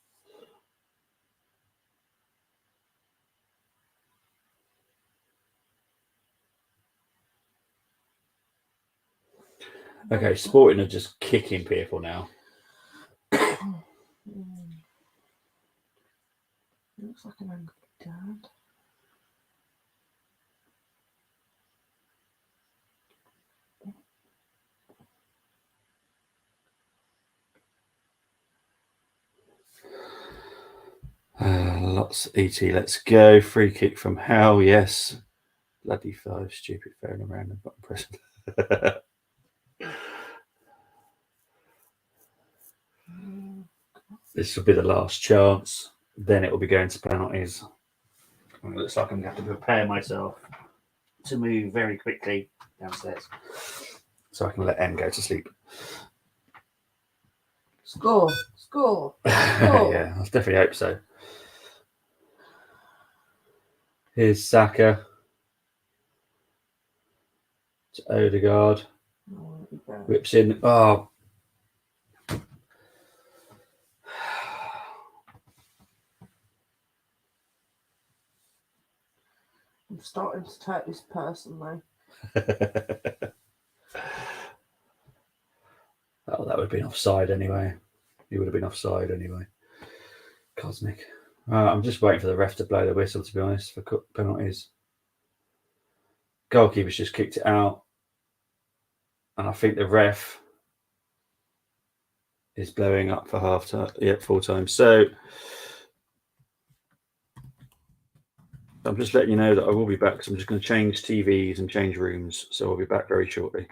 Okay, Sporting are just kicking people now. Looks like an angry dad. Lots ET, let's go. Free kick from hell, yes. Bloody 5, stupid phone around and button pressing. This will be the last chance. Then it will be going to penalties. It looks like I'm going to have to prepare myself to move very quickly downstairs so I can let M go to sleep. Score, score, score. Yeah, I definitely hope so. Here's Saka to Odegaard. Whips in. Oh. I'm starting to take this personally. Oh, that would have been offside anyway. He would have been offside anyway. Cosmic. I'm just waiting for the ref to blow the whistle, to be honest, for penalties. Goalkeeper's just kicked it out. And I think the ref is blowing up for half time. Yeah, full time. So I'm just letting you know that I will be back because I'm just going to change TVs and change rooms. So I'll be back very shortly.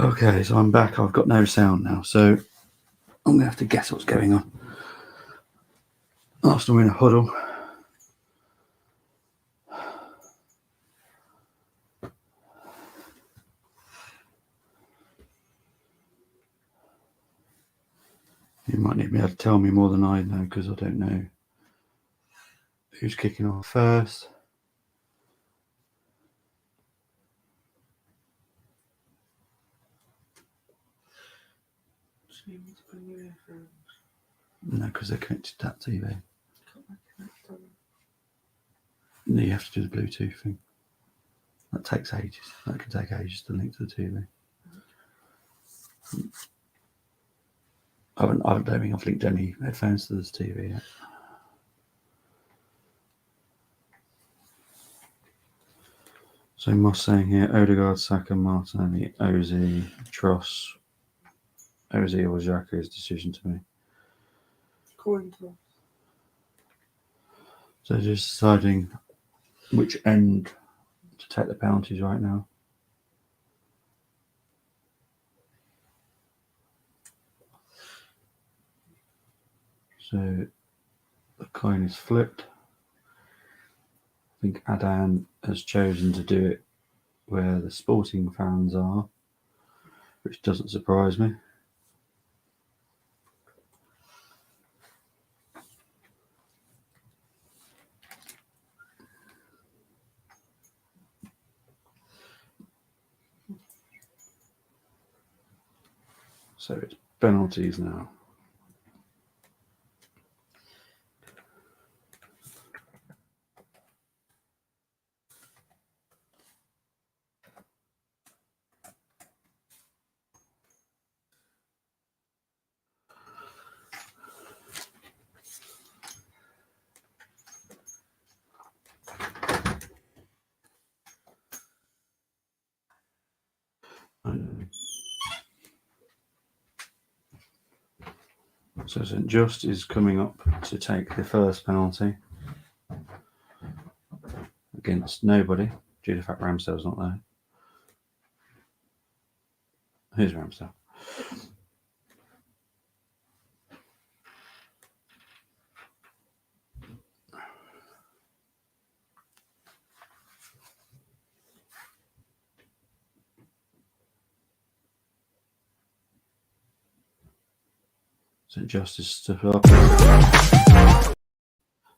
Okay, so I'm back. I've got no sound now, so I'm going to have to guess what's going on. Arsenal in a huddle. You might need to be able to tell me more than I know, because I don't know who's kicking off first. So you need to bring your earphones. No, because they're connected to that TV. Can't I connect them? No, you have to do the Bluetooth thing. That takes ages. That can take ages to link to the TV. I don't think I've linked any headphones to this TV yet. So Moss saying here, Odegaard, Saka, Martinelli, Ozzy, Tross. Ozzy or Xhaka's decision to me. Coin toss. So just deciding which end to take the penalties right now. So the coin is flipped. I think Adan has chosen to do it where the Sporting fans are, which doesn't surprise me. So it's penalties now. So St Just is coming up to take the first penalty against nobody, due to the fact Ramsdale's not there. Here's Ramsdale. St Just is stuck up.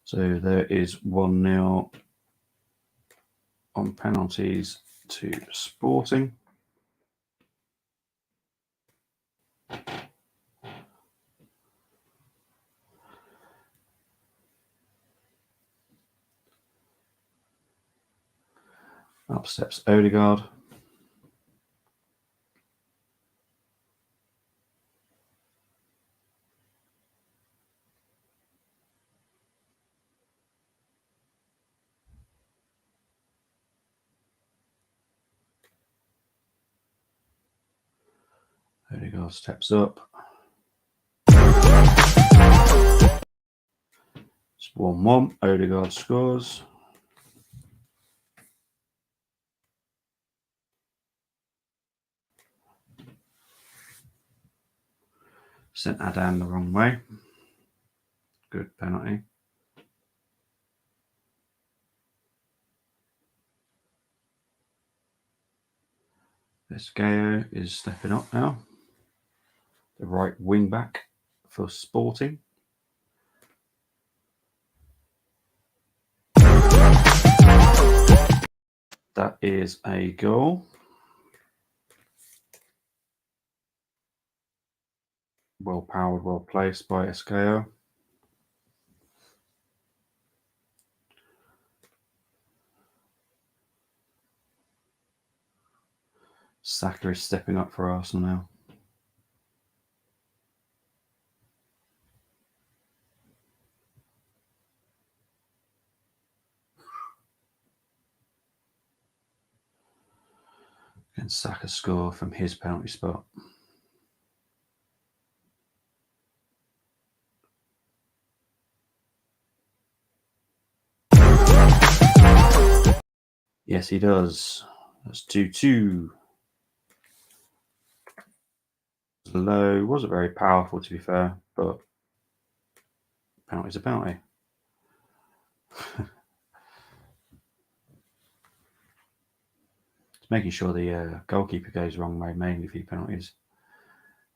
So there is 1-0 on penalties to Sporting. Up steps Odegaard. Odegaard steps up. It's 1-1. Odegaard scores. Sent Adan the wrong way. Good penalty. Escayo is stepping up now. The right wing back for Sporting. That is a goal. Well powered, well placed by Escayo. Saka is stepping up for Arsenal now. And Saka score from his penalty spot. Yes, he does. That's 2-2. low. Wasn't very powerful, to be fair, but penalty's a penalty. It's making sure the goalkeeper goes wrong way, mainly for penalties.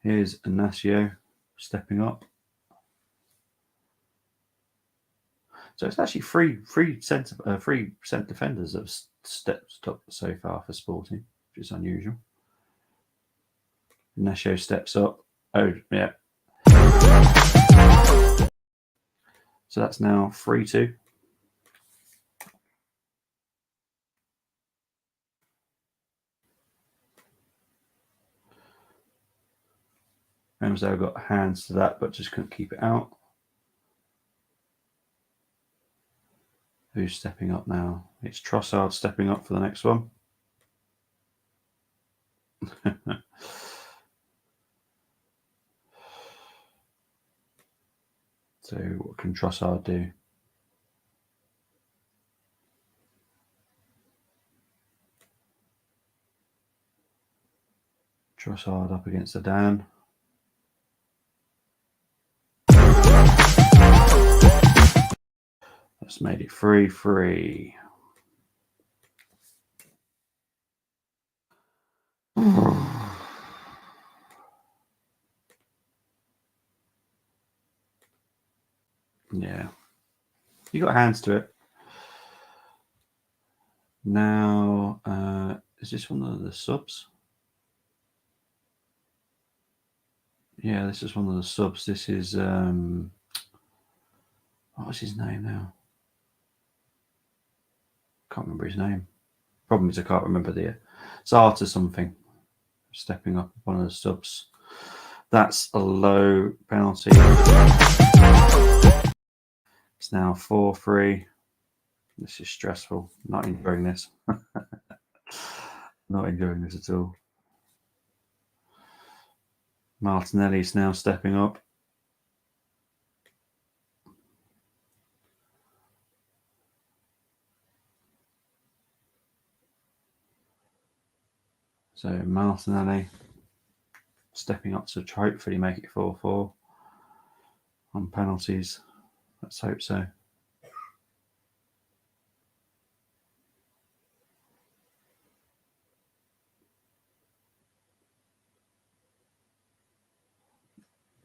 Here's Ignacio stepping up. So it's actually three centre defenders that have stepped up so far for Sporting, which is unusual. Ignacio steps up. Oh, yeah. So that's now 3-2. Ramsdale got hands to that, but just couldn't keep it out. Who's stepping up now? It's Trossard stepping up for the next one. So what can Trossard do? Trossard up against Zidane. That's made it 3-3. Yeah. You got hands to it. Now, is this one of the subs? Yeah, this is one of the subs. This is, what's his name now? Can't remember his name. Problem is I can't remember the Zata something. Stepping up one of the subs. That's a low penalty. It's now 4-3. This is stressful. Not enjoying this. Not enjoying this at all. Martinelli's now stepping up. So Martinelli stepping up to hopefully make it 4-4 on penalties. Let's hope so.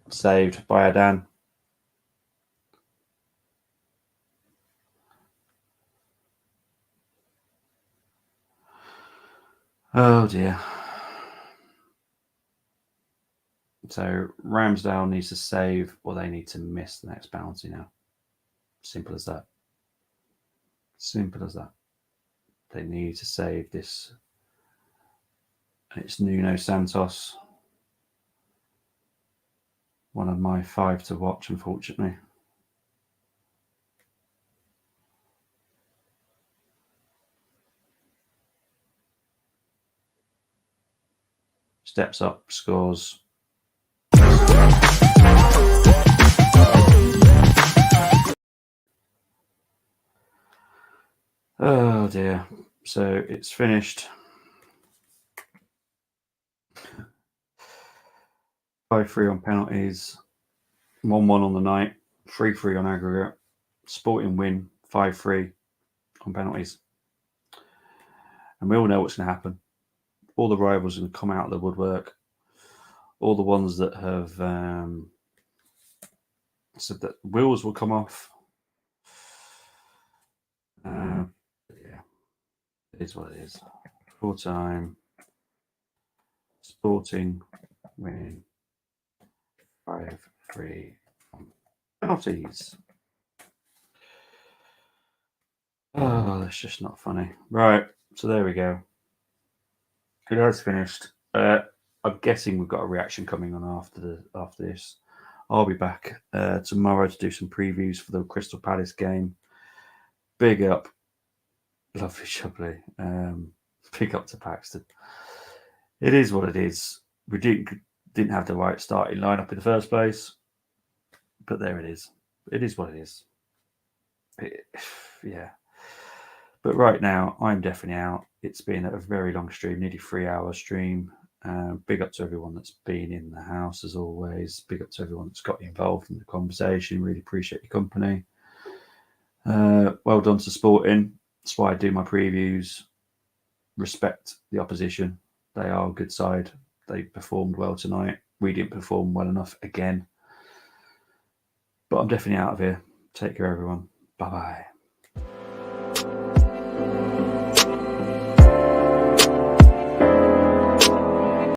Saved by Adan. Oh dear. So Ramsdale needs to save, or they need to miss the next penalty now. Simple as that. Simple as that. They need to save this. It's Nuno Santos. One of my 5 to watch, unfortunately. Steps up, scores. Oh dear. So it's finished. 5-3 on penalties, 1-1 on the night, 3-3 on aggregate. Sporting win, 5-3 on penalties. And we all know what's going to happen. All the rivals are going to come out of the woodwork. All the ones that have said that wheels will come off. Yeah, it is what it is. Full time. Sporting winning 5-3 on penalties. Oh, that's just not funny. Right, so there we go. It has finished. I'm guessing we've got a reaction coming on after this. I'll be back tomorrow to do some previews for the Crystal Palace game. Big up, lovely Shubley. Big up to Paxton. It is what it is. We didn't have the right starting lineup in the first place, but there it is. It is what it is. Yeah. But right now, I'm definitely out. It's been a very long stream, nearly 3-hour stream. Big up to everyone that's been in the house as always. Big up to everyone that's got involved in the conversation. Really appreciate your company. Well done to Sporting. That's why I do my previews. Respect the opposition. They are a good side. They performed well tonight. We didn't perform well enough again. But I'm definitely out of here. Take care, everyone. Bye-bye.